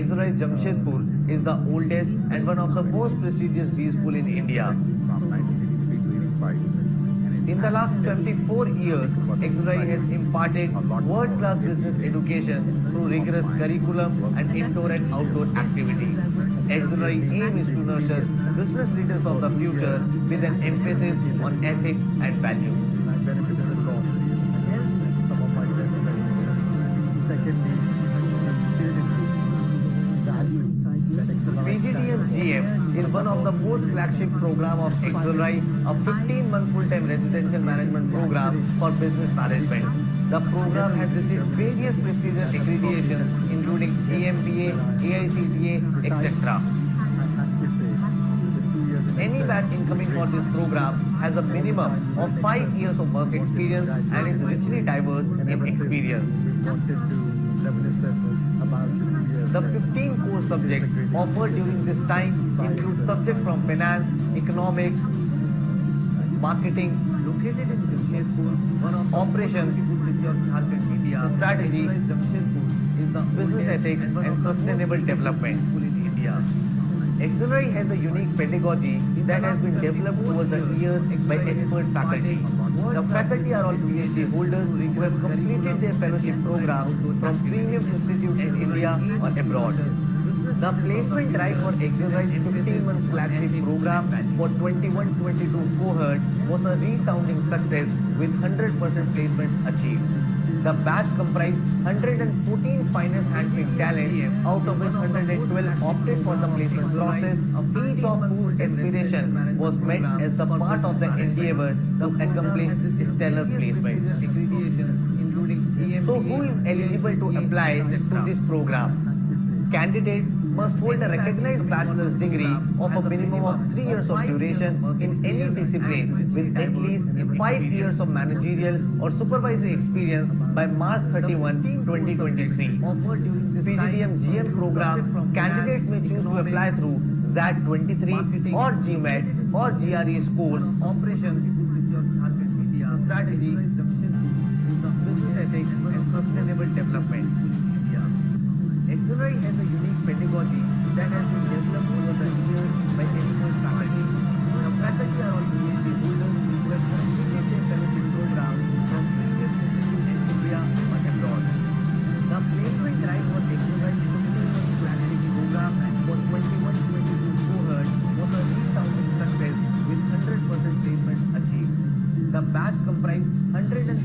XLRI Jamshedpur is the oldest and one of the most prestigious B school in India. From 1983 to 85, and it In the last 24 years, XLRI has imparted world-class business education through rigorous curriculum and indoor and outdoor activities. XLRI aim is to nurture business leaders of the future with an emphasis on ethics and values. I benefited a lot. And some of my best friends there. Secondly, it instilled in me values that XLRI PGDM stands for. GM is one of the most flagship program of XLRI, a 15-month full-time residential management program for business management. The program has received various prestigious accreditations including TMPA, AICTA, etc. Any batch incoming for this program has a minimum of 5 years of work experience and is richly diverse in experience. The 15 core subjects offered during this time include subjects from finance, economics, marketing, located in Jamshedpur, one of operations, strategy, is the business ethics and sustainable development in India. XLRI has a unique pedagogy that has been developed over the years by expert faculty. The faculty are all PhD holders who have completed their fellowship program from premium institutes in India or abroad. The placement drive for XLRI's 15-month flagship program for 21-22 cohort was a resounding success with 100% placements achieved. The batch comprised 114 finest handpicked talents, out of which 112 opted for the placement process, each of whose aspiration was met as the part of the endeavor to accomplish stellar placements. So who is eligible to apply to this program? Candidates must hold a recognized bachelor's degree of a minimum of 3 years of duration in any discipline with at least 5 years of managerial or supervisory experience by March 31, 2023. PGDM GM program, candidates may choose to apply through ZAT23 or GMAT or GRE scores. Operation strategy, business ethics and sustainable development. XLRI has a unique pedagogy that has been developed over the years by expert faculty. The faculty are all PhD holders who have completed their fellowship program from previous institutes in India or abroad. The placement drive for XLRI's 15-month flagship program for 21-22 cohort was a resounding success with 100% placements achieved. The batch comprised 114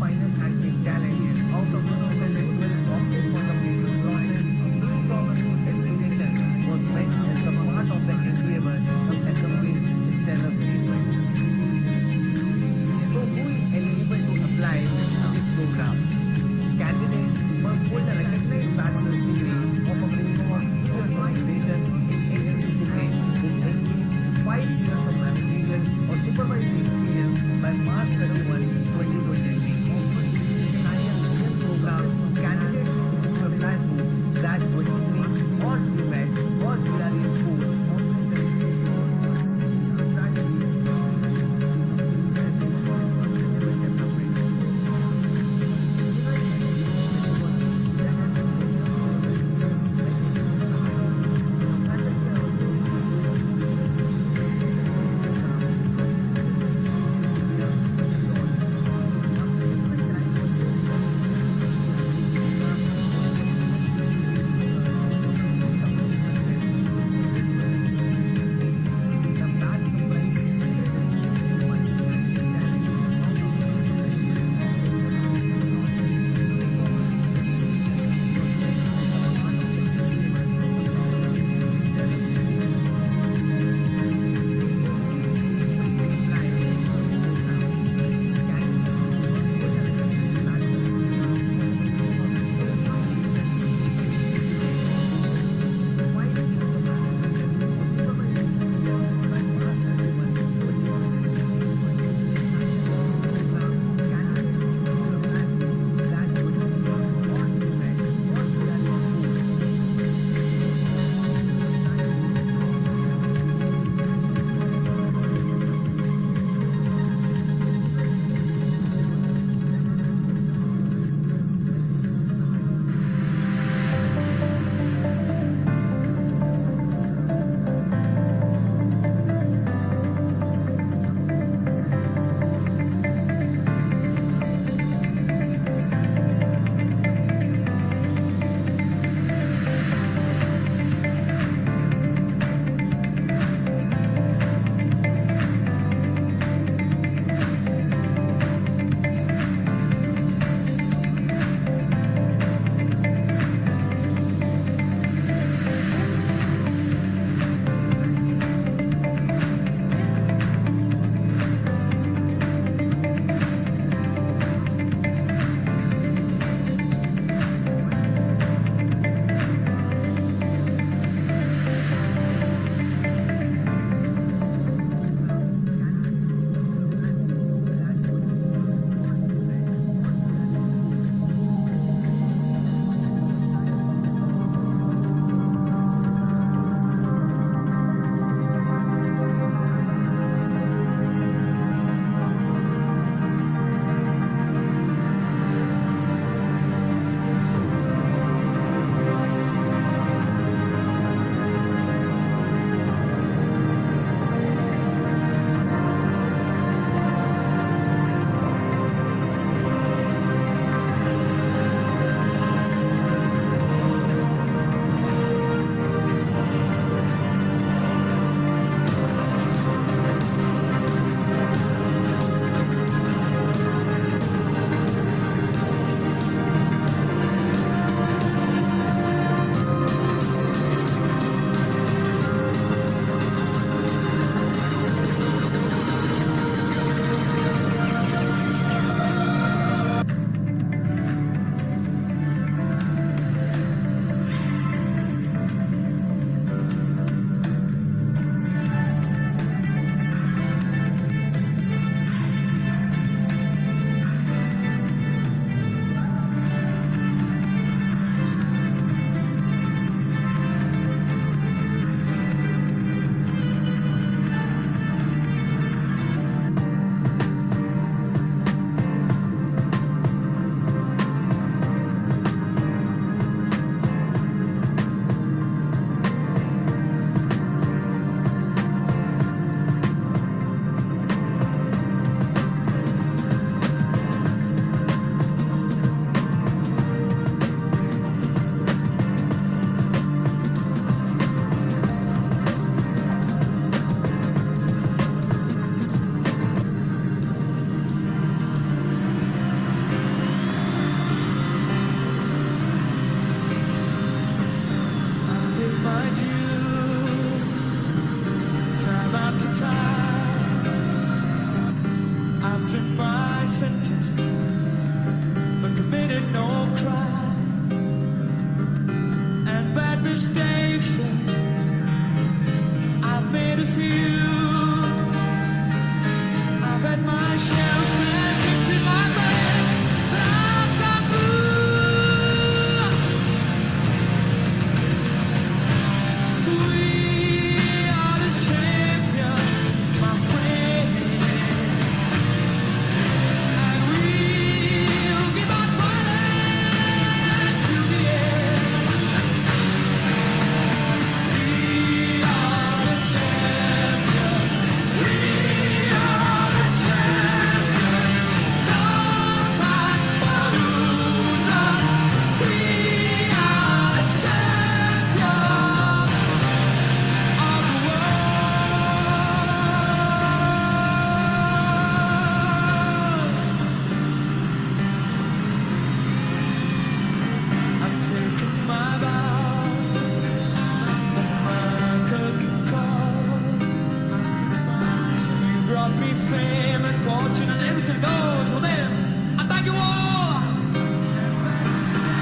finest handpicked talents, out of which 112 opted for the placement process, each of whose my sentence, but committed no crime. And bad mistakes, I've made a few. I've had my share of seconds in my best lifetime blue. We are the champions, my friend, and we'll give our fighting to the end. We are the champions. We are the champions. No time for losers. We are the champions of the world. I'm taking my vows. That's my cooking call. You brought me fame and fortune and everything goes. Well then, I thank you all.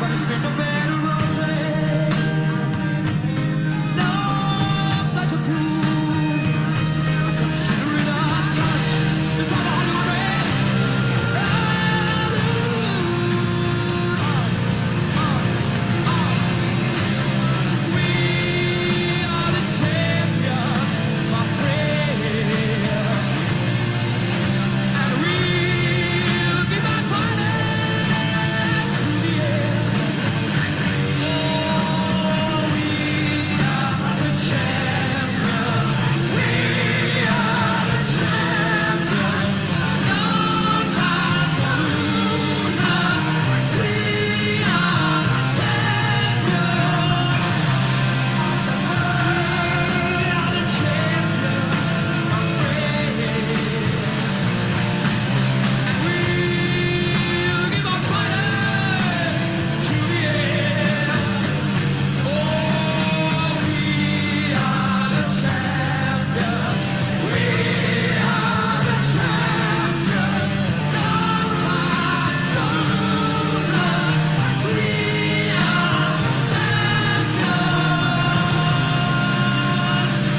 But it's been a better road. No pleasure cruise. Considering our touch before the Holy Grace. We are the champions, my friend. And we'll be back fighting to the end. Oh, we are the champions. We are the champions. No time for losers. We are the champions. We are the champions, my friend. We'll give our fighting to the end. Oh, we are the champions. We are the champions. No time for losers. We are the champions of the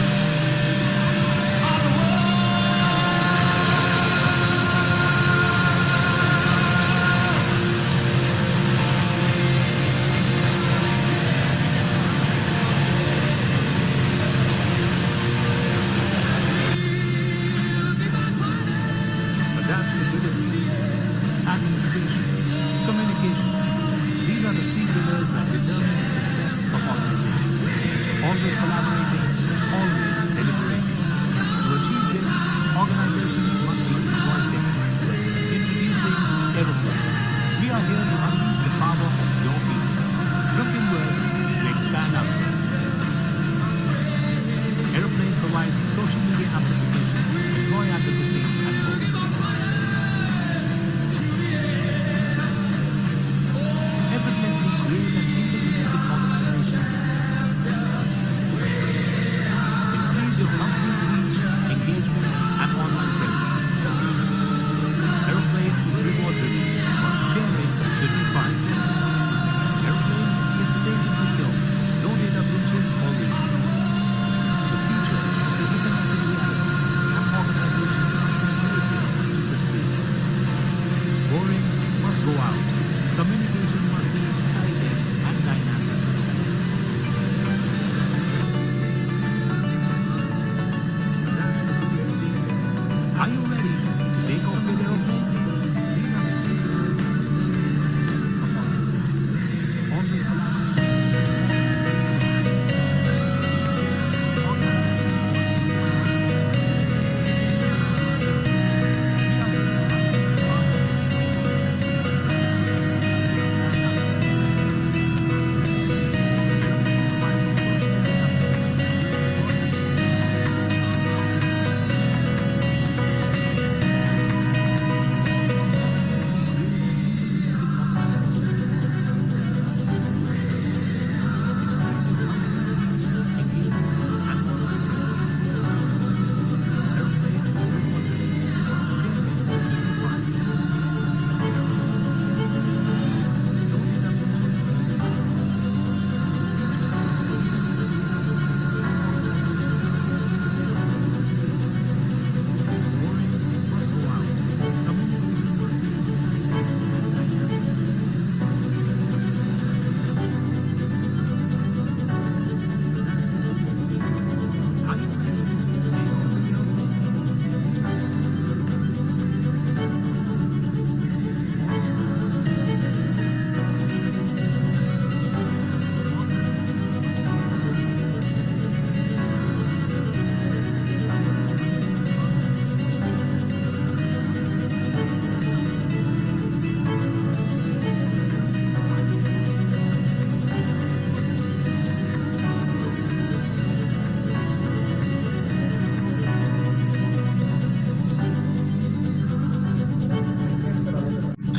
Adaptability, administration, communication. These are the three pillars that determine the success of organizations. Always collaborating, always deliberating. To achieve this, organizations must be voicing. Introducing Aeroplane. We are here to unleash the power of your people. Look inwards to expand outwards. Aeroplane provides social media amplification, employee advocacy, and more. Effortlessly create an interconnected organization. In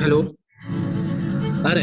hello अरे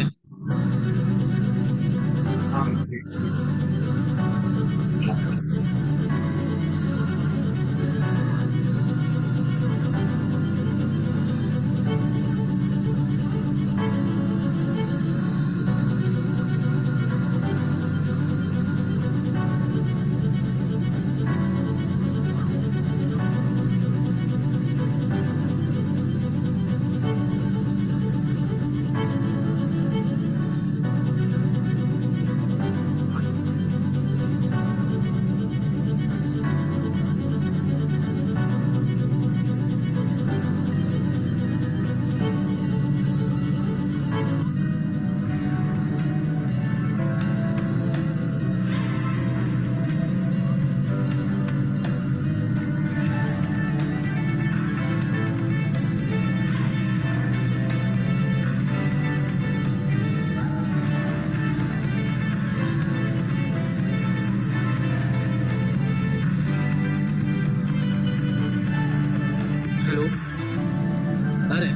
hello अरे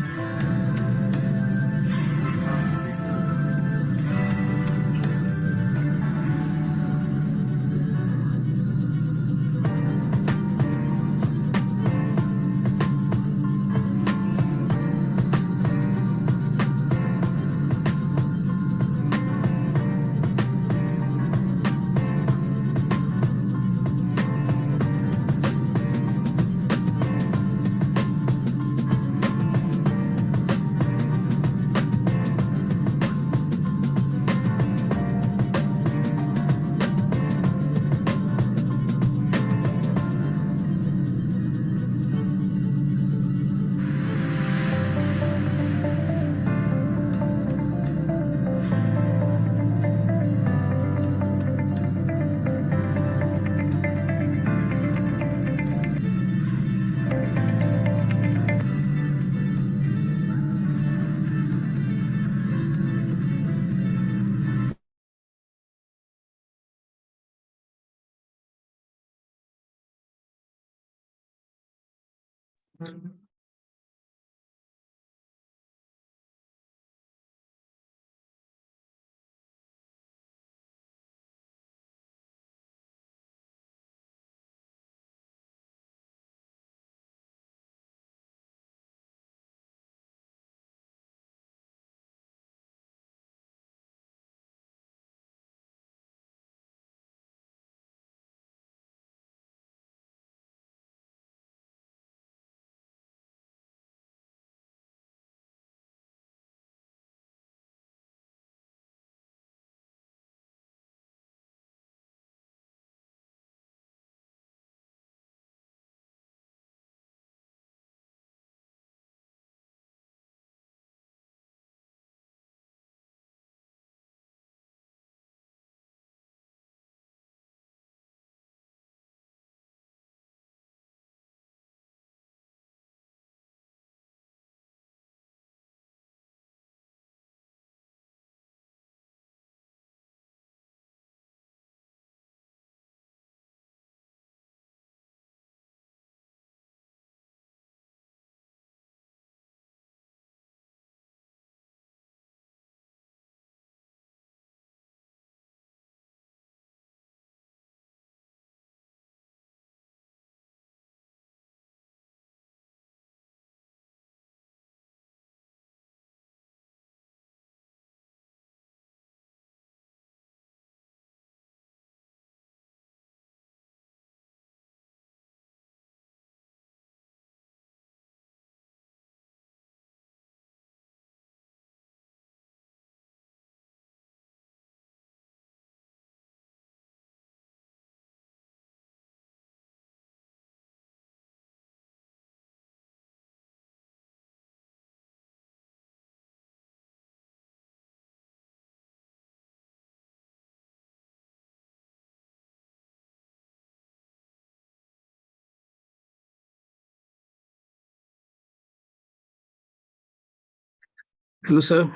Hello, sir.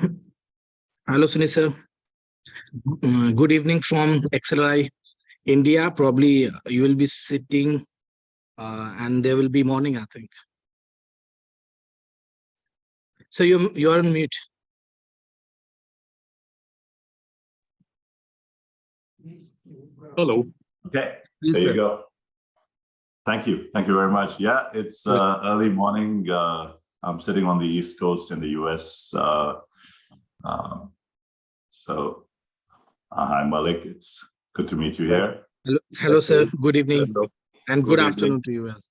Hello, Sunil, sir. Good evening from XLRI, India. Probably you will be sitting and there will be morning, I think. So you are on mute. Hello. Okay, Yes, there sir. you go. Thank you. Thank you very much. Yeah, it's early morning. I'm sitting on the East Coast in the US. Hi, Malik. It's good to meet you here. Hello, sir. Good evening. Hello. And Good good evening. afternoon to you as.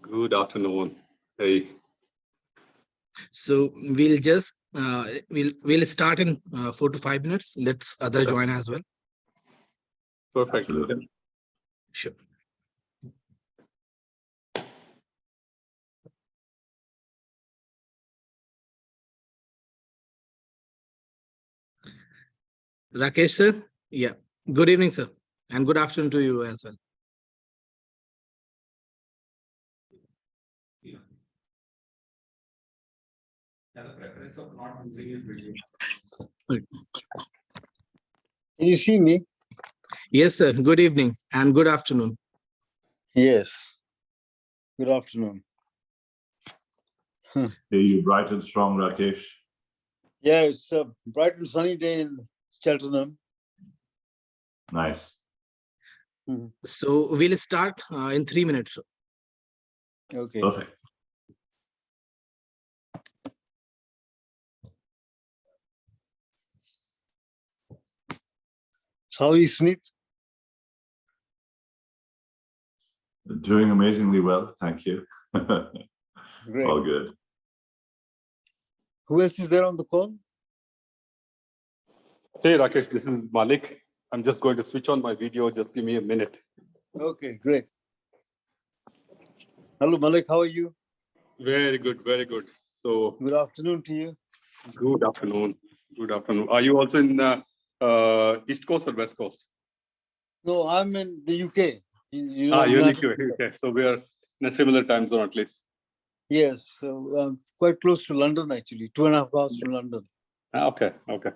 Good afternoon. Hey. So we'll just we'll start in 4 to 5 minutes. Let's other join as well. Perfect. Absolutely. Sure. Rakesh, sir. Yeah. Good evening, sir. And good afternoon to you as well. As a preference of not using his video. Can you see me? Yes, sir. Good evening and good afternoon. Yes. Good afternoon. Hey, you bright and strong, Rakesh. Yeah, it's a bright and sunny day in Cheltenham. Nice. So we'll start in 3 minutes. Okay. Perfect. So how are you, Sunit? Doing amazingly well. Thank you. Great. All good. Who else is there on the call? Hey, Rakesh, this is Malik. I'm just going to switch on my video. Just give me a minute. Okay, great. Hello, Malik. How are you? Very good, very good. So, good afternoon to you. Good afternoon. Good afternoon. Are you also in East Coast or West Coast? No, I'm in the UK. You're in UK. Okay, so we are in a similar time zone at least. Yes, so I'm quite close to London actually, 2.5 hours from London. Okay, okay.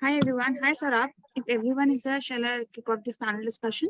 Hi, everyone. Hi, Sarab. If everyone is here, shall I kick off this panel discussion?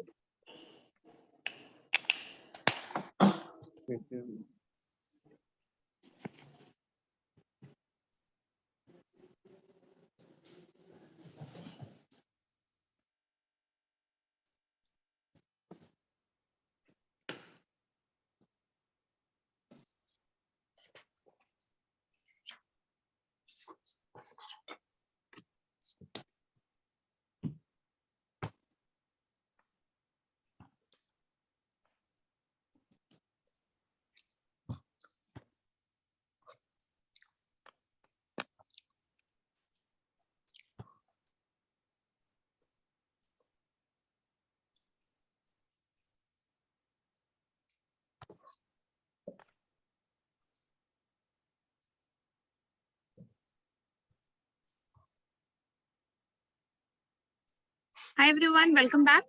Hi, everyone. Welcome back.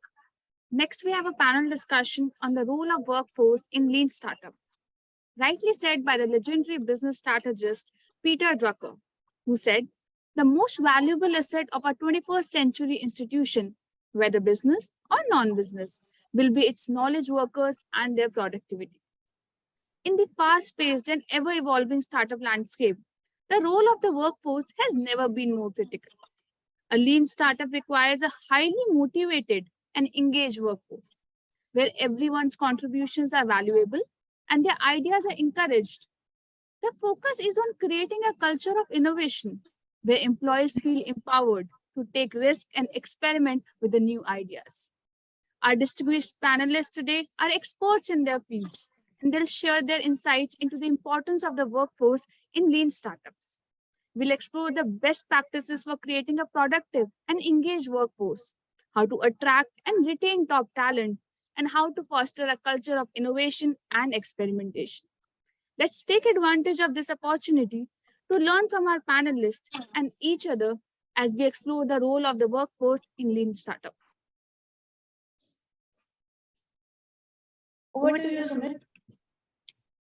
Next, we have a panel discussion on the role of workforce in lean startup. Rightly said by the legendary business strategist Peter Drucker, who said, the most valuable asset of a 21st century institution, whether business or non-business, will be its knowledge workers and their productivity. In the fast-paced and ever-evolving startup landscape, the role of the workforce has never been more critical. A lean startup requires a highly motivated and engaged workforce, where everyone's contributions are valuable and their ideas are encouraged. The focus is on creating a culture of innovation, where employees feel empowered to take risks and experiment with the new ideas. Our distinguished panelists today are experts in their fields, and they'll share their insights into the importance of the workforce in lean startups. We'll explore the best practices for creating a productive and engaged workforce, how to attract and retain top talent, and how to foster a culture of innovation and experimentation. Let's take advantage of this opportunity to learn from our panelists and each other as we explore the role of the workforce in lean startup. Over to you, Sumit.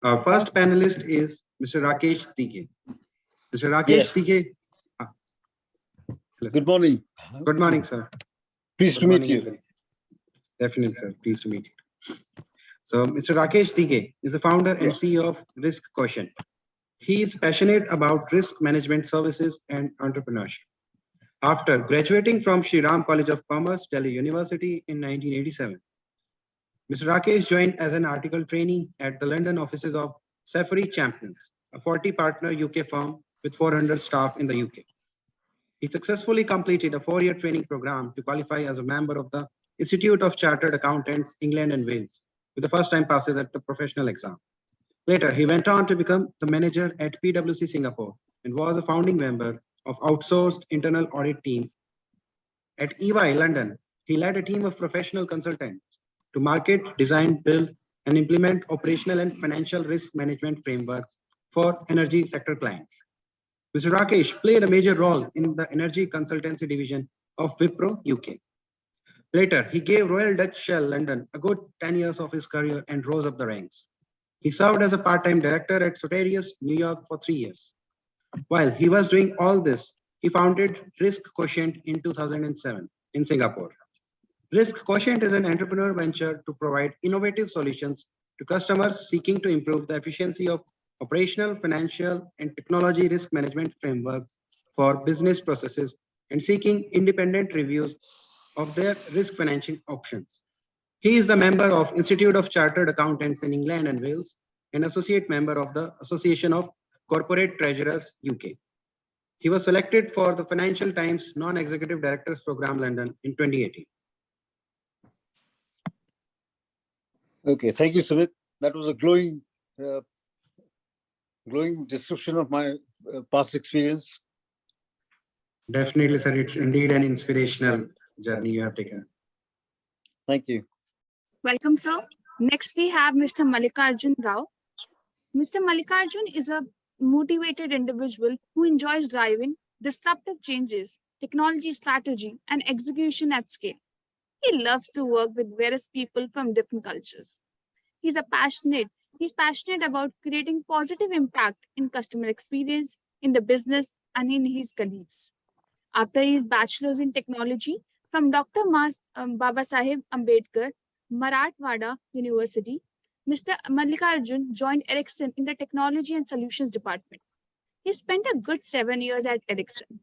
Our first panelist is Mr. Rakesh Tige. Mr. Rakesh Tige. Good morning. Good morning, sir. Pleased to meet you. Definitely, sir. Pleased to meet you. So Mr. Rakesh Dige is the founder and CEO of Risk Quotient. He is passionate about risk management services and entrepreneurship. After graduating from Shri Ram College of Commerce, Delhi University in 1987, Mr. Rakesh joined as an article trainee at the London offices of Safari Champions, a 40-partner UK firm with 400 staff in the UK. He successfully completed a 4-year training program to qualify as a member of the Institute of Chartered Accountants, England and Wales, with the first-time passes at the professional exam. Later, he went on to become the manager at PwC Singapore and was a founding member of outsourced internal audit team. At EY London, he led a team of professional consultants to market, design, build, and implement operational and financial risk management frameworks for energy sector clients. Mr. Rakesh played a major role in the energy consultancy division of Wipro UK. Later, he gave Royal Dutch Shell London a good 10 years of his career and rose up the ranks. He served as a part-time director at Soterius, New York for 3 years. While he was doing all this, he founded Risk Quotient in 2007 in Singapore. Risk Quotient is an entrepreneur venture to provide innovative solutions to customers seeking to improve the efficiency of operational, financial, and technology risk management frameworks for business processes and seeking independent reviews of their risk financing options. He is the member of Institute of Chartered Accountants in England and Wales and associate member of the Association of Corporate Treasurers UK. He was selected for the Financial Times Non-Executive Directors Program London in 2018. Okay, thank you, Sumit. That was a glowing description of my past experience. Definitely, sir. It's indeed an inspirational journey you have taken. Thank you. Welcome, sir. Next, we have Mr. Mallikarjun Rao. Mr. Mallikarjun is a motivated individual who enjoys driving disruptive changes, technology strategy, and execution at scale. He loves to work with various people from different cultures. He's passionate about creating positive impact in customer experience, in the business, and in his colleagues. After his bachelor's in technology from Dr. Babasaheb Ambedkar, Marathwada University, Mr. Mallikarjun joined Ericsson in the Technology and Solutions Department. He spent a good 7 years at Ericsson.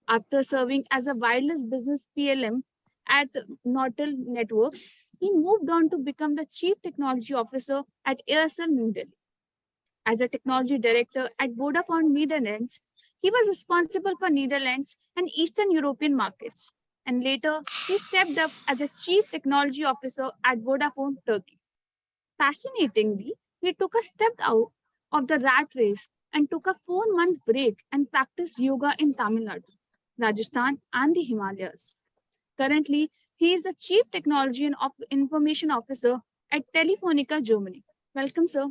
After serving as a wireless business PLM at Nortel Networks, he moved on to become the Chief Technology Officer at Aircel New Delhi. As a technology director at Vodafone Netherlands, he was responsible for Netherlands and Eastern European markets. And later, he stepped up as a Chief Technology Officer at Vodafone Turkey. Fascinatingly, he took a step out of the rat race and took a 4-month break and practiced yoga in Tamil Nadu, Rajasthan, and the Himalayas. Currently, he is the Chief Technology and Information Officer at Telefonica, Germany. Welcome, sir.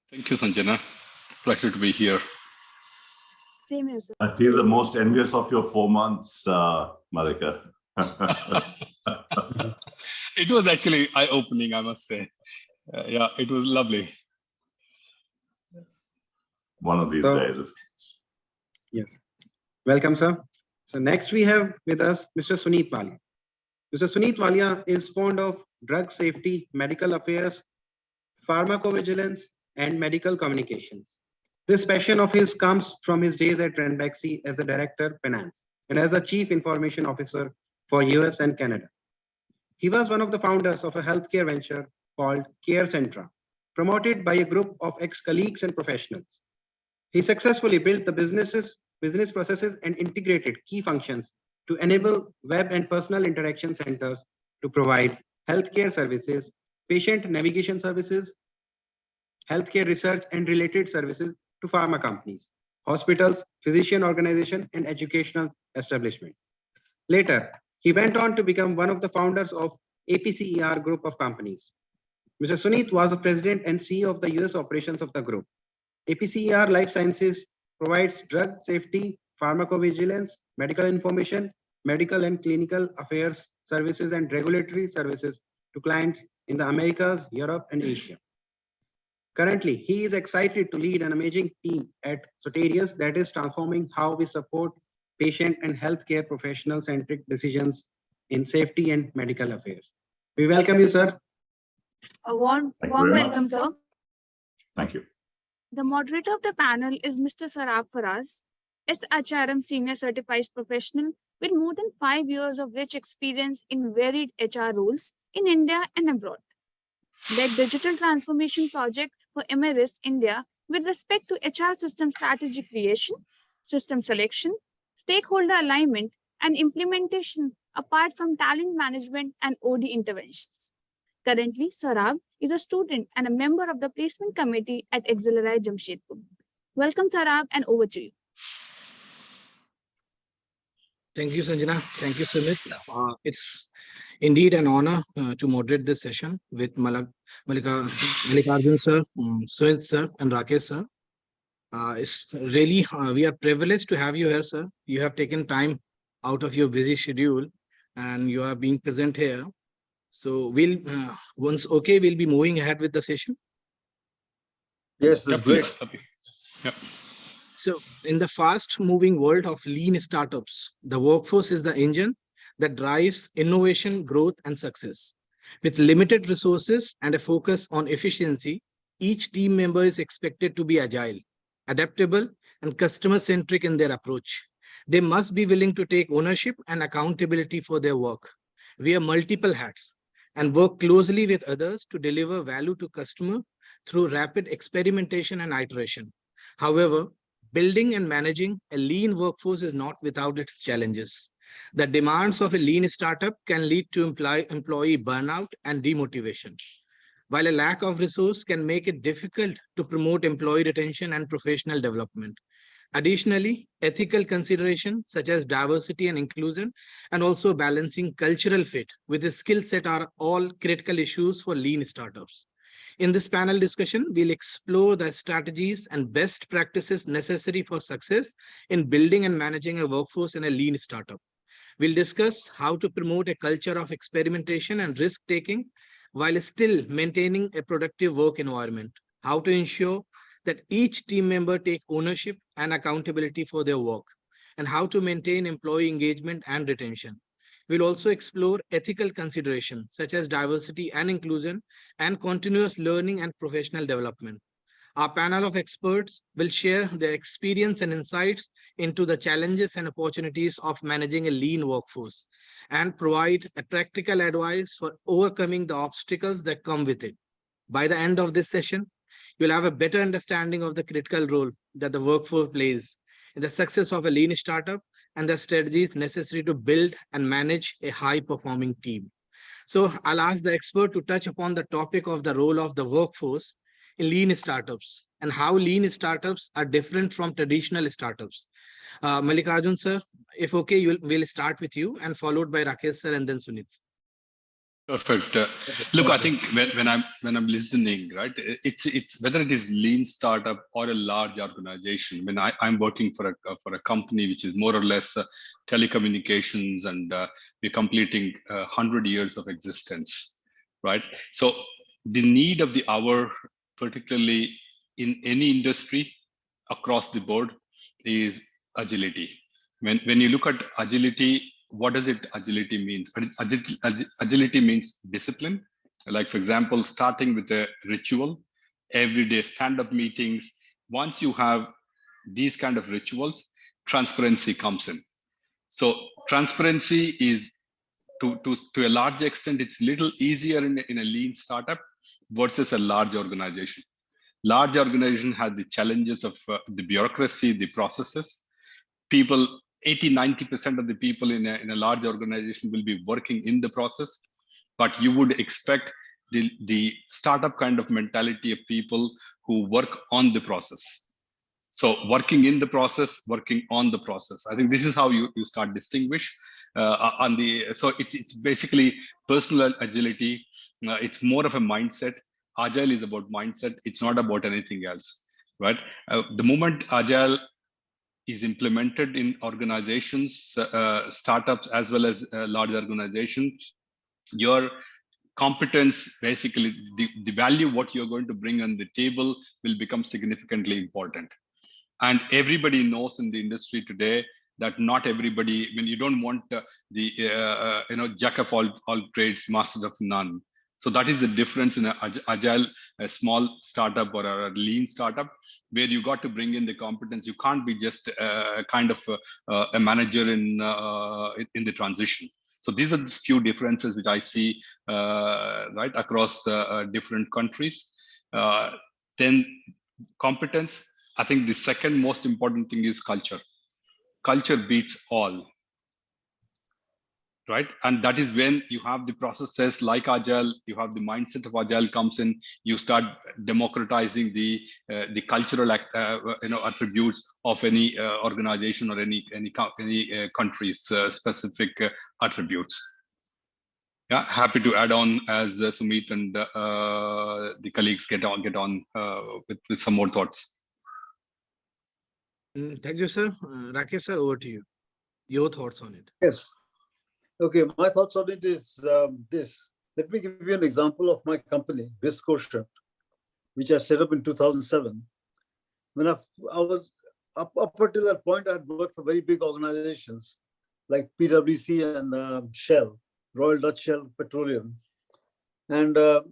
Thank you, Sanjana. Pleasure to be here. Same here, sir. I feel the most envious of your 4 months, Malika. It was actually eye-opening, I must say. Yeah, it was lovely. One of these days. Yes. Welcome, sir. So next we have with us Mr. Suneet Walia. Mr. Suneet Walia is fond of drug safety, medical affairs, pharmacovigilance, and medical communications. This passion of his comes from his days at Ranbaxy as a director finance and as a chief information officer for US and Canada. He was one of the founders of a healthcare venture called Care Centra, promoted by a group of ex-colleagues and professionals. He successfully built the business processes and integrated key functions to enable web and personal interaction centers to provide healthcare services, patient navigation services, healthcare research and related services to pharma companies, hospitals, physician organization, and educational establishment. Later, he went on to become one of the founders of APCER group of companies. Mr. Suneet was the president and CEO of the US operations of the group. APCER Life Sciences provides drug safety, pharmacovigilance, medical information, medical and clinical affairs services, and regulatory services to clients in the Americas, Europe, and Asia. Currently, he is excited to lead an amazing team at Soterius that is transforming how we support patient and healthcare professional-centric decisions in safety and medical affairs. We welcome you, sir. A warm Thank you very much. welcome, sir. Thank you. The moderator of the panel is Mr. Sarab Faraz, SHRM Senior Certified Professional with more than 5 years of rich experience in varied HR roles in India and abroad. Led digital transformation project for Emirates India with respect to HR system strategy creation, system selection, stakeholder alignment, and implementation apart from talent management and OD interventions. Currently, Sarab is a student and a member of the placement committee at XLRI Jamshedpur. Welcome, Sarab, and over to you. Thank you, Sanjana. Thank you, Sumit. It's indeed an honor to moderate this session with Mallikarjun sir, Sumit sir, and Rakesh sir. It's really, we are privileged to have you here, sir. You have taken time out of your busy schedule and you are being present here. So we'll, once okay, we'll be moving ahead with the session. Yes, that's great. Yeah. So in the fast moving world of lean startups, the workforce is the engine that drives innovation, growth, and success. With limited resources and a focus on efficiency, each team member is expected to be agile, adaptable, and customer-centric in their approach. They must be willing to take ownership and accountability for their work, wear multiple hats, and work closely with others to deliver value to customer through rapid experimentation and iteration. However, building and managing a lean workforce is not without its challenges. The demands of a lean startup can lead to employee burnout and demotivation, while a lack of resource can make it difficult to promote employee retention and professional development. Additionally, ethical considerations such as diversity and inclusion and also balancing cultural fit with a skill set are all critical issues for lean startups. In this panel discussion, we'll explore the strategies and best practices necessary for success in building and managing a workforce in a lean startup. We'll discuss how to promote a culture of experimentation and risk-taking while still maintaining a productive work environment, how to ensure that each team member take ownership and accountability for their work, and how to maintain employee engagement and retention. We'll also explore ethical considerations such as diversity and inclusion and continuous learning and professional development. Our panel of experts will share their experience and insights into the challenges and opportunities of managing a lean workforce and provide a practical advice for overcoming the obstacles that come with it. By the end of this session, you'll have a better understanding of the critical role that the workforce plays in the success of a lean startup and the strategies necessary to build and manage a high-performing team. So I'll ask the expert to touch upon the topic of the role of the workforce in lean startups and how lean startups are different from traditional startups. Mallikarjun sir, if okay, we'll start with you and followed by Rakesh sir and then Sunit. Perfect. Look, I think when I'm listening, right, it's whether it is lean startup or a large organization. When I'm working for a company which is more or less telecommunications, and we're completing 100 years of existence, right? So the need of the hour, particularly in any industry across the board, is agility. When you look at agility, what does agility means? Agility means discipline. Like, for example, starting with a ritual, everyday stand-up meetings. Once you have these kind of rituals, transparency comes in. So transparency is, to a large extent, it's little easier in a lean startup versus a large organization. Large organization has the challenges of the bureaucracy, the processes. People, 80–90% of the people in a large organization will be working in the process, but you would expect the startup kind of mentality of people who work on the process. So working in the process, working on the process. I think this is how you start distinguish so it's basically personal agility. It's more of a mindset. Agile is about mindset. It's not about anything else, right? The moment Agile is implemented in organizations, startups, as well as large organizations, your competence, basically the value what you're going to bring on the table will become significantly important. And everybody knows in the industry today that not everybody, when you don't want the jack of all trades, master of none. So that is the difference in an agile, a small startup or a lean startup, where you got to bring in the competence. You can't be just kind of a manager in the transition. So these are the few differences which I see right across different countries. Then competence. I think the second most important thing is culture. Culture beats all. Right, and that is when you have the processes like agile, you have the mindset of agile comes in. You start democratizing the cultural attributes of any organization or any country's specific attributes. Yeah, happy to add on as Sumit and the colleagues get on with some more thoughts. Thank you, sir. Rakesh sir, over to you. Your thoughts on it. Yes. Okay, my thoughts on it is this. Let me give you an example of my company, Risk Quotient, which I set up in 2007. When I was up until that point, I'd worked for very big organizations like PwC and Shell, Royal Dutch Shell Petroleum. And I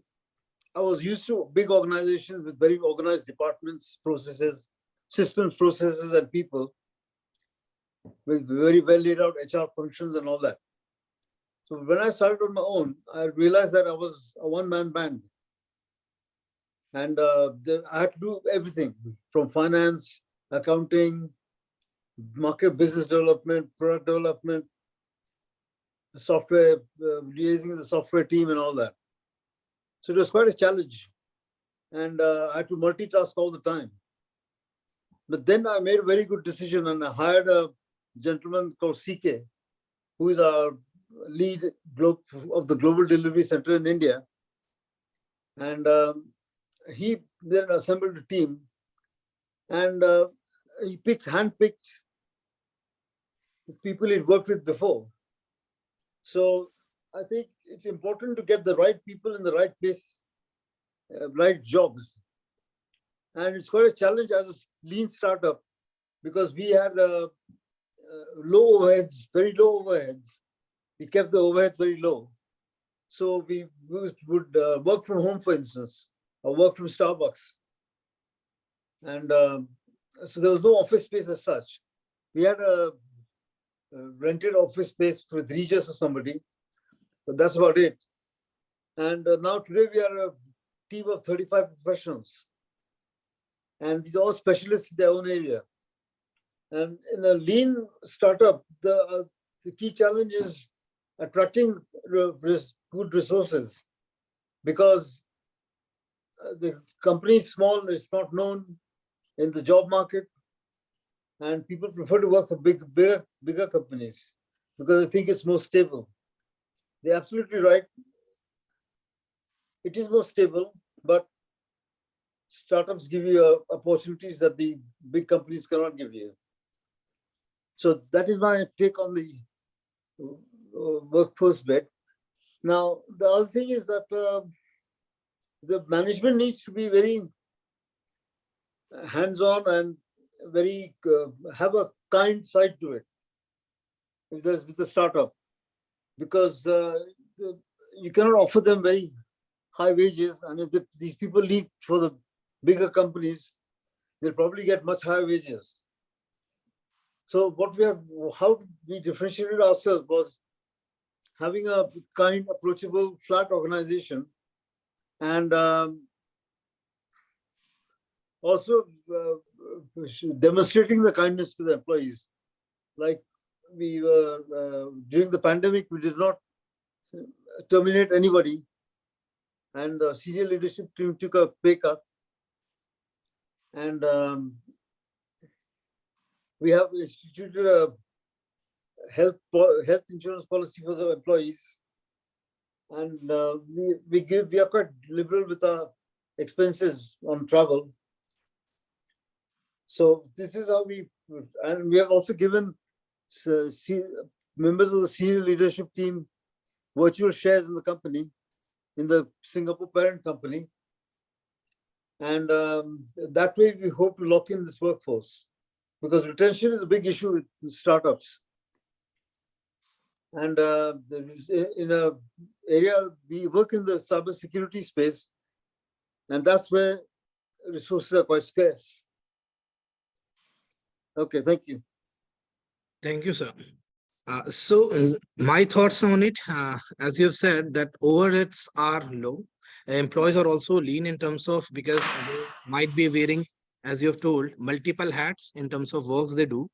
was used to big organizations with very organized departments, processes, systems, processes, and people with very well laid out HR functions and all that. So when I started on my own, I realized that I was a one-man band. And I had to do everything from finance, accounting, market business development, product development, software, liaising with the software team and all that. So it was quite a challenge. And I had to multitask all the time. But then I made a very good decision and I hired a gentleman called CK, who is our lead of the Global Delivery Center in India. And he then assembled a team and he handpicked people he'd worked with before. So I think it's important to get the right people in the right place, right jobs. And it's quite a challenge as a lean startup because we had low overheads, very low overheads. We kept the overheads very low. So we would work from home, for instance, or work from Starbucks. And so there was no office space as such. We had a rented office space with Regis or somebody, but that's about it. And now today we are a team of 35 professionals. And these are all specialists in their own area. And in a lean startup, the key challenge is attracting good resources because the company is small, it's not known in the job market, and people prefer to work for bigger companies because they think it's more stable. They're absolutely right. It is more stable, but startups give you opportunities that the big companies cannot give you. So that is my take on the workforce bit. Now, the other thing is that the management needs to be very hands-on and very have a kind side to it with the startup, because you cannot offer them very high wages. And if these people leave for the bigger companies, they'll probably get much higher wages. So how we differentiated ourselves was having a kind, approachable, flat organization, and also demonstrating the kindness to the employees. Like we were during the pandemic, we did not terminate anybody, and the senior leadership team took a pay cut, and we have instituted a health insurance policy for the employees, and we are quite liberal with our expenses on travel. So this is how we have also given members of the senior leadership team virtual shares in the company, in the Singapore parent company, and that way we hope to lock in this workforce, because retention is a big issue with startups. And in a area, we work in the cybersecurity space, and that's where resources are quite scarce. Okay, thank you. Thank you, sir. My thoughts on it, as you have said, that overheads are low. Employees are also lean in terms of, because they might be wearing, as you have told, multiple hats in terms of works they do.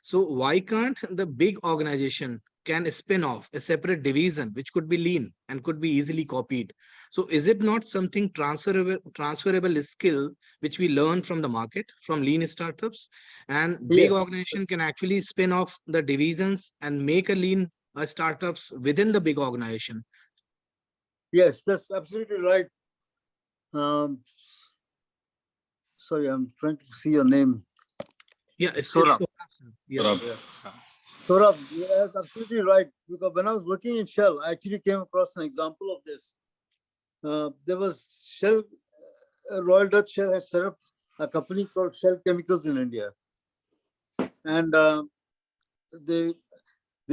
So why can't the big organization can spin off a separate division which could be lean and could be easily copied? So is it not something transferable skill which we learn from the market, from lean startups, and big Yes. organization can actually spin off the divisions and make a lean startups within the big organization? Yes, that's absolutely right. Sorry, I'm trying to see your name. Yeah, it's Saurabh. Yes, Saurabh. sir. Saurabh, that's absolutely right. Because when I was working in Shell, I actually came across an example of this. There was Shell, Royal Dutch Shell had set up a company called Shell Chemicals in India. And they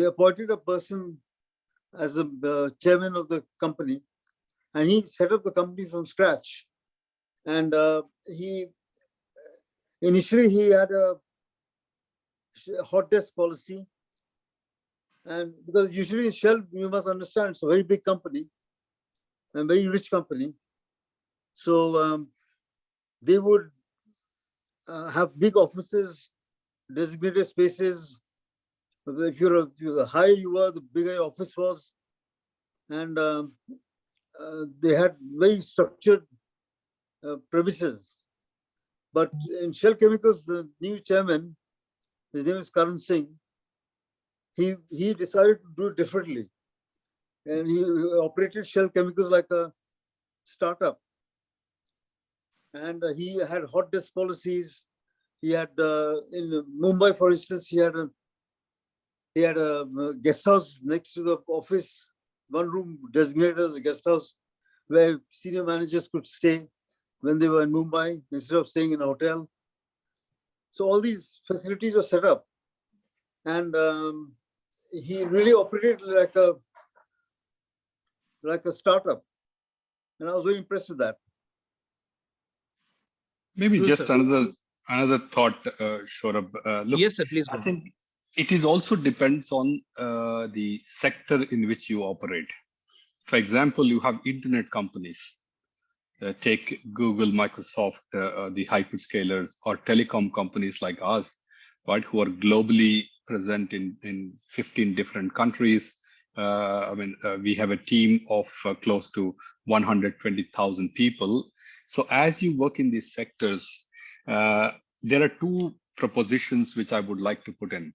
appointed a person as a chairman of the company, and he set up the company from scratch. And initially he had a hot desk policy, and because usually in Shell, you must understand, it's a very big company and very rich company. So they would have big offices, designated spaces. If the higher you were, the bigger your office was. And they had very structured premises. But in Shell Chemicals, the new chairman, his name is Karan Singh, he decided to do it differently. And he operated Shell Chemicals like a startup. And he had hot desk policies. He had, in Mumbai, for instance, he had a guest house next to the office, one room designated as a guest house where senior managers could stay when they were in Mumbai instead of staying in a hotel. So all these facilities were set up, and he really operated like a startup, and I was very impressed with that. Maybe True, just sir. another thought, Saurabh. Look, Yes, sir, please go I on. think it is also depends on the sector in which you operate. For example, you have internet companies. Take Google, Microsoft, the hyperscalers, or telecom companies like us, right, who are globally present in 15 different countries. We have a team of close to 120,000 people. So as you work in these sectors, there are two propositions which I would like to put in.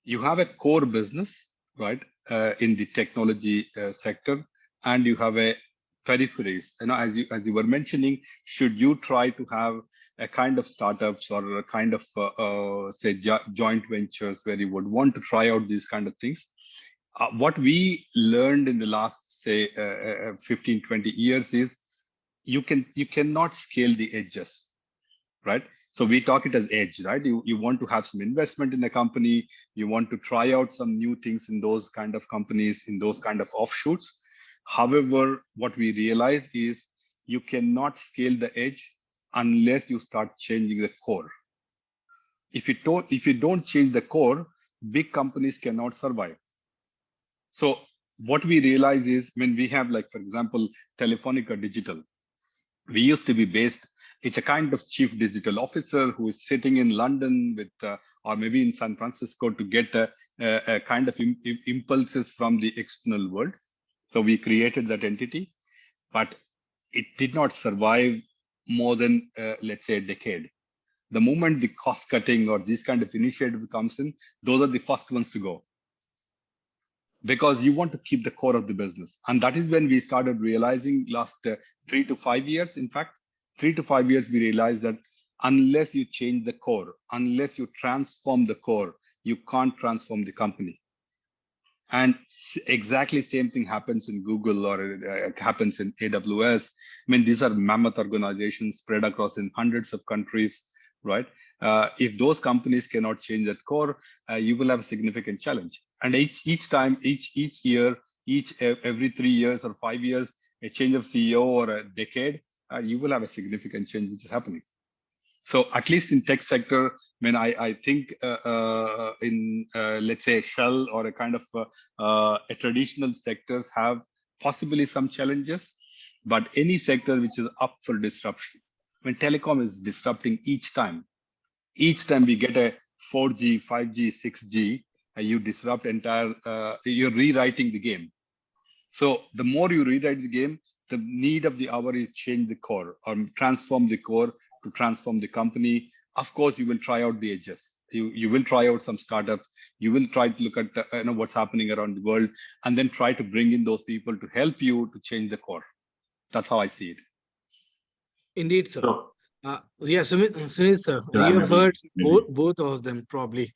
You have a core business, right, in the technology sector, and you have a peripheries. As you were mentioning, should you try to have a kind of startups or a kind of say joint ventures where you would want to try out these kind of things? What we learned in the last, say, 15, 20 years is you cannot scale the edges, right? So we talk it as edge, right? You want to have some investment in a company, you want to try out some new things in those kind of companies, in those kind of offshoots. However, what we realize is you cannot scale the edge unless you start changing the core. If you don't change the core, big companies cannot survive. So what we realize is when we have, like, for example, Telefonica Digital, we used to be based, it's a kind of chief digital officer who is sitting in London with, or maybe in San Francisco to get a kind of impulses from the external world. So we created that entity, but it did not survive more than, let's say, a decade. The moment the cost cutting or this kind of initiative comes in, those are the first ones to go, because you want to keep the core of the business. And that is when we started realizing last 3 to 5 years, in fact, 3 to 5 years, we realized that unless you change the core, unless you transform the core, you can't transform the company. And exactly same thing happens in Google, or it happens in AWS. I mean, these are mammoth organizations spread across in hundreds of countries, right? If those companies cannot change that core, you will have a significant challenge. And each time, each year, every 3 years or 5 years, a change of CEO or a decade, you will have a significant change which is happening. So at least in tech sector, when I think in let's say Shell or a kind of a traditional sectors have possibly some challenges, but any sector which is up for disruption, when telecom is disrupting each time we get a 4G, 5G, 6G, you disrupt entire, you're rewriting the game. So the more you rewrite the game, the need of the hour is change the core or transform the core to transform the company. Of course, you will try out the edges. You will try out some startups. You will try to look at what's happening around the world, and then try to bring in those people to help you to change the core. That's how I see it. Indeed, sir. So, Yeah, Sunil, sir, Yeah, you have maybe- heard maybe. both of them probably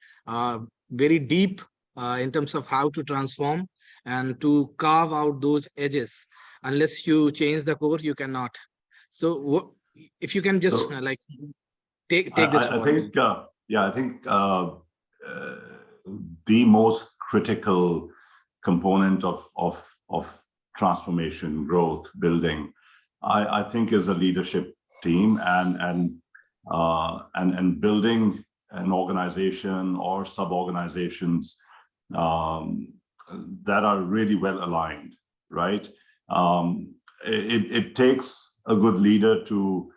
very deep in terms of how to transform and to carve out those edges. Unless you change the core, you cannot. So if you can just So- like take this I forward. think, I think the most critical component of transformation, growth, building, I think is a leadership team and building an organization or sub-organizations that are really well aligned, right? It takes a good leader to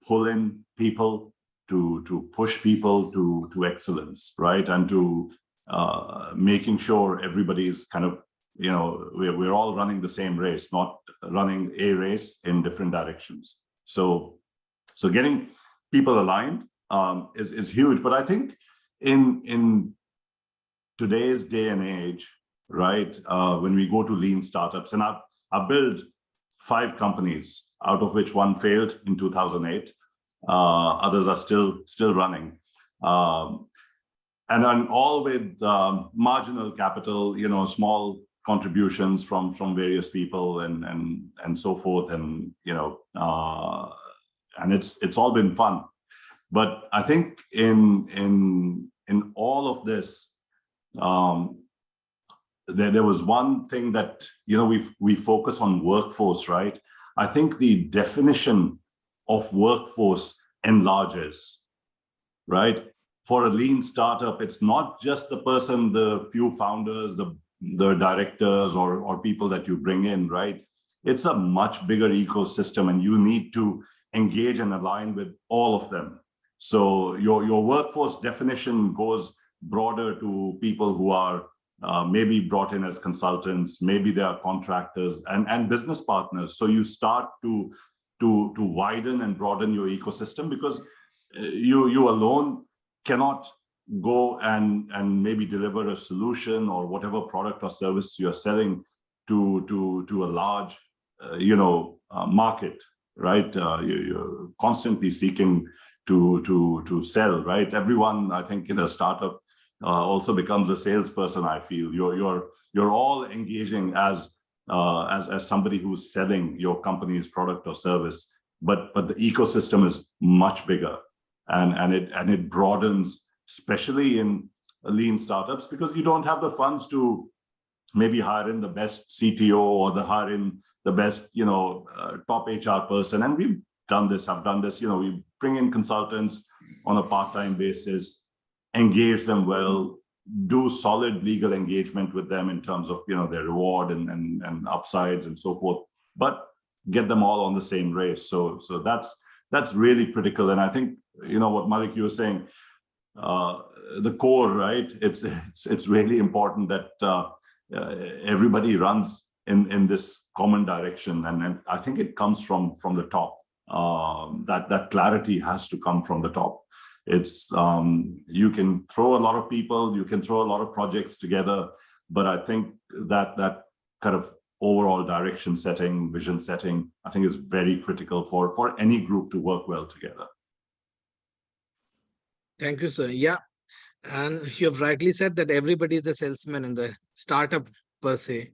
pull in people, to push people to excellence, right? And to making sure everybody's kind of, we're all running the same race, not running a race in different directions. So getting people aligned is huge. But I think in today's day and age, right, when we go to lean startups, and I've built 5 companies, out of which one failed in 2008. Others are still running. And all with marginal capital, small contributions from various people and so forth. And, and it's all been fun. But I think in all of this, there was one thing that, we focus on workforce, right? I think the definition of workforce enlarges, right? For a lean startup, it's not just the person, the few founders, the directors or people that you bring in, right? It's a much bigger ecosystem, and you need to engage and align with all of them. So your workforce definition goes broader to people who are maybe brought in as consultants, maybe they are contractors and business partners. So you start to widen and broaden your ecosystem, because you alone cannot go and maybe deliver a solution or whatever product or service you're selling to a large market, right? You're constantly seeking to sell, right? Everyone, I think, in a startup also becomes a salesperson. I feel you're all engaging as somebody who's selling your company's product or service, but the ecosystem is much bigger, and it broadens, especially in lean startups, because you don't have the funds to maybe hire in the best CTO or hire in the best top HR person. And we've done this. I've done this. We bring in consultants on a part-time basis, engage them well, do solid legal engagement with them in terms of their reward and upsides and so forth, but get them all on the same race. So that's really critical. And I think what Malik, you were saying, the core, right? It's really important that everybody runs in this common direction, and I think it comes from the top. That clarity has to come from the top. It's you can throw a lot of people, you can throw a lot of projects together, but I think that kind of overall direction setting, vision setting, I think is very critical for any group to work well together. Thank you, sir. Yeah, and you have rightly said that everybody is a salesman in the startup per se.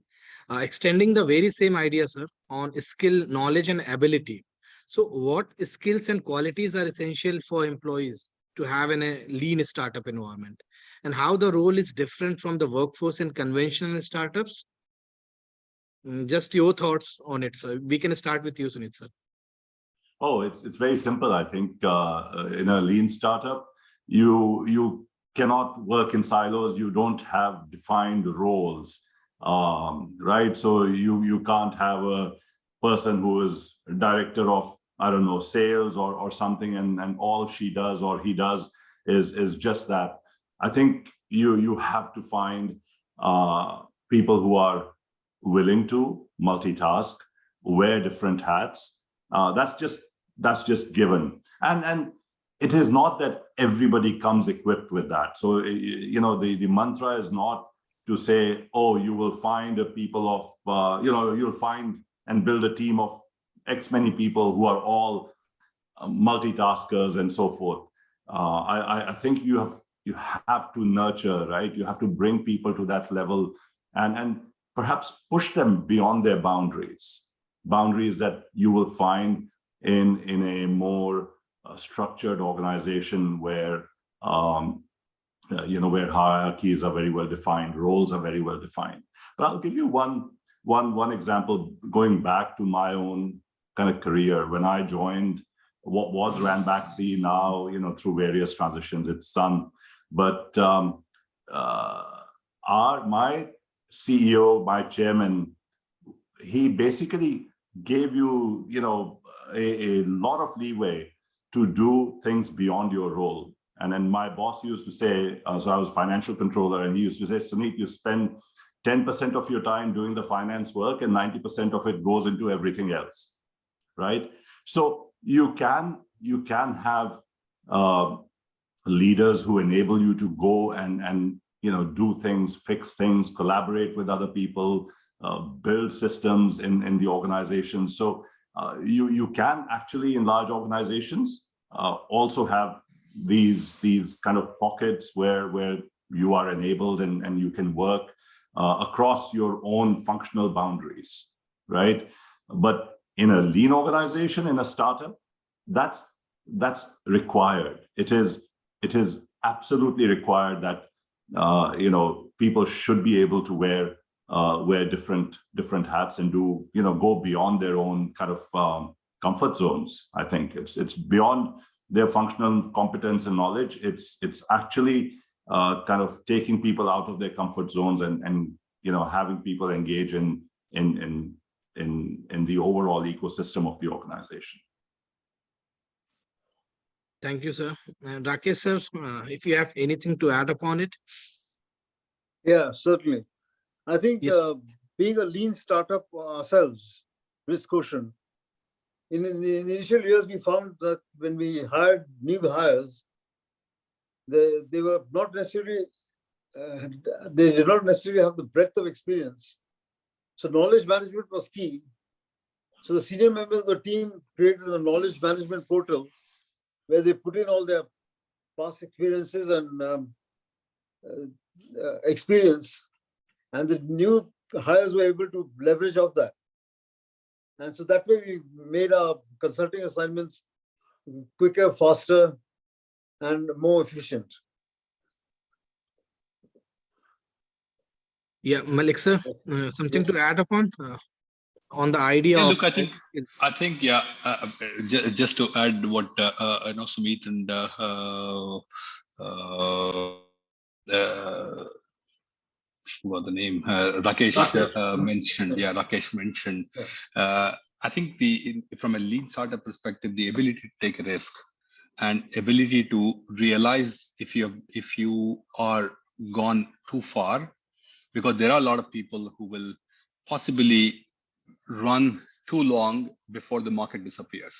Extending the very same idea, sir, on skill, knowledge, and ability. So what skills and qualities are essential for employees to have in a lean startup environment, and how the role is different from the workforce in conventional startups? Just your thoughts on it, sir. We can start with you, Sunit, sir. Oh, it's very simple. I think in a lean startup, you cannot work in silos. You don't have defined roles, right? So you can't have a person who is director of, I don't know, sales or something, and all she does or he does is just that. I think you have to find people who are willing to multitask, wear different hats. That's just given, and it is not that everybody comes equipped with that. So the mantra is not to say, oh, you will find a people of you'll find and build a team of X many people who are all multitaskers and so forth. I think you have to nurture, right? You have to bring people to that level and perhaps push them beyond their boundaries that you will find in a more structured organization where where hierarchies are very well defined, roles are very well defined. But I'll give you one example going back to my own kind of career. When I joined what was Ranbaxy, now through various transitions it's Sun, but my CEO, my chairman, he basically gave you a lot of leeway to do things beyond your role. And then my boss used to say, so I was financial controller, and he used to say, Sunit, you spend 10% of your time doing the finance work and 90% of it goes into everything else, right? So you can have leaders who enable you to go and do things, fix things, collaborate with other people, build systems in the organization. So you can actually, in large organizations, also have these kind of pockets where you are enabled and you can work across your own functional boundaries, right? But in a lean organization, in a startup, that's required. It is absolutely required that people should be able to wear different hats and go beyond their own kind of comfort zones. I think it's beyond their functional competence and knowledge. It's actually kind of taking people out of their comfort zones and having people engage in the overall ecosystem of the organization. Thank you, sir. Rakesh, sir, if you have anything to add upon it. Yeah, certainly. I think Yes. Being a lean startup ourselves, risk quotient, in the initial years, we found that when we hired new hires, they were not necessarily, they did not necessarily have the breadth of experience. So knowledge management was key. So the senior members of the team created a knowledge management portal where they put in all their past experiences and experience, and the new hires were able to leverage off that. And so that way we made our consulting assignments quicker, faster, and more efficient. Yeah, Malik, sir, something to add upon on the idea Yeah, of. look, I think, yeah, just to add what Sumit and what the name Rakesh mentioned. Yeah, Rakesh mentioned. I think from a lean startup perspective, the ability to take a risk and ability to realize if you are gone too far, because there are a lot of people who will possibly run too long before the market disappears,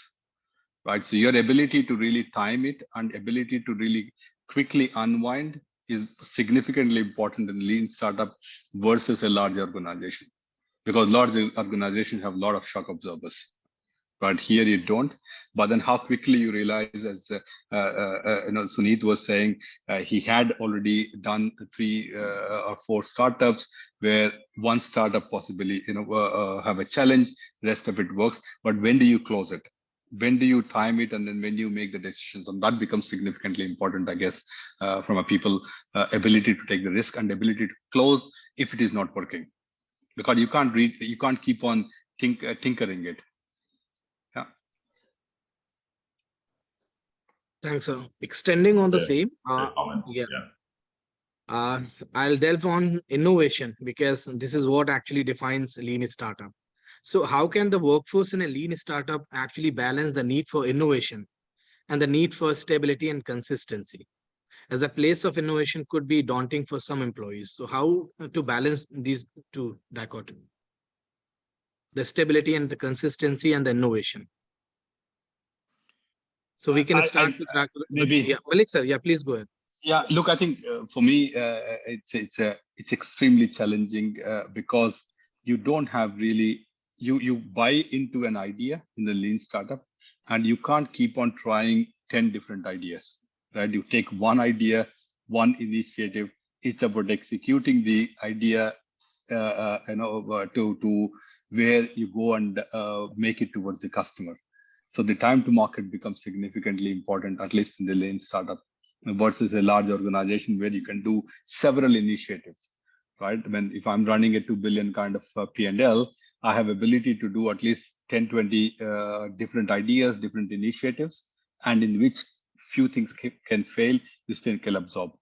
right? So your ability to really time it and ability to really quickly unwind is significantly important in lean startup versus a large organization, because large organizations have a lot of shock absorbers, but here you don't. But then how quickly you realize, as Sunit was saying, he had already done 3 or 4 startups where one startup possibly have a challenge, rest of it works. But when do you close it? when do you time it, and then when you make the decisions, and that becomes significantly important, I guess, from a people ability to take the risk and ability to close if it is not working, because you can't keep on tinkering it. Yeah. Thanks, sir. Extending on the same, Comment. yeah. I'll delve on innovation because this is what actually defines lean startup. So how can the workforce in a lean startup actually balance the need for innovation and the need for stability and consistency? As the place of innovation could be daunting for some employees. So how to balance these two dichotomy? The stability and the consistency and the innovation. So we can start with maybe. Yeah, Malik sir, yeah, please go ahead. Yeah, look, I think for me, it's extremely challenging because you don't have really, you buy into an idea in the lean startup and you can't keep on trying 10 different ideas, right? You take one idea, one initiative, it's about executing the idea, to where you go and make it towards the customer. So the time to market becomes significantly important, at least in the lean startup, versus a large organization where you can do several initiatives, right? If I'm running a 2 billion kind of P&L, I have ability to do at least 10, 20 different ideas, different initiatives, and in which few things can fail, you still can absorb.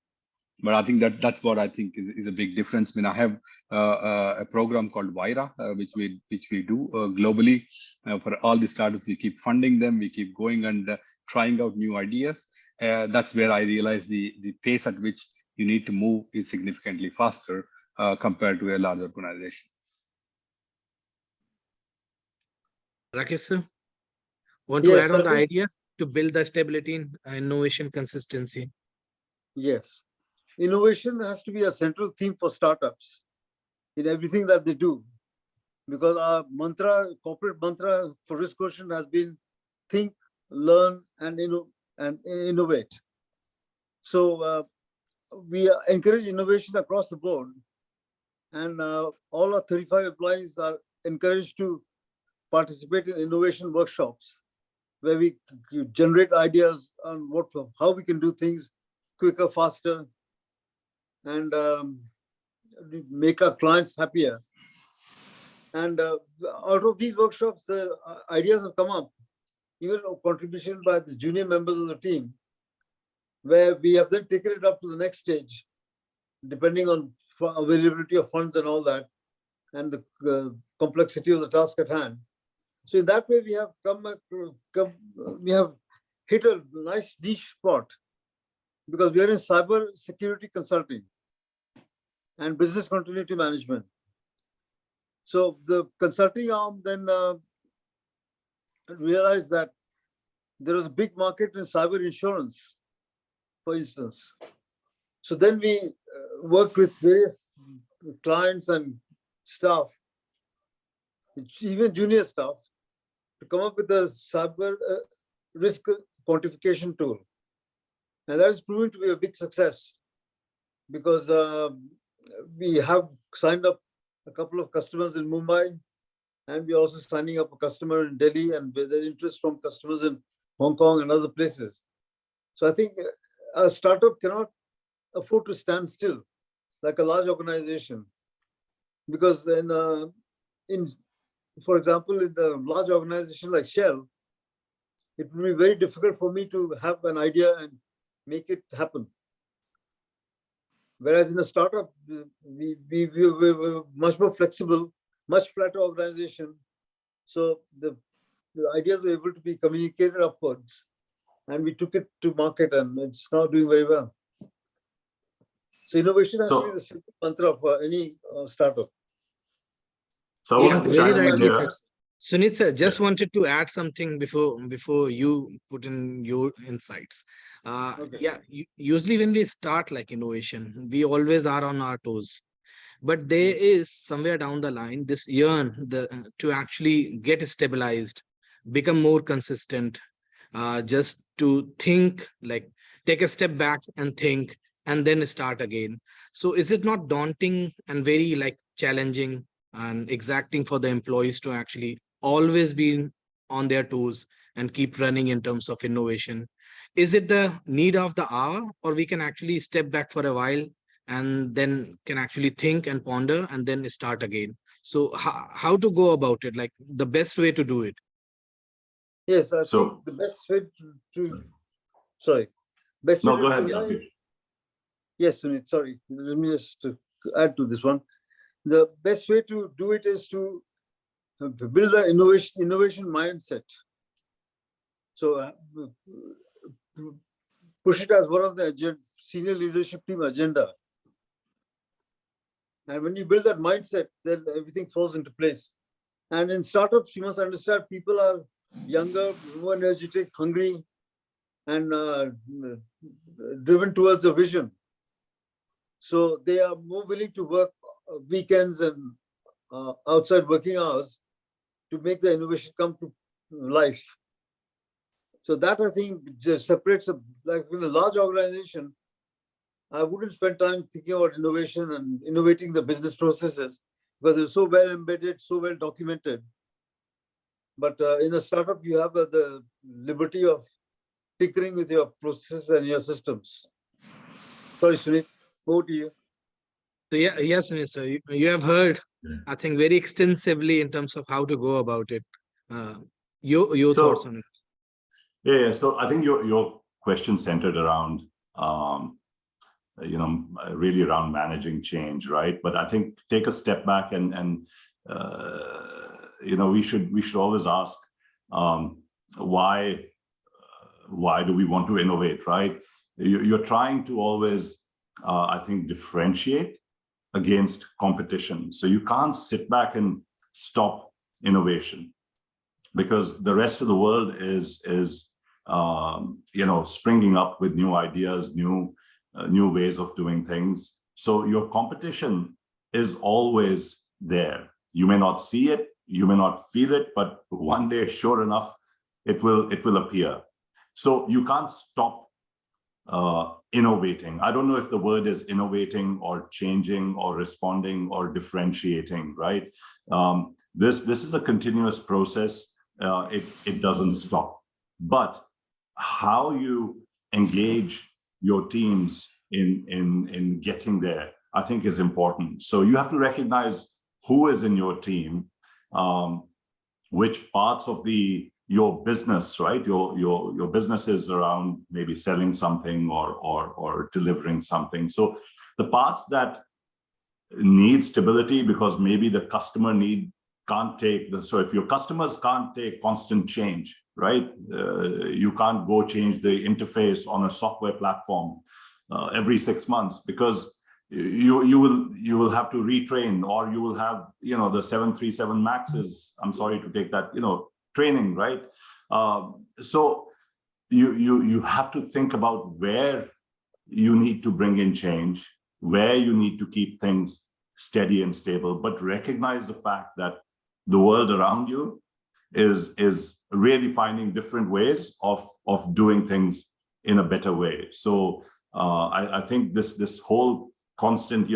But I think that's what I think is a big difference. I have a program called Vaira, which we do globally for all the startups. We keep funding them. We keep going and trying out new ideas. That's where I realize the pace at which you need to move is significantly faster compared to a large organization. Rakesh sir, want to add on the idea to build the stability in innovation consistency? Yes. Innovation has to be a central theme for startups in everything that they do, because our mantra, corporate mantra for risk quotient has been think, learn, and innovate. So we encourage innovation across the board, and all our 35 employees are encouraged to participate in innovation workshops where we generate ideas on how we can do things quicker, faster, and make our clients happier. And out of these workshops, the ideas have come up, even a contribution by the junior members of the team, where we have then taken it up to the next stage, depending on availability of funds and all that, and the complexity of the task at hand. So in that way, we have we have hit a nice niche spot, because we are in cyber security consulting and business continuity management. So the consulting arm then realized that there was a big market in cyber insurance, for instance. So then we worked with various clients and staff, even junior staff, to come up with a cyber risk quantification tool. And that is proving to be a big success, because we have signed up a couple of customers in Mumbai, and we're also signing up a customer in Delhi, and there's interest from customers in Hong Kong and other places. So I think a startup cannot afford to stand still like a large organization, because then for example, in the large organization like Shell, it would be very difficult for me to have an idea and make it happen. Whereas in a startup, we're much more flexible, much flatter organization. So the ideas were able to be communicated upwards, and we took it to market, and it's now doing very well. So innovation has to be the simple mantra for any startup. So yeah, very rightly said. Sunit sir, just wanted to add something before you put in your insights. Yeah, usually when we start like innovation, we always are on our toes, but there is somewhere down the line this yearn to actually get stabilized, become more consistent, just to think, like take a step back and think, and then start again. So is it not daunting and very like challenging and exacting for the employees to actually always be on their toes and keep running in terms of innovation? Is it the need of the hour, or we can actually step back for a while and then can actually think and ponder and then start again? So how to go about it, like the best way to do it? Yes, I think the best way to sorry, best way No, to go ahead. align. Yes, Sunit, sorry. Let me just add to this one. The best way to do it is to build an innovation mindset. So push it as one of the senior leadership team agenda. And when you build that mindset, then everything falls into place. And in startups, you must understand people are younger, more energetic, hungry, and driven towards a vision. So they are more willing to work weekends and outside working hours to make the innovation come to life. So that, I think, just separates, like in a large organization, I wouldn't spend time thinking about innovation and innovating the business processes because they're so well embedded, so well documented. But in a startup, you have the liberty of tinkering with your processes and your systems. Sorry, Sunit, over to you. So yes, Sunit, sir, you have heard, I think, very extensively in terms of how to go about it. Your thoughts on it? Yeah. So I think your question centered around, really around managing change, right? But I think take a step back and we should always ask, why do we want to innovate, right? You're trying to always, I think, differentiate against competition. So you can't sit back and stop innovation because the rest of the world is springing up with new ideas, new ways of doing things. So your competition is always there. You may not see it, you may not feel it, but one day, sure enough, it will appear. So you can't stop innovating. I don't know if the word is innovating or changing or responding or differentiating, right? This is a continuous process. It doesn't stop. But how you engage your teams in getting there, I think, is important. So you have to recognize who is in your team, which parts of your business, right? Your business is around maybe selling something or delivering something. So the parts that need stability because maybe the customer can't take so if your customers can't take constant change, right? You can't go change the interface on a software platform every 6 months because you will have to retrain, or you will have the 737 Maxes. I'm sorry to take that training, right? So you have to think about where you need to bring in change, where you need to keep things steady and stable, but recognize the fact that the world around you is really finding different ways of doing things in a better way. So I think this whole constant,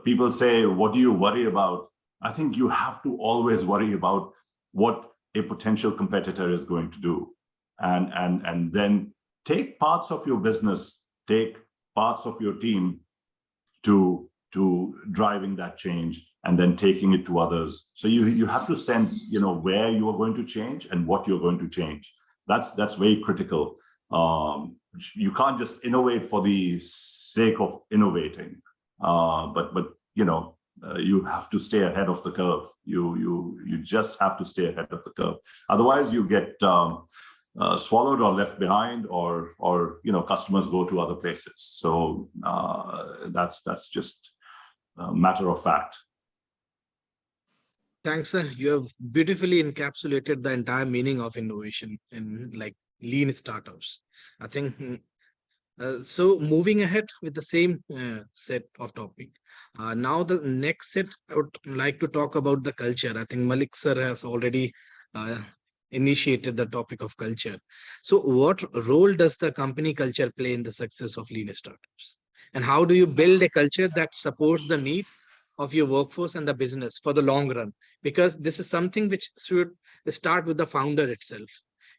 people say, what do you worry about? I think you have to always worry about what a potential competitor is going to do. And then take parts of your business, take parts of your team to driving that change and then taking it to others. So you have to sense, where you are going to change and what you're going to change. That's very critical. You can't just innovate for the sake of innovating, but you have to stay ahead of the curve. You just have to stay ahead of the curve. Otherwise, you get swallowed or left behind, or customers go to other places. So that's just a matter of fact. Thanks, sir. You have beautifully encapsulated the entire meaning of innovation in lean startups. I think so. Moving ahead with the same set of topic. Now the next set, I would like to talk about the culture. I think Malik sir has already initiated the topic of culture. So what role does the company culture play in the success of lean startups? And how do you build a culture that supports the need of your workforce and the business for the long run? Because this is something which should start with the founder itself.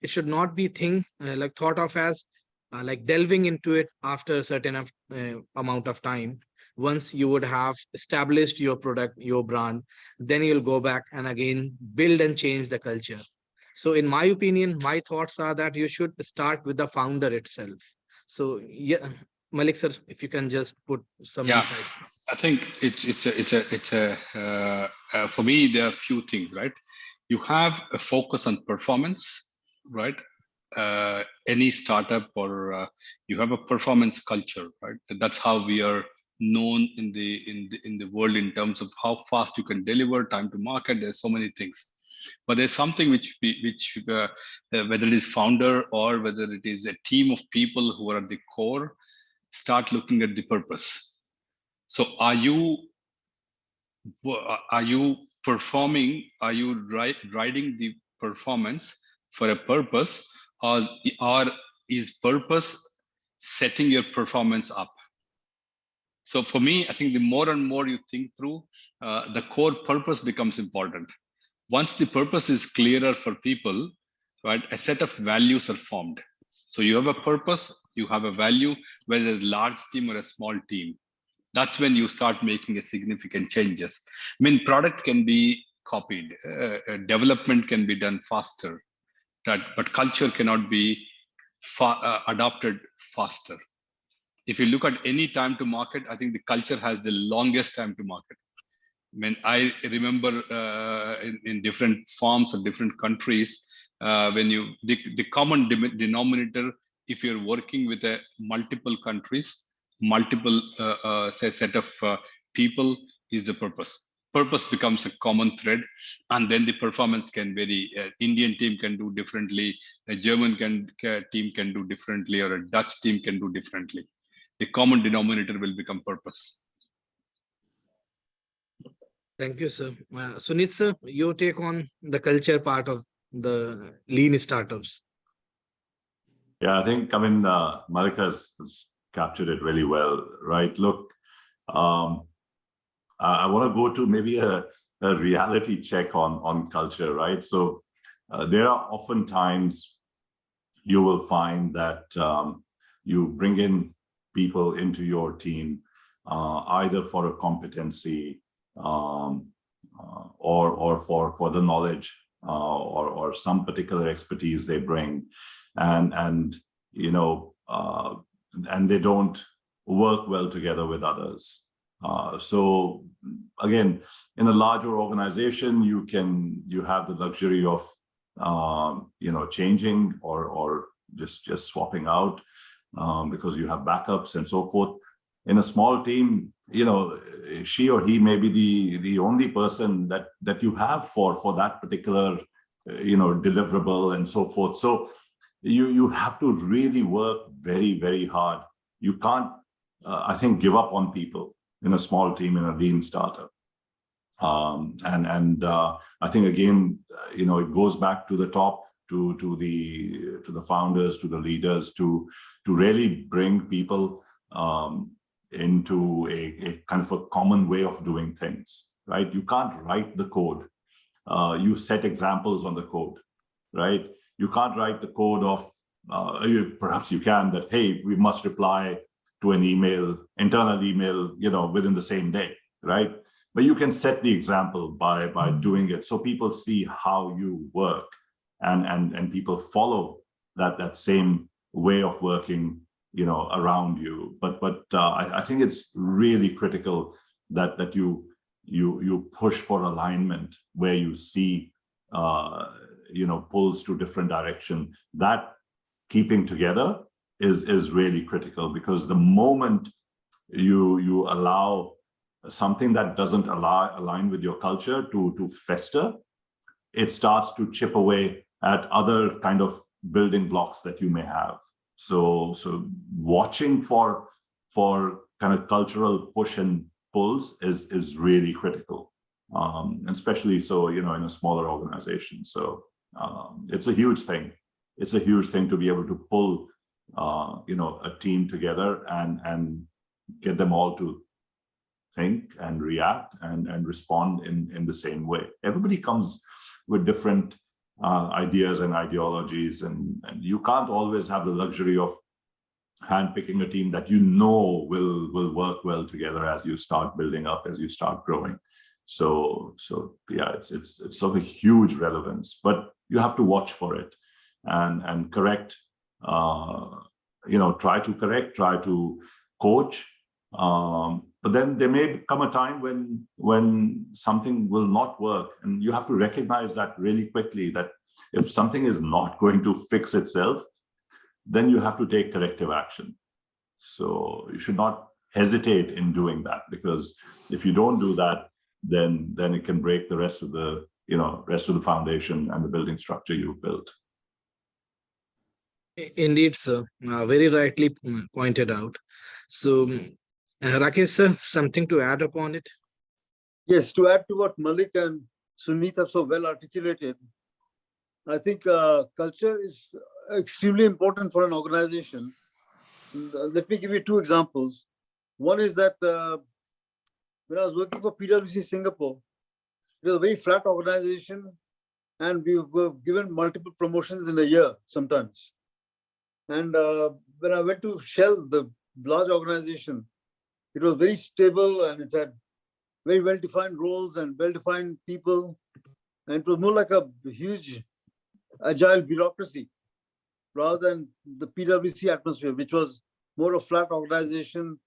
It should not be thought of as like delving into it after a certain amount of time. Once you would have established your product, your brand, then you'll go back and again build and change the culture. So in my opinion, my thoughts are that you should start with the founder itself. So yeah, Malik sir, if you can just put some insights. I think for me, there are a few things, right? You have a focus on performance, right? Any startup or you have a performance culture, right? That's how we are known in the world in terms of how fast you can deliver, time to market. There's so many things, but there's something which whether it is founder or whether it is a team of people who are at the core, start looking at the purpose. So are you performing? Are you riding the performance for a purpose, or is purpose setting your performance up? So for me, I think the more and more you think through, the core purpose becomes important. Once the purpose is clearer for people, right, a set of values are formed. So you have a purpose, you have a value, whether it's a large team or a small team. That's when you start making a significant changes. I mean, product can be copied, development can be done faster, but culture cannot be adopted faster. If you look at any time to market, I think the culture has the longest time to market. I mean, I remember in different forms of different countries, when the common denominator, if you're working with multiple countries, multiple set of people, is the purpose. Purpose becomes a common thread, and then the performance can vary. Indian team can do differently, a German team can do differently, or a Dutch team can do differently. The common denominator will become purpose. Thank you, sir. Sunit sir, your take on the culture part of the lean startups. Yeah, I think, Malik has captured it really well, right? Look, I want to go to maybe a reality check on culture, right? So there are often times you will find that you bring in people into your team, either for a competency or for the knowledge or some particular expertise they bring, and they don't work well together with others. So again, in a larger organization, you have the luxury of changing or just swapping out because you have backups and so forth. In a small team, she or he may be the only person that you have for that particular deliverable and so forth. So you have to really work very, very hard. You can't, I think, give up on people in a small team in a lean startup. I think again, it goes back to the top, to the founders, to the leaders, to really bring people into a kind of a common way of doing things, right? You can't write the code. You set examples on the code, right? You can't write the code of, perhaps you can, that, hey, we must reply to an internal email, within the same day, right? But you can set the example by doing it, so people see how you work, and people follow that same way of working, around you. But I think it's really critical that you push for alignment where you see pulls to different direction. That keeping together is really critical, because the moment you allow something that doesn't align with your culture to fester, it starts to chip away at other kind of building blocks that you may have. So watching for kind of cultural push and pulls is really critical, especially so in a smaller organization. So it's a huge thing. It's a huge thing to be able to pull a team together and get them all to think and react and respond in the same way. Everybody comes with different ideas and ideologies, and you can't always have the luxury of handpicking a team that you know will work well together as you start building up, as you start growing. So yeah, it's of a huge relevance, but you have to watch for it and correct. Try to correct, try to coach. But then there may come a time when something will not work, and you have to recognize that really quickly, that if something is not going to fix itself, then you have to take corrective action. So you should not hesitate in doing that, because if you don't do that, then it can break the rest of the foundation and the building structure you've built. Indeed, sir. Very rightly pointed out. So, Rakesh, sir, something to add upon it? Yes, to add to what Malik and Sunit have so well articulated, I think culture is extremely important for an organization. Let me give you two examples. One is that when I was working for PwC Singapore, it was a very flat organization, and we were given multiple promotions in a year sometimes. And when I went to Shell, the large organization, it was very stable, and it had very well-defined roles and well-defined people. And it was more like a huge, agile bureaucracy rather than the PwC atmosphere, which was more a flat organization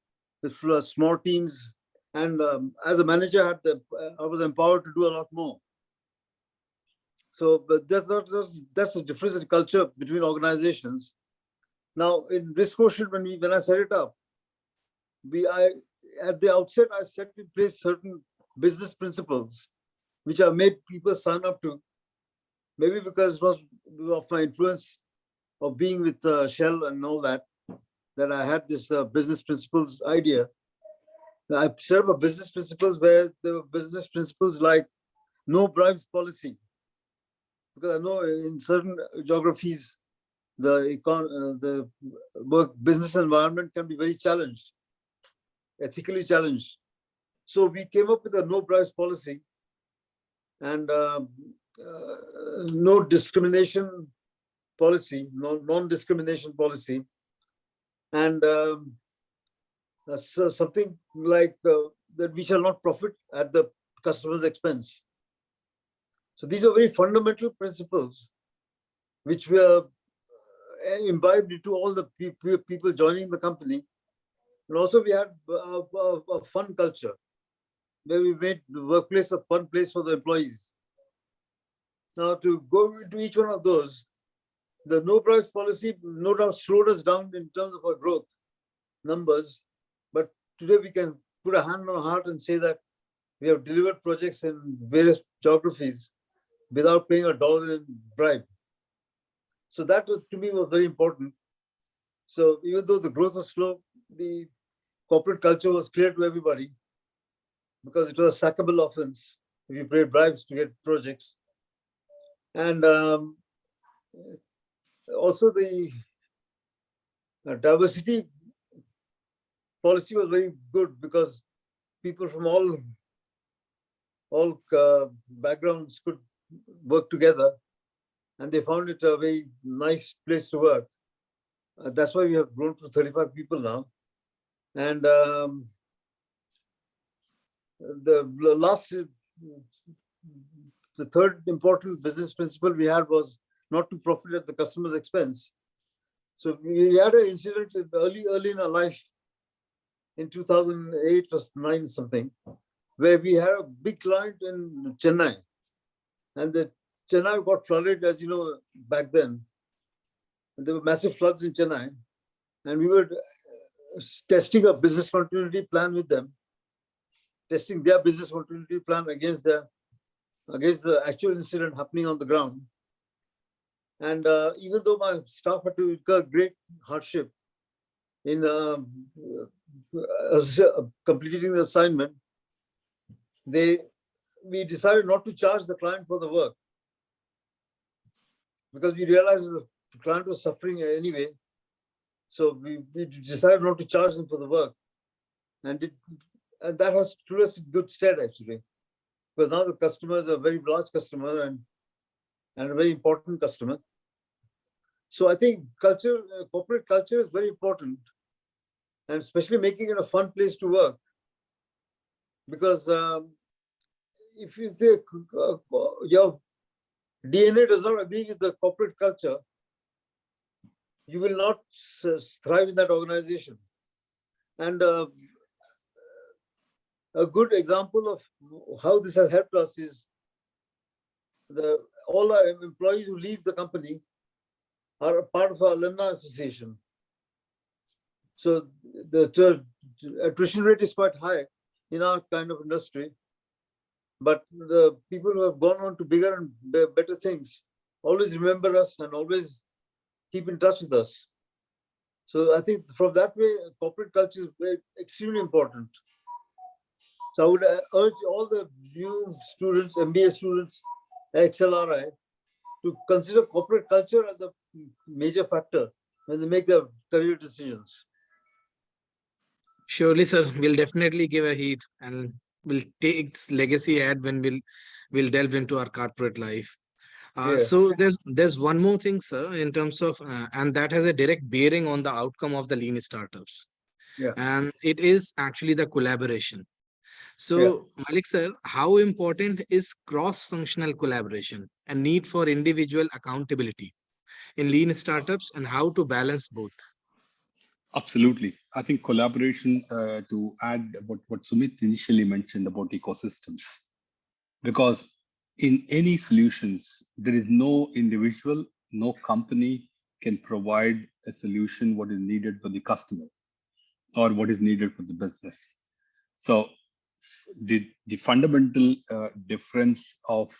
with small teams. And as a manager, I was empowered to do a lot more. So, but that's the difference in culture between organizations. Now, in RiskQuotient, when I set it up, at the outset, I set in place certain business principles, which I made people sign up to. Maybe because it was of my influence of being with Shell and all that I had this business principles idea. I set up a business principles where there were business principles like no bribes policy. Because I know in certain geographies, the work business environment can be very challenged, ethically challenged. So we came up with a no bribes policy and no discrimination policy, non-discrimination policy, and something like that we shall not profit at the customer's expense. So these are very fundamental principles which were imbibed into all the people joining the company. And also we had a fun culture where we made the workplace a fun place for the employees. Now, to go into each one of those, the no bribes policy no doubt slowed us down in terms of our growth numbers. But today we can put a hand on our heart and say that we have delivered projects in various geographies without paying $1 in bribe. So that to me was very important. So even though the growth was slow, the corporate culture was clear to everybody because it was a sackable offense if you paid bribes to get projects. And also the diversity policy was very good because people from all backgrounds could work together, and they found it a very nice place to work. That's why we have grown to 35 people now. And the third important business principle we had was not to profit at the customer's expense. So we had an incident early in our life in 2008 or 9 something, where we had a big client in Chennai, and the Chennai got flooded, as you know, back then. And there were massive floods in Chennai, and we were testing a business continuity plan with them, testing their business continuity plan against the actual incident happening on the ground. And even though my staff had to incur great hardship in completing the assignment, we decided not to charge the client for the work because we realized the client was suffering anyway. So we decided not to charge them for the work, and that has stood us in good stead actually, because now the customer is a very large customer, and a very important customer. So I think culture, corporate culture is very important, and especially making it a fun place to work. Because if you think your DNA does not agree with the corporate culture, you will not thrive in that organization. And a good example of how this has helped us is all our employees who leave the company are a part of our alumni association. So the attrition rate is quite high in our kind of industry. But the people who have gone on to bigger and better things always remember us and always keep in touch with us. So I think from that way, corporate culture is extremely important. So I would urge all the new students, MBA students, XLRI, to consider corporate culture as a major factor when they make their career decisions. Surely, sir, we'll definitely give a heed and we'll take this legacy ahead when we'll delve into our corporate life. So there's one more thing, sir, in terms of and that has a direct bearing on the outcome of the lean startups. Yeah. And it is actually the collaboration. So Malik sir, how important is cross-functional collaboration and need for individual accountability in lean startups, and how to balance both? Absolutely. I think collaboration, to add what Sumit initially mentioned about ecosystems, because in any solutions, there is no individual, no company can provide a solution what is needed for the customer or what is needed for the business. So the fundamental difference of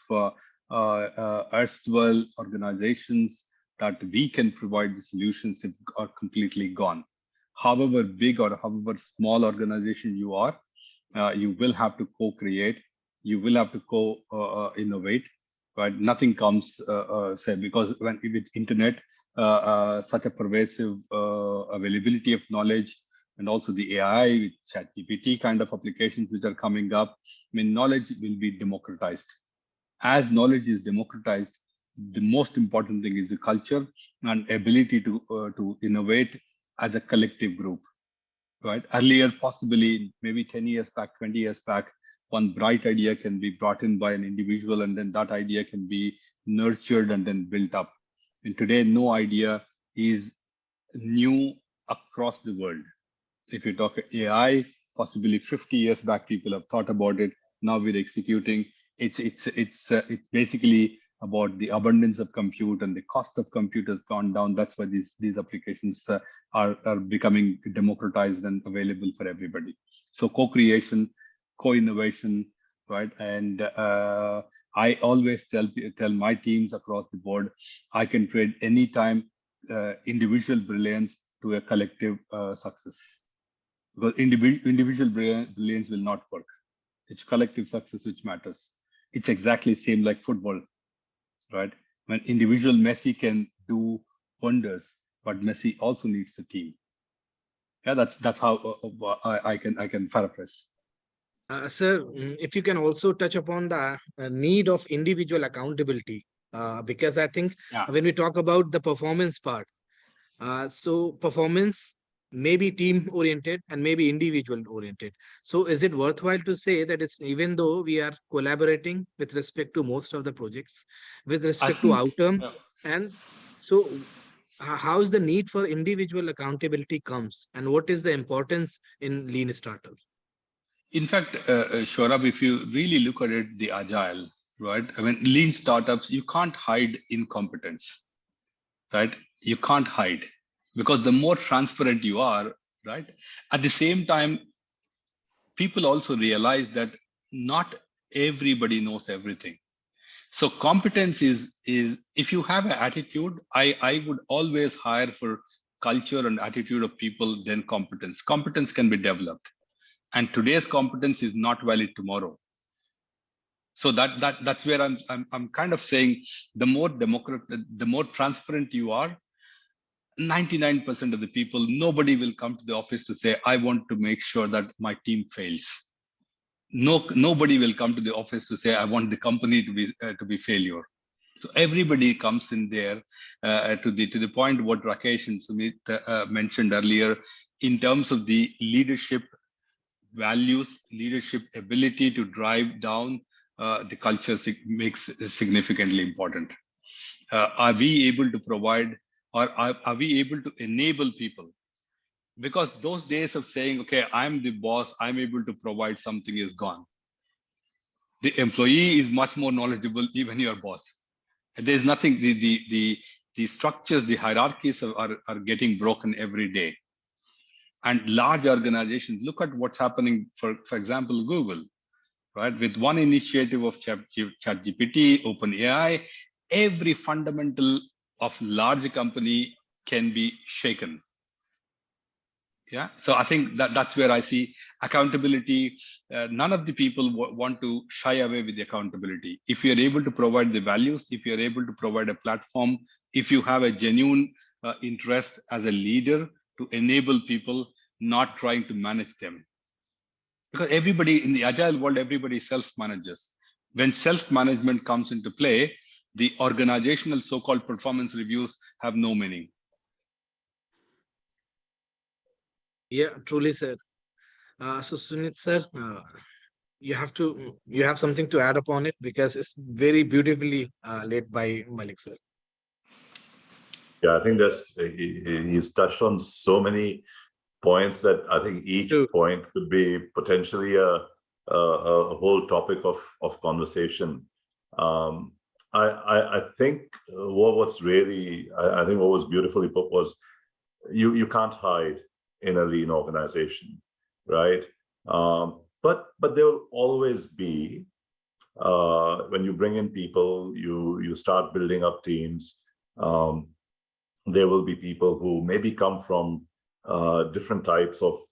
erstwhile organizations that we can provide the solutions are completely gone. However big or however small organization you are, you will have to co-create, you will have to co-innovate, right? Nothing comes, say, because when with internet, such a pervasive availability of knowledge, and also the AI with ChatGPT kind of applications which are coming up, I mean, knowledge will be democratized. As knowledge is democratized, the most important thing is the culture and ability to innovate as a collective group, right? Earlier, possibly maybe 10 years back, 20 years back, one bright idea can be brought in by an individual, and then that idea can be nurtured and then built up. And today, no idea is new across the world. If you talk AI, possibly 50 years back, people have thought about it. Now we're executing. It's basically about the abundance of compute, and the cost of compute has gone down. That's why these applications are becoming democratized and available for everybody. So co-creation, co-innovation, right? And I always tell my teams across the board, I can trade anytime individual brilliance to a collective success. Because individual brilliance will not work. It's collective success which matters. It's exactly same like football, right? When individual Messi can do wonders, but Messi also needs the team. Yeah, that's how I can paraphrase. Sir, if you can also touch upon the need of individual accountability, because I think when we talk about the performance part, so performance may be team oriented and maybe individual oriented. So is it worthwhile to say that it's, even though we are collaborating with respect to most of the projects, with respect to outcome, and so how is the need for individual accountability comes, and what is the importance in lean startups? In fact, Shorab, if you really look at it, the agile, right? I mean, lean startups, you can't hide incompetence, right? You can't hide, because the more transparent you are, right? At the same time, people also realize that not everybody knows everything. So competence is if you have an attitude, I would always hire for culture and attitude of people than competence. Competence can be developed, and today's competence is not valid tomorrow. So that's where I'm kind of saying, the more transparent you are, 99% of the people, nobody will come to the office to say, I want to make sure that my team fails. Nobody will come to the office to say, I want the company to be failure. So everybody comes in there to the point what Rakesh and Sumit mentioned earlier in terms of the leadership values, leadership ability to drive down the culture makes significantly important. Are we able to provide, or are we able to enable people? Because those days of saying, okay, I'm the boss, I'm able to provide something is gone. The employee is much more knowledgeable, even your boss. There's nothing, the structures, the hierarchies are getting broken every day. And large organizations, look at what's happening, for example, Google, right? With one initiative of ChatGPT, OpenAI, every fundamental of large company can be shaken. Yeah, so I think that's where I see accountability. None of the people want to shy away with the accountability. If you're able to provide the values, if you're able to provide a platform, if you have a genuine interest as a leader to enable people, not trying to manage them. Because everybody in the agile world, everybody self-manages. When self-management comes into play, the organizational so-called performance reviews have no meaning. Yeah, truly, sir. So Sunit sir, you have something to add upon it, because it's very beautifully led by Malik sir. Yeah, I think he's touched on so many points that I think each point could be potentially a whole topic of conversation. I think what was beautifully put was you can't hide in a lean organization, right? But there will always be, when you bring in people, you start building up teams. There will be people who maybe come from different types of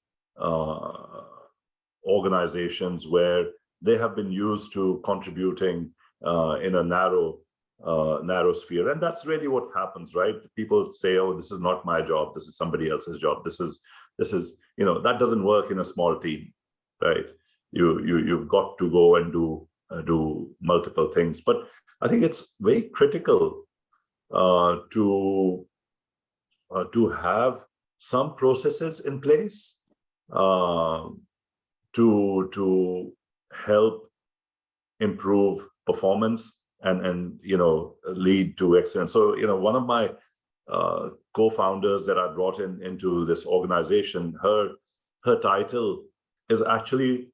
organizations where they have been used to contributing in a narrow sphere, and that's really what happens, right? People say, "Oh, this is not my job. This is somebody else's job. This is that doesn't work in a small team, right? You've got to go and do multiple things." But I think it's very critical to have some processes in place to help improve performance and lead to excellence. So one of my co-founders that I brought into this organization, her title is actually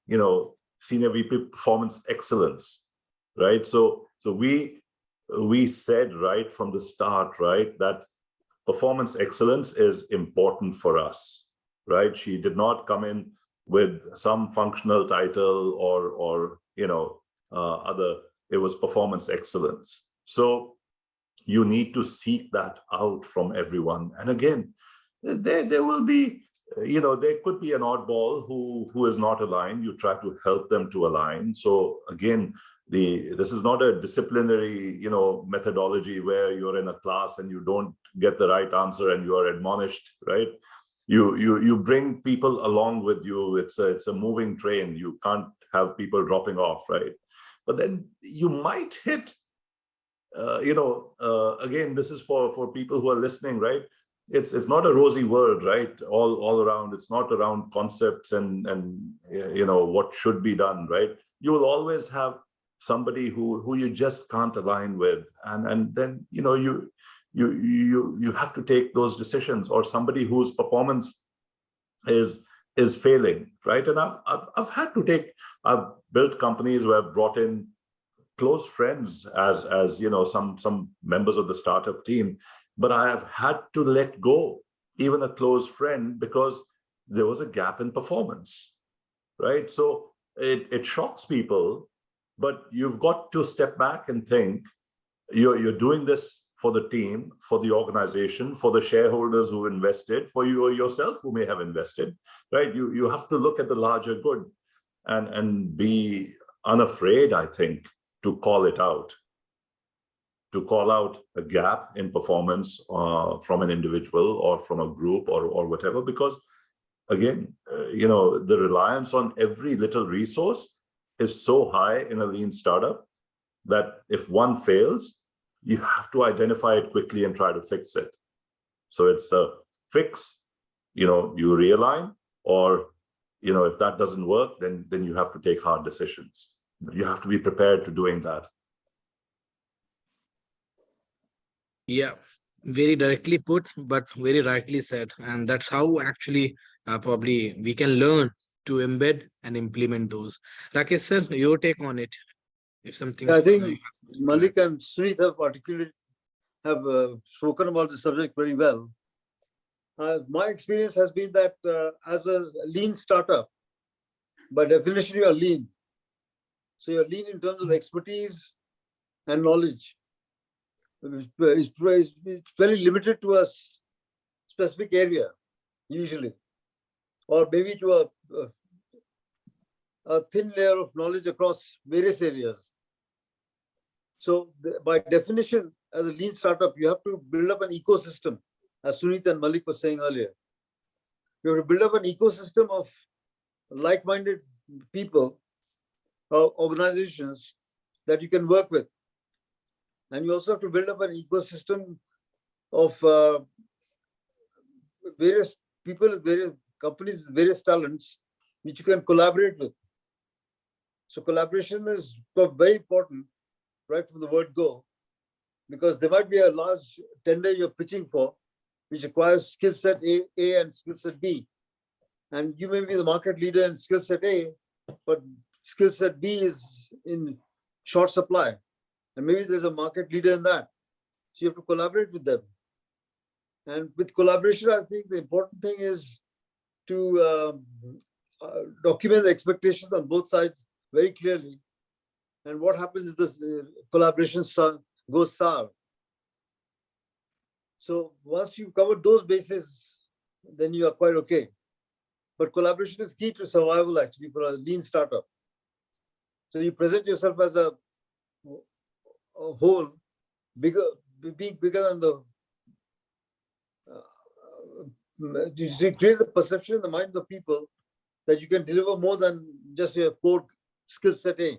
Senior VP Performance Excellence, right? So we said right from the start, right, that performance excellence is important for us, right? She did not come in with some functional title or other. It was performance excellence. So you need to seek that out from everyone. And again, there will be, there could be an oddball who is not aligned. You try to help them to align. So again, this is not a disciplinary, methodology where you're in a class and you don't get the right answer and you are admonished, right? You bring people along with you. It's a moving train. You can't have people dropping off, right? But then you might hit, again, this is for people who are listening, right? It's not a rosy world, right? All around. It's not around concepts and what should be done, right? You will always have somebody who you just can't align with, and then you have to take those decisions, or somebody whose performance is failing, right? And I've built companies where I've brought in close friends as some members of the startup team, but I have had to let go even a close friend because there was a gap in performance, right? So it shocks people, but you've got to step back and think you're doing this for the team, for the organization, for the shareholders who invested, for you or yourself who may have invested, right? You have to look at the larger good and be unafraid, I think, to call it out, to call out a gap in performance from an individual or from a group or whatever, because again, the reliance on every little resource is so high in a lean startup that if one fails, you have to identify it quickly and try to fix it. So it's a fix, you realign, or, if that doesn't work, then you have to take hard decisions. You have to be prepared to doing that. Yeah, very directly put, but very rightly said. And that's how actually probably we can learn to embed and implement those. Rakesh sir, your take on it. If something I think Malik and Sunit have spoken about the subject very well. My experience has been that as a lean startup, by definition, you are lean. So you're lean in terms of expertise and knowledge. It's very limited to a specific area, usually, or maybe to a thin layer of knowledge across various areas. So by definition, as a lean startup, you have to build up an ecosystem, as Sunit and Malik were saying earlier. You have to build up an ecosystem of like-minded people or organizations that you can work with. And you also have to build up an ecosystem of various people, various companies, various talents, which you can collaborate with. So collaboration is very important right from the word go, because there might be a large tender you're pitching for, which requires skill set A and skill set B. And you may be the market leader in skill set A, but skill set B is in short supply. And maybe there's a market leader in that. So you have to collaborate with them. And with collaboration, I think the important thing is to document the expectations on both sides very clearly. And what happens if this collaboration goes sour? So once you've covered those bases, then you are quite okay. But collaboration is key to survival, actually, for a lean startup. So you present yourself as a whole, bigger than the. You create the perception in the minds of people that you can deliver more than just your core skill set A.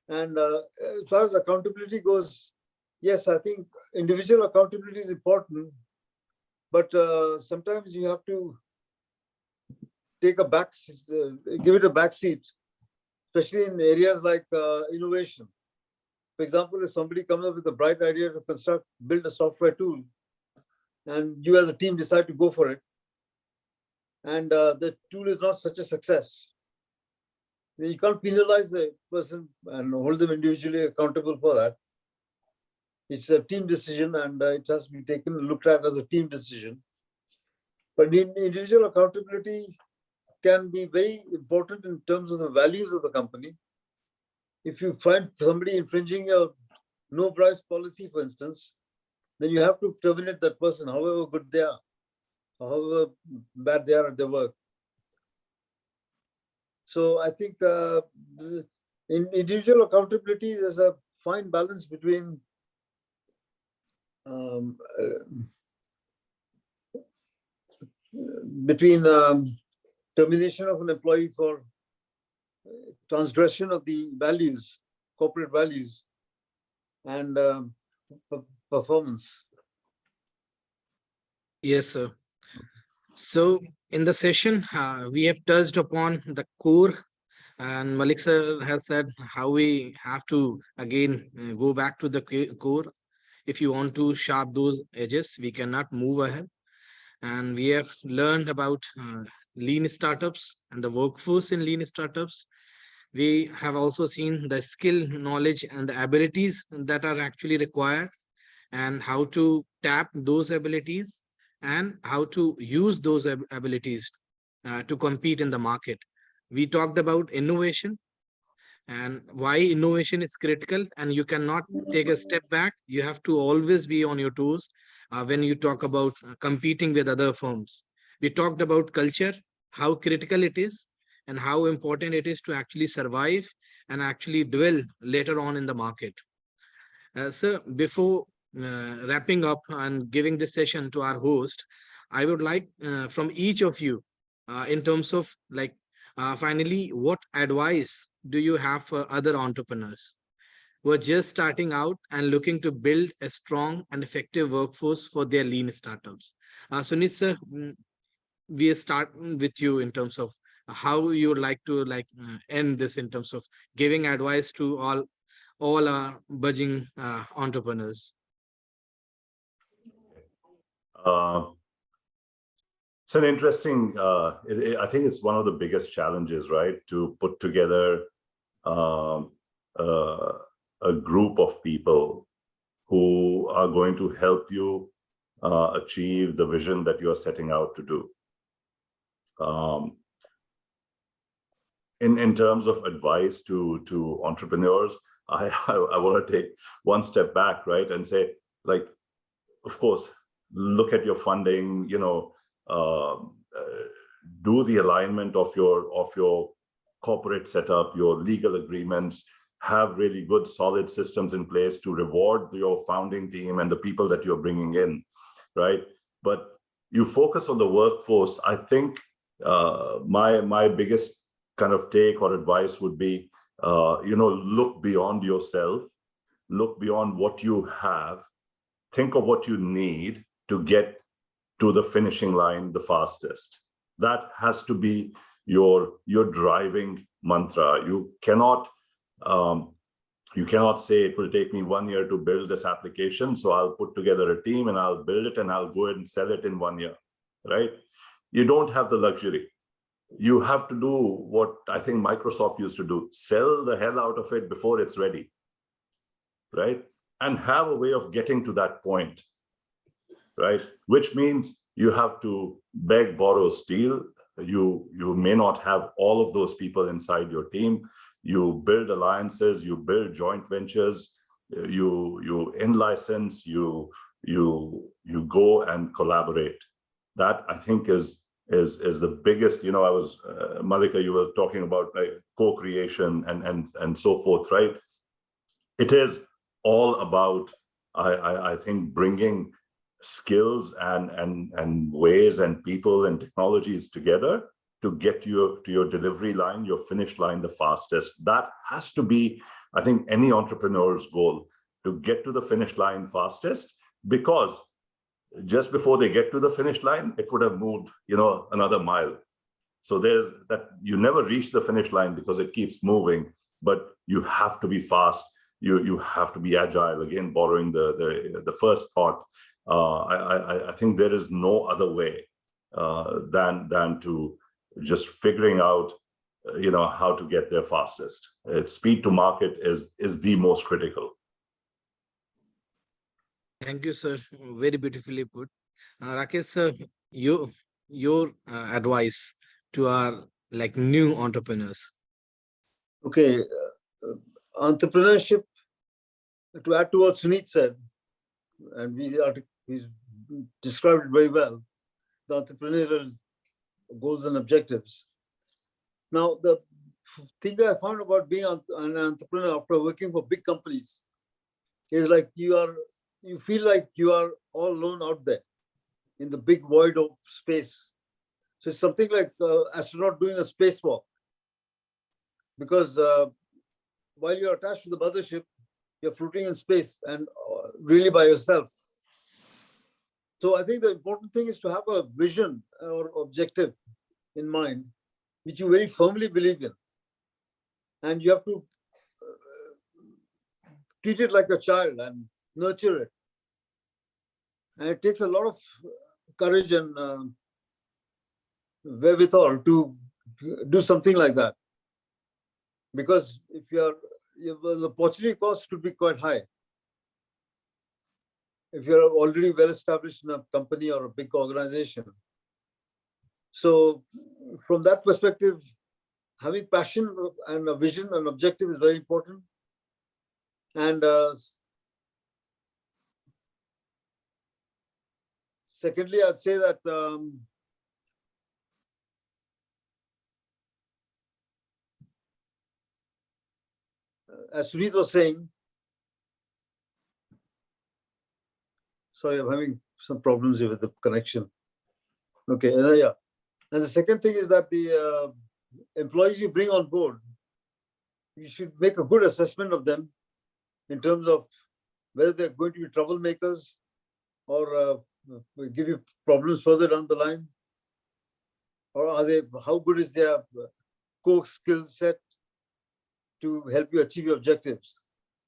And as far as accountability goes, yes, I think individual accountability is important, but sometimes you have to take a give it a backseat, especially in areas like innovation. For example, if somebody comes up with a bright idea to build a software tool, and you as a team decide to go for it, and the tool is not such a success, then you can't penalize the person and hold them individually accountable for that. It's a team decision, and it has to be looked at as a team decision. But individual accountability can be very important in terms of the values of the company. If you find somebody infringing your no bribes policy, for instance, then you have to terminate that person, however good they are, however bad they are at their work. So I think in individual accountability, there's a fine balance between termination of an employee for transgression of the values, corporate values, and performance. Yes, sir. So in the session, we have touched upon the core, and Malik sir has said how we have to again go back to the core. If you want to sharp those edges, we cannot move ahead. And we have learned about lean startups and the workforce in lean startups. We have also seen the skill, knowledge, and the abilities that are actually required, and how to tap those abilities and how to use those abilities to compete in the market. We talked about innovation and why innovation is critical, and you cannot take a step back. You have to always be on your toes when you talk about competing with other firms. We talked about culture, how critical it is, and how important it is to actually survive and actually dwell later on in the market. Sir, before wrapping up and giving this session to our host, I would like from each of you in terms of finally, what advice do you have for other entrepreneurs? who are just starting out and looking to build a strong and effective workforce for their lean startups. Sunit sir, we start with you in terms of how you would like to end this in terms of giving advice to all our budding entrepreneurs. It's an interesting, I think it's one of the biggest challenges, right? To put together a group of people who are going to help you achieve the vision that you are setting out to do. In terms of advice to entrepreneurs, I want to take one step back, right, and say, like, of course, look at your funding, you know, do the alignment of your corporate setup, your legal agreements, have really good solid systems in place to reward your founding team and the people that you're bringing in, right? But you focus on the workforce. I think my biggest kind of take or advice would be, you know, look beyond yourself, look beyond what you have, think of what you need to get to the finishing line the fastest. That has to be your driving mantra. You cannot say it will take me 1 year to build this application, so I'll put together a team and I'll build it and I'll go ahead and sell it in 1 year, right? You don't have the luxury. You have to do what I think Microsoft used to do, sell the hell out of it before it's ready, right? And have a way of getting to that point, right? Which means you have to beg, borrow, steal. You may not have all of those people inside your team. You build alliances, you build joint ventures, you in-license, you go and collaborate. That I think is the biggest, you know, I was, Malika, you were talking about like co-creation and so forth, right? It is all about, I think, bringing skills and ways and people and technologies together to get to your delivery line, your finish line the fastest. That has to be, I think, any entrepreneur's goal, to get to the finish line fastest, because just before they get to the finish line, it would have moved, you know, another mile. So there's that, you never reach the finish line because it keeps moving, but you have to be fast. You have to be agile. Again, borrowing the first thought, I think there is no other way than to just figuring out, you know, how to get there fastest. Speed to market is the most critical. Thank you, sir. Very beautifully put. Rakesh, sir, your advice to our like new entrepreneurs. Okay, entrepreneurship, to add to what Sunit said, and he's described it very well, the entrepreneurial goals and objectives. Now, the thing I found about being an entrepreneur after working for big companies is like you feel like you are all alone out there in the big void of space. So it's something like astronaut doing a spacewalk, because while you're attached to the mothership, you're floating in space and really by yourself. So I think the important thing is to have a vision or objective in mind, which you very firmly believe in. And you have to treat it like a child and nurture it. And it takes a lot of courage and wherewithal to do something like that. Because if the opportunity cost could be quite high. If you're already well established in a company or a big organization. So from that perspective, having passion and a vision and objective is very important. And secondly, I'd say that as Sunit was saying, sorry, I'm having some problems here with the connection. Okay, yeah. And the second thing is that the employees you bring on board, you should make a good assessment of them in terms of whether they're going to be troublemakers or give you problems further down the line? Or are they, how good is their core skill set to help you achieve your objectives?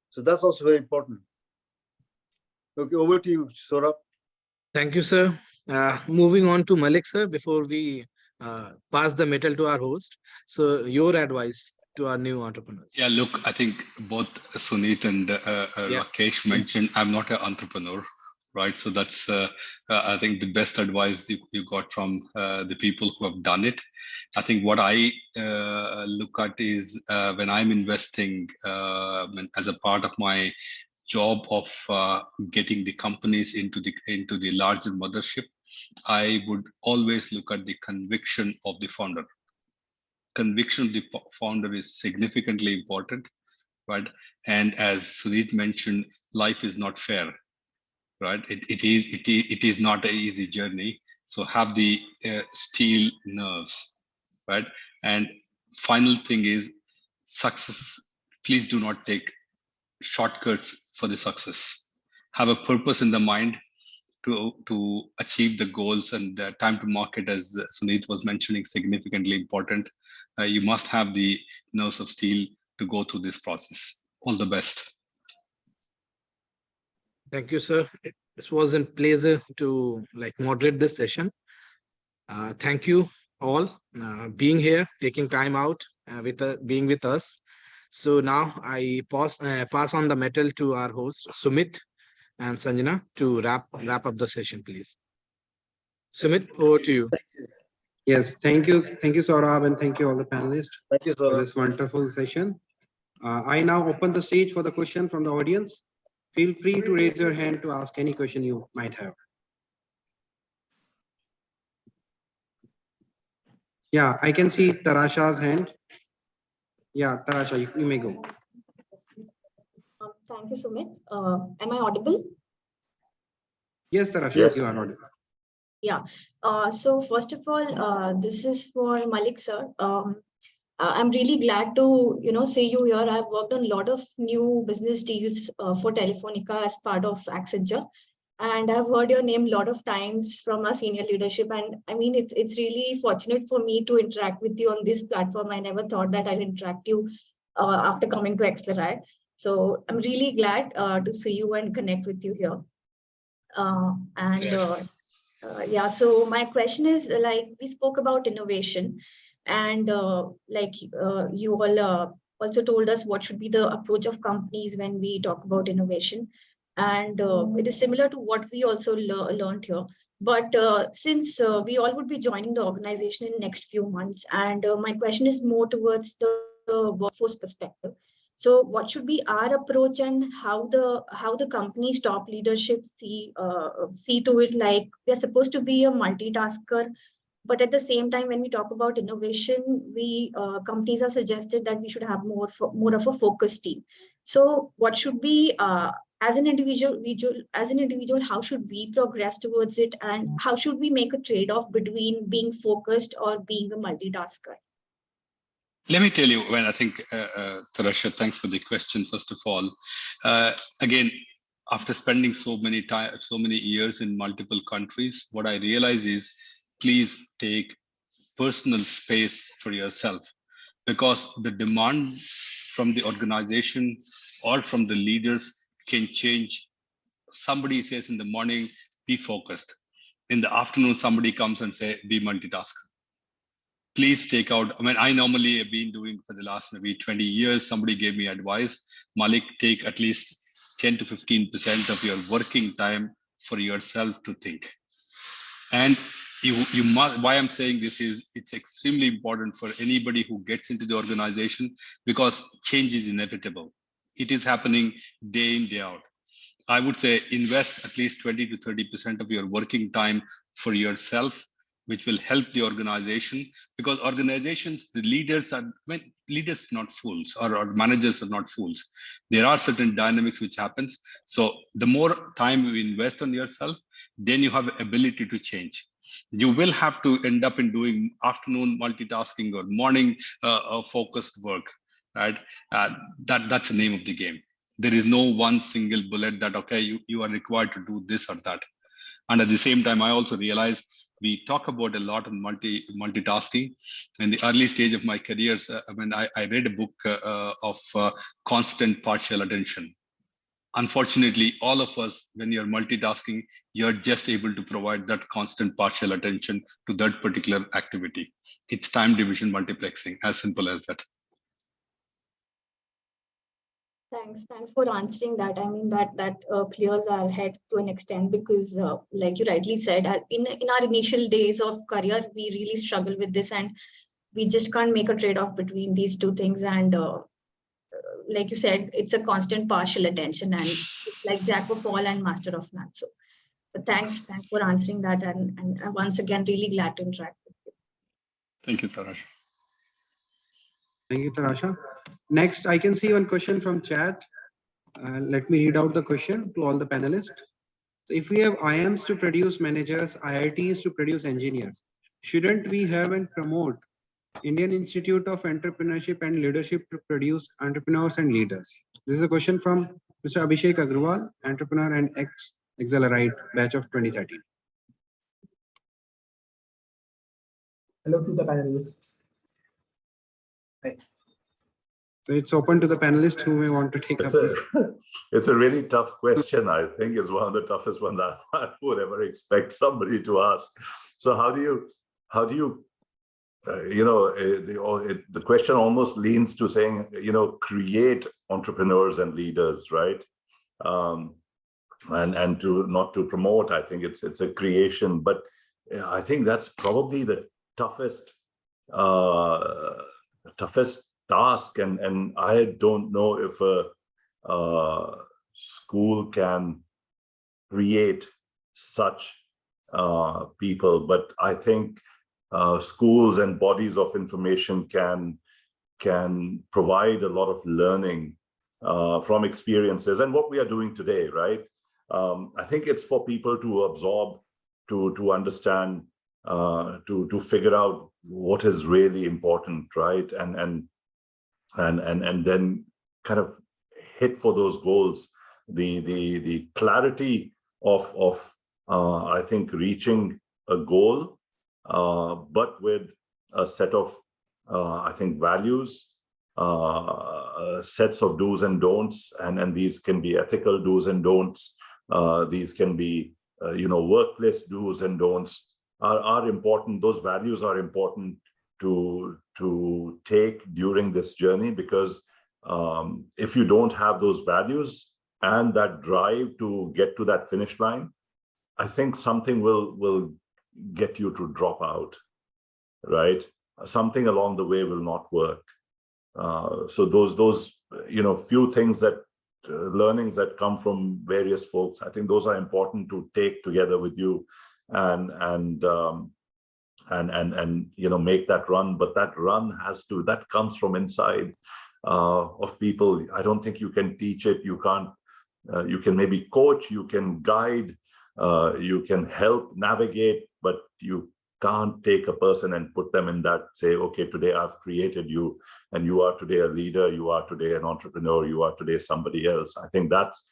So that's also very important. Okay, over to you, Saurabh. Thank you, sir. Moving on to Malik, sir, before we pass the metal to our host. So your advice to our new entrepreneurs. Yeah, look, I think both Sunit and Rakesh mentioned, I'm not an entrepreneur, right? So that's, I think, the best advice you got from the people who have done it. I think what I look at is when I'm investing as a part of my job of getting the companies into the larger mothership, I would always look at the conviction of the founder. Conviction of the founder is significantly important, right? And as Sunit mentioned, life is not fair, right? It is not an easy journey. So have the steel nerves, right? And final thing is success. Please do not take shortcuts for the success. Have a purpose in the mind to achieve the goals, and time to market, as Sunit was mentioning, significantly important. You must have the nerves of steel to go through this process. All the best. Thank you, sir. This was a pleasure to moderate this session. Thank you all being here, taking time out being with us. So now I pass on the metal to our host, Sumit and Sanjana, to wrap up the session, please. Sumit, over to you. Yes, thank you, Saurabh, and thank you all the panelists for this wonderful session. I now open the stage for the question from the audience. Feel free to raise your hand to ask any question you might have. Yeah, I can see Tarasha's hand. Yeah, Tarasha, you may go. Thank you, Sumit. Am I audible? Yes, Tarasha, yes. You are audible. Yeah. So first of all, this is for Malik, sir. I'm really glad to see you here. I've worked on a lot of new business deals for Telefonica as part of Accenture, and I've heard your name a lot of times from our senior leadership. And I mean, it's really fortunate for me to interact with you on this platform. I never thought that I'll interact you after coming to XLRI. So I'm really glad to see you and connect with you here. Yeah, so my question is, we spoke about innovation, and you all also told us what should be the approach of companies when we talk about innovation. And it is similar to what we also learned here. But since we all would be joining the organization in the next few months, and my question is more towards the workforce perspective. So what should be our approach, and how the company's top leadership see to it? Like, we're supposed to be a multitasker, but at the same time, when we talk about innovation, companies are suggested that we should have more of a focused team. So what should be as an individual, how should we progress towards it, and how should we make a trade-off between being focused or being a multitasker? Let me tell you, when I think, Tarasha, thanks for the question, first of all. Again, after spending so many years in multiple countries, what I realize is, please take personal space for yourself, because the demands from the organization or from the leaders can change. Somebody says in the morning, be focused. In the afternoon, somebody comes and say, be multitasker. Please take out, I mean, I normally have been doing for the last maybe 20 years, somebody gave me advice, Malik, take at least 10 to 15% of your working time for yourself to think. And you must, why I'm saying this is, it's extremely important for anybody who gets into the organization, because change is inevitable. It is happening day in, day out. I would say invest at least 20 to 30% of your working time for yourself, which will help the organization, because organizations, the leaders are, leaders are not fools, or managers are not fools. There are certain dynamics which happens. So the more time you invest on yourself, then you have ability to change. You will have to end up in doing afternoon multitasking or morning focused work, right? That's the name of the game. there is no one single bullet that, okay, you are required to do this or that. And at the same time, I also realized we talk about a lot of multitasking. In the early stage of my careers, when I read a book of constant partial attention. Unfortunately, all of us, when you're multitasking, you're just able to provide that constant partial attention to that particular activity. It's time division multiplexing, as simple as that. Thanks for answering that. I mean, that clears our head to an extent, because like you rightly said, in our initial days of career, we really struggle with this, and we just can't make a trade-off between these two things. And like you said, it's a constant partial attention, and it's like Jack of all and master of none. So, but thanks for answering that, and once again, really glad to interact with you. Thank you, Tarasha. Thank you, Tarasha. Next, I can see one question from chat. Let me read out the question to all the panelists. So if we have IIMs to produce managers, IITs to produce engineers, shouldn't we have and promote Indian Institute of Entrepreneurship and Leadership to produce entrepreneurs and leaders? This is a question from Mr. Abhishek Agrawal, entrepreneur and XLRI batch of 2013. Hello to the panelists. Hi. So it's open to the panelists who may want to take up this. It's a really tough question. I think it's one of the toughest ones that I would ever expect somebody to ask. So how do you the question almost leans to saying, create entrepreneurs and leaders, right? And to not to promote, I think it's a creation, but I think that's probably the toughest task, and I don't know if a school can create such people, but I think schools and bodies of information can provide a lot of learning from experiences and what we are doing today, right? I think it's for people to absorb, to understand, to figure out what is really important, right? And then kind of hit for those goals. The clarity of I think reaching a goal, but with a set of I think values, sets of do's and don'ts, and these can be ethical do's and don'ts. These can be workplace do's and don'ts are important. Those values are important to take during this journey, because if you don't have those values and that drive to get to that finish line, I think something will get you to drop out, right? Something along the way will not work. So those few things that learnings that come from various folks, I think those are important to take together with you and make that run. But that run that comes from inside of people. I don't think you can teach it. You can't. You can maybe coach, you can guide, you can help navigate, but you can't take a person and put them in that, say, okay, today I've created you and you are today a leader, you are today an entrepreneur, you are today somebody else. I think that's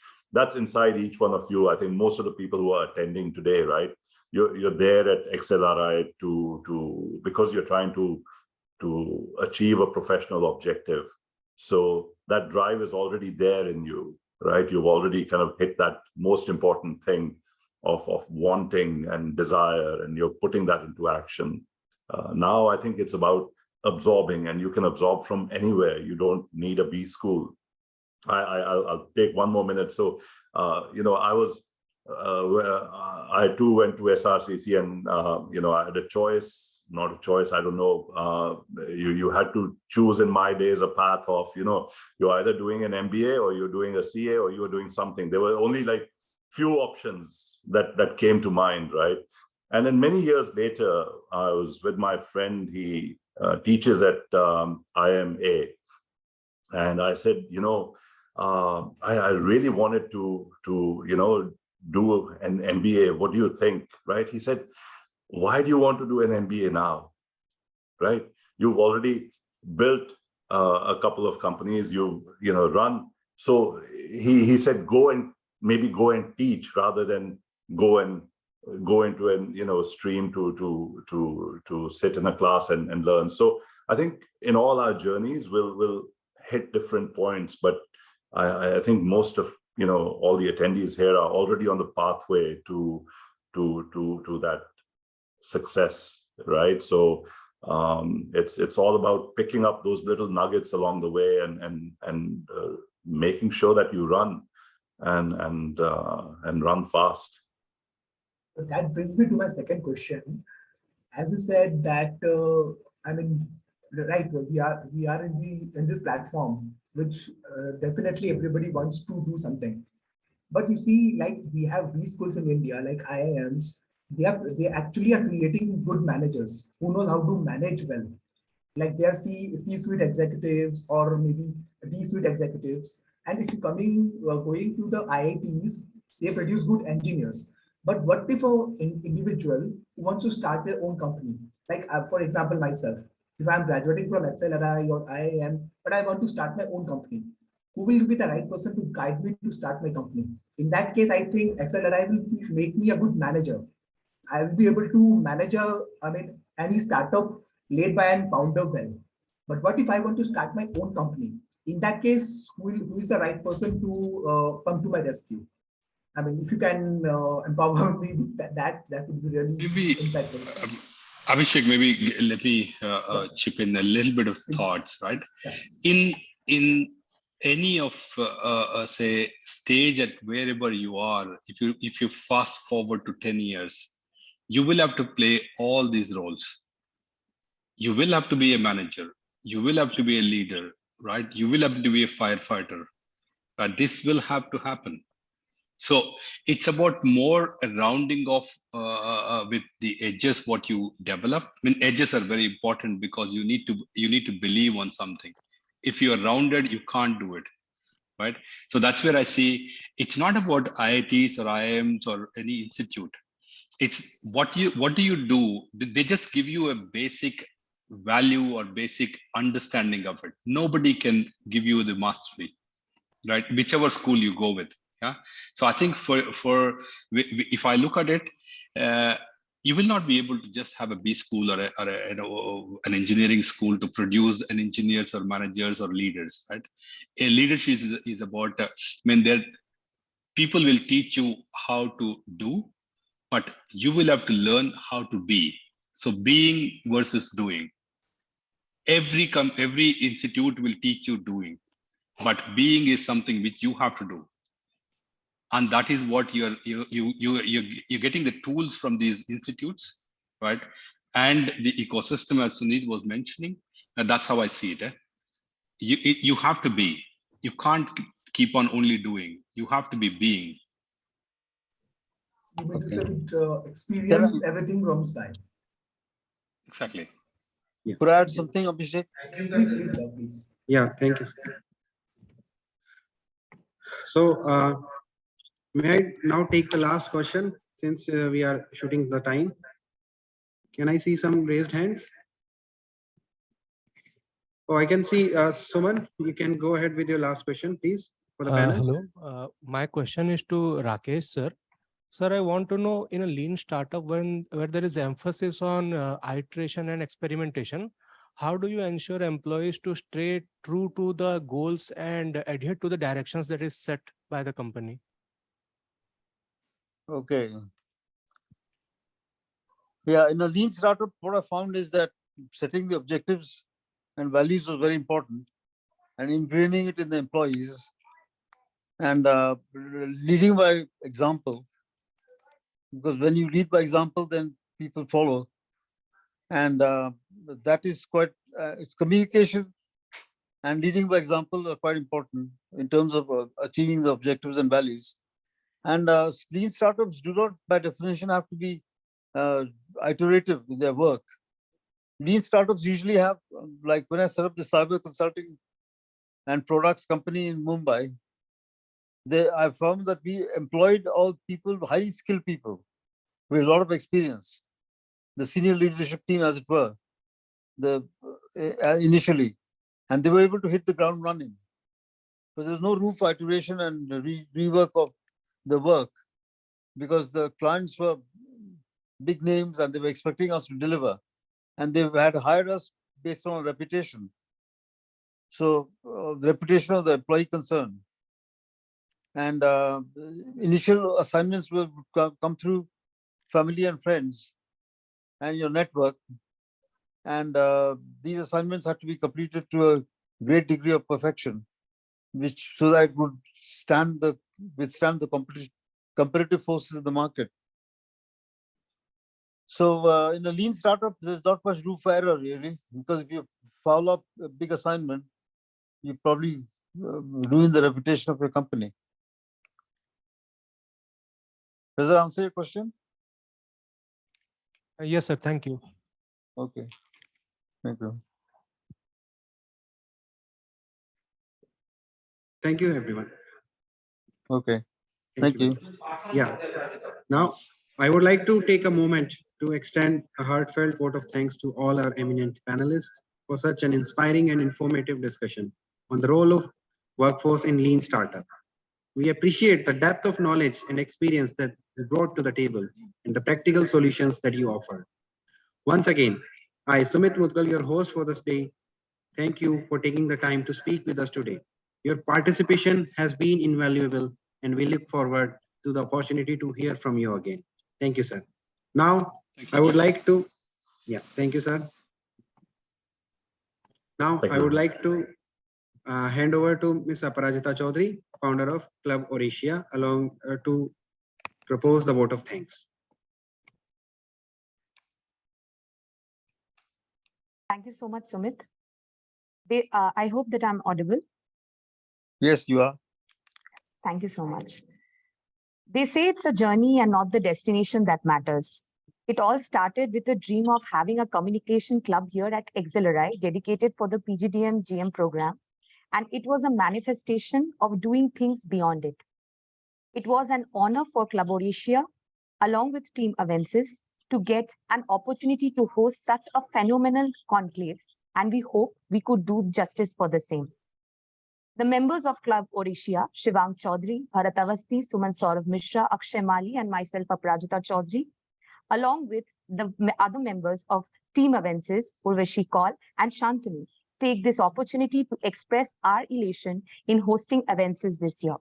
inside each one of you. I think most of the people who are attending today, right, you're there at XLRI because you're trying to achieve a professional objective. So that drive is already there in you, right? You've already kind of hit that most important thing of wanting and desire, and you're putting that into action. Now I think it's about absorbing, and you can absorb from anywhere. You don't need a B school. I'll take one more minute. So I too went to SRCC, and I had a choice, not a choice, I don't know. You had to choose in my days a path of, you're either doing an MBA or you're doing a CA or you're doing something. There were only like few options that came to mind, right? And then many years later, I was with my friend. He teaches at IMA, and I said, I really wanted to do an MBA. What do you think, right? He said, why do you want to do an MBA now, right? You've already built a couple of companies. You've run So he said, go and teach rather than go into an stream to sit in a class and learn. So I think in all our journeys we'll hit different points, but I think most of all the attendees here are already on the pathway to that success, right? So it's all about picking up those little nuggets along the way and making sure that you run and run fast. That brings me to my second question. As you said that, I mean, right, we are in this platform, which definitely everybody wants to do something. But you see, like we have these schools in India, like IIMs, they actually are creating good managers who know how to manage well. Like they are C-suite executives or maybe D-suite executives. And if you're going to the IITs, they produce good engineers. But what if an individual who wants to start their own company? Like for example, myself, if I'm graduating from XLRI or IIM, but I want to start my own company, who will be the right person to guide me to start my company? In that case, I think XLRI will make me a good manager. I will be able to manage any startup led by a founder well. But what if I want to start my own company? In that case, who is the right person to come to my rescue? I mean, if you can empower me with that would be really insightful. Abhishek, maybe let me chip in a little bit of thoughts, right? Yeah. In any of say stage at wherever you are, if you fast forward to 10 years, you will have to play all these roles. You will have to be a manager. You will have to be a leader, right? You will have to be a firefighter. This will have to happen. So it's about more a rounding off with the edges what you develop. I mean, edges are very important because you need to believe on something. If you are rounded, you can't do it, right? So that's where I see it's not about IITs or IIMs or any institute. It's what do you do? They just give you a basic value or basic understanding of it. Nobody can give you the mastery, right? Whichever school you go with. Yeah. So I think if I look at it, you will not be able to just have a B school or an engineering school to produce an engineers or managers or leaders, right? A leadership is about, people will teach you how to do, but you will have to learn how to be. So being versus doing. Every institute will teach you doing, but being is something which you have to do. And that is what you're getting the tools from these institutes, right? And the ecosystem, as Sunit was mentioning, and that's how I see it. You have to be. You can't keep on only doing. You have to be being. You mean to say with experience, everything comes by. Exactly. Yeah. Could I add something, Abhishek? Please, sir, please. Yeah, thank you. So, may I now take the last question since we are shooting the time? Can I see some raised hands? Oh, I can see Suman. You can go ahead with your last question, please, for the panel. Hello. My question is to Rakesh, sir. Sir, I want to know in a lean startup where there is emphasis on iteration and experimentation, how do you ensure employees to stay true to the goals and adhere to the directions that is set by the company? Okay. Yeah, in a lean startup, what I found is that setting the objectives and values was very important, and ingraining it in the employees and leading by example. Because when you lead by example, then people follow. And that is quite, it's communication and leading by example are quite important in terms of achieving the objectives and values. And lean startups do not, by definition, have to be iterative in their work. Lean startups usually have, like when I set up the cyber consulting and products company in Mumbai, I found that we employed all people, highly skilled people with a lot of experience. The senior leadership team, as it were, initially, and they were able to hit the ground running. But there's no room for iteration and rework of the work because the clients were big names and they were expecting us to deliver. And they had hired us based on a reputation. So the reputation of the employee concern. And initial assignments will come through family and friends and your network. And these assignments have to be completed to a great degree of perfection, which so that it would withstand the competitive forces in the market. So in a lean startup, there's not much room for error really, because if you foul up a big assignment, you probably ruin the reputation of your company. Does that answer your question? Yes, sir. Thank you. Okay. Thank you. Thank you, everyone. Okay. Thank you. Yeah. Now, I would like to take a moment to extend a heartfelt vote of thanks to all our eminent panelists for such an inspiring and informative discussion on the role of workforce in lean startup. We appreciate the depth of knowledge and experience that you brought to the table and the practical solutions that you offer. Once again, I, Sumit Mudgal, your host for this day, thank you for taking the time to speak with us today. Your participation has been invaluable, and we look forward to the opportunity to hear from you again. Thank you, sir. Now, I would like to, thank you, sir. Now, I would like to hand over to Ms. Aparajita Chaudhary, founder of Club Orisha, along to propose the vote of thanks. Thank you so much, Sumit. I hope that I'm audible. Yes, you are. Thank you so much. They say it's a journey and not the destination that matters. It all started with a dream of having a communication club here at XLRI dedicated for the PGDM GM program, and it was a manifestation of doing things beyond it. It was an honor for Club Orisha, along with Team AVENSIS, to get an opportunity to host such a phenomenal conclave, and we hope we could do justice for the same. The members of Club Orisha, Shivang Chaudhary, Bharat Avasthi, Suman Saurav Mishra, Akshay Mali, and myself, Aparajita Chaudhary, along with the other members of Team AVENSIS, Urvashi Kaul and Shantanu, take this opportunity to express our elation in hosting AVENSIS this year.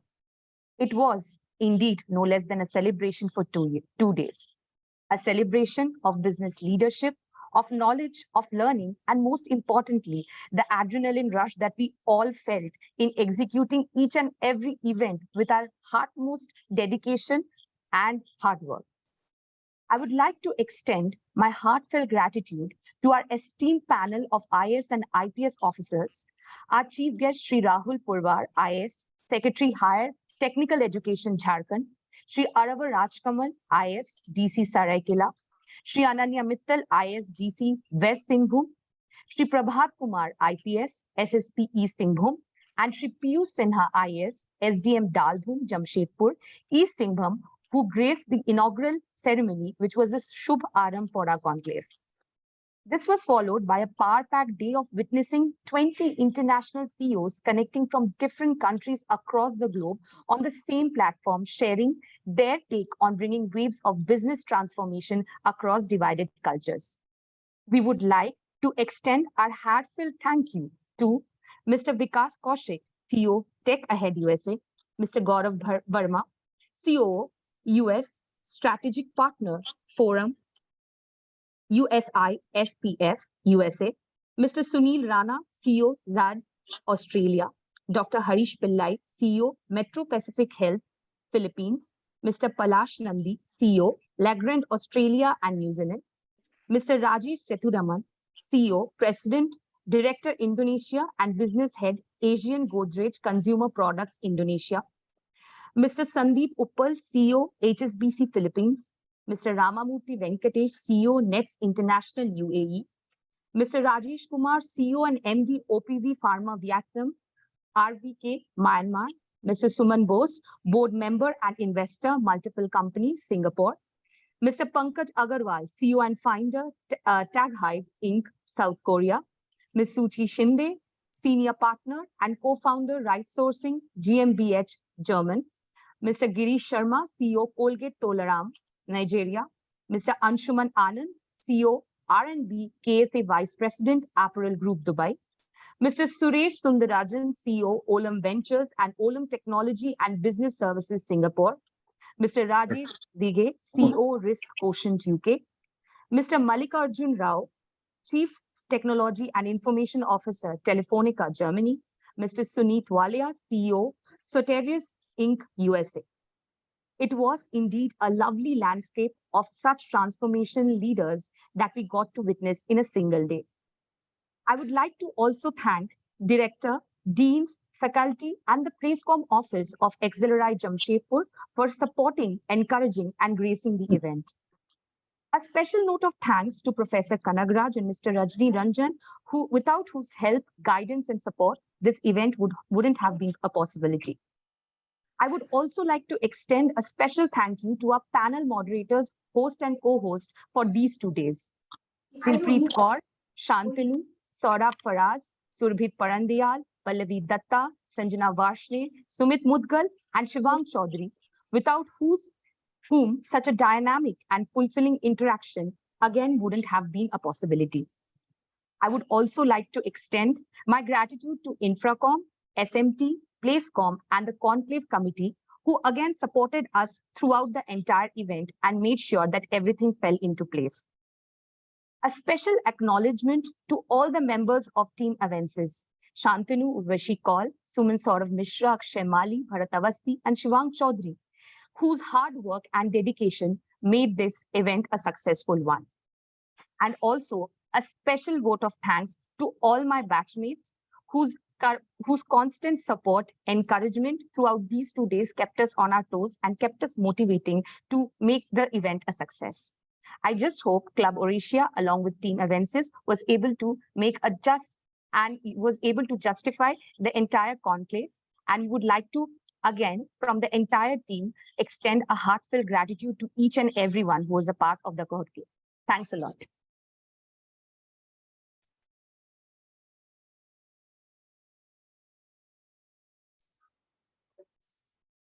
It was indeed no less than a celebration for 2 days. A celebration of business leadership, of knowledge, of learning, and most importantly, the adrenaline rush that we all felt in executing each and every event with our heartmost dedication and hard work. I would like to extend my heartfelt gratitude to our esteemed panel of IAS and IPS officers, our chief guest, Sri Rahul Purwar, IAS, Secretary Higher, Technical Education, Jharkhand, Sri Aravar Rajkamal, IAS, DC Saraikela, Sri Ananya Mittal, IAS, DC West Singhbhum, Sri Prabhat Kumar, IPS, SSP East Singhbhum, and Sri Piyush Sinha, IAS, SDM Dalbhum, Jamshedpur, East Singhbhum, who graced the inaugural ceremony, which was the Shubh Aram for our conclave. This was followed by a power-packed day of witnessing 20 international CEOs connecting from different countries across the globe on the same platform, sharing their take on bringing waves of business transformation across divided cultures. We would like to extend our heartfelt thank you to Mr. Vikas Kaushik, CEO, Tech Ahead USA, Mr. Gaurav Verma, COO, US Strategic Partner Forum, USI SPF USA, Mr. Sunil Rana, CEO, ZAD Australia, Dr. Harish Pillai, CEO, Metro Pacific Health Philippines, Mr. Palash Nandi, CEO, Lagrand Australia and New Zealand, Mr. Rajesh Seturaman, CEO, President, Director Indonesia and Business Head, Asian Godrej Consumer Products Indonesia, Mr. Sandeep Uppal, CEO, HSBC Philippines, Mr. Ramamurthy Venkatesh, CEO, Nets International UAE, Mr. Rajesh Kumar, CEO and MD, OPV Pharma Vietnam, RVK Myanmar, Mr. Suman Bose, Board Member and Investor, Multiple Companies, Singapore, Mr. Pankaj Agarwal, CEO and Founder, Tag Hive Inc., South Korea, Ms. Suchi Shinde, Senior Partner and Co-founder, Right Sourcing, GmbH, German. Mr. Girish Sharma, CEO, Colgate Tolaram, Nigeria. Mr. Anshuman Anand, CEO, R&B, KSA Vice President, Apparel Group, Dubai. Mr. Suresh Sundarajan, CEO, Olam Ventures and Olam Technology and Business Services, Singapore. Mr. Rajesh Dige, CEO, Risk Quotient, UK. Mr. Mallikarjun Rao, Chief Technology and Information Officer, Telefonica, Germany. Mr. Suneet Walia, CEO, Soterius Inc., USA. It was indeed a lovely landscape of such transformation leaders that we got to witness in a single day. I would like to also thank Director, Deans, Faculty, and the Placecom office of XLRI Jamshedpur for supporting, encouraging, and gracing the event. A special note of thanks to Professor Kanagraj and Mr. Rajni Ranjan, without whose help, guidance, and support, this event wouldn't have been a possibility. I would also like to extend a special thank you to our panel moderators, host and co-host for these 2 days. Dilpreet Kaur, Shantanu, Saurabh Faraz, Surbhit Parandiyal, Pallavi Datta, Sanjana Varshne, Sumit Mudgal, and Shivang Chaudhary, without whom such a dynamic and fulfilling interaction again wouldn't have been a possibility. I would also like to extend my gratitude to Infracom, SMT, Placecom, and the Conclave Committee, who again supported us throughout the entire event and made sure that everything fell into place. A special acknowledgement to all the members of Team AVENSIS, Shantanu Urvashi Kaul, Suman Saurav Mishra, Akshay Mali, Bharat Awasthi, and Shivang Chaudhary, whose hard work and dedication made this event a successful one. And also a special vote of thanks to all my batchmates whose constant support, encouragement throughout these 2 days kept us on our toes and kept us motivating to make the event a success. I just hope Club Orisha, along with Team AVENSIS, was able to make a just and was able to justify the entire conclave. And we would like to, again, from the entire team, extend a heartfelt gratitude to each and everyone who was a part of the conclave. Thanks a lot.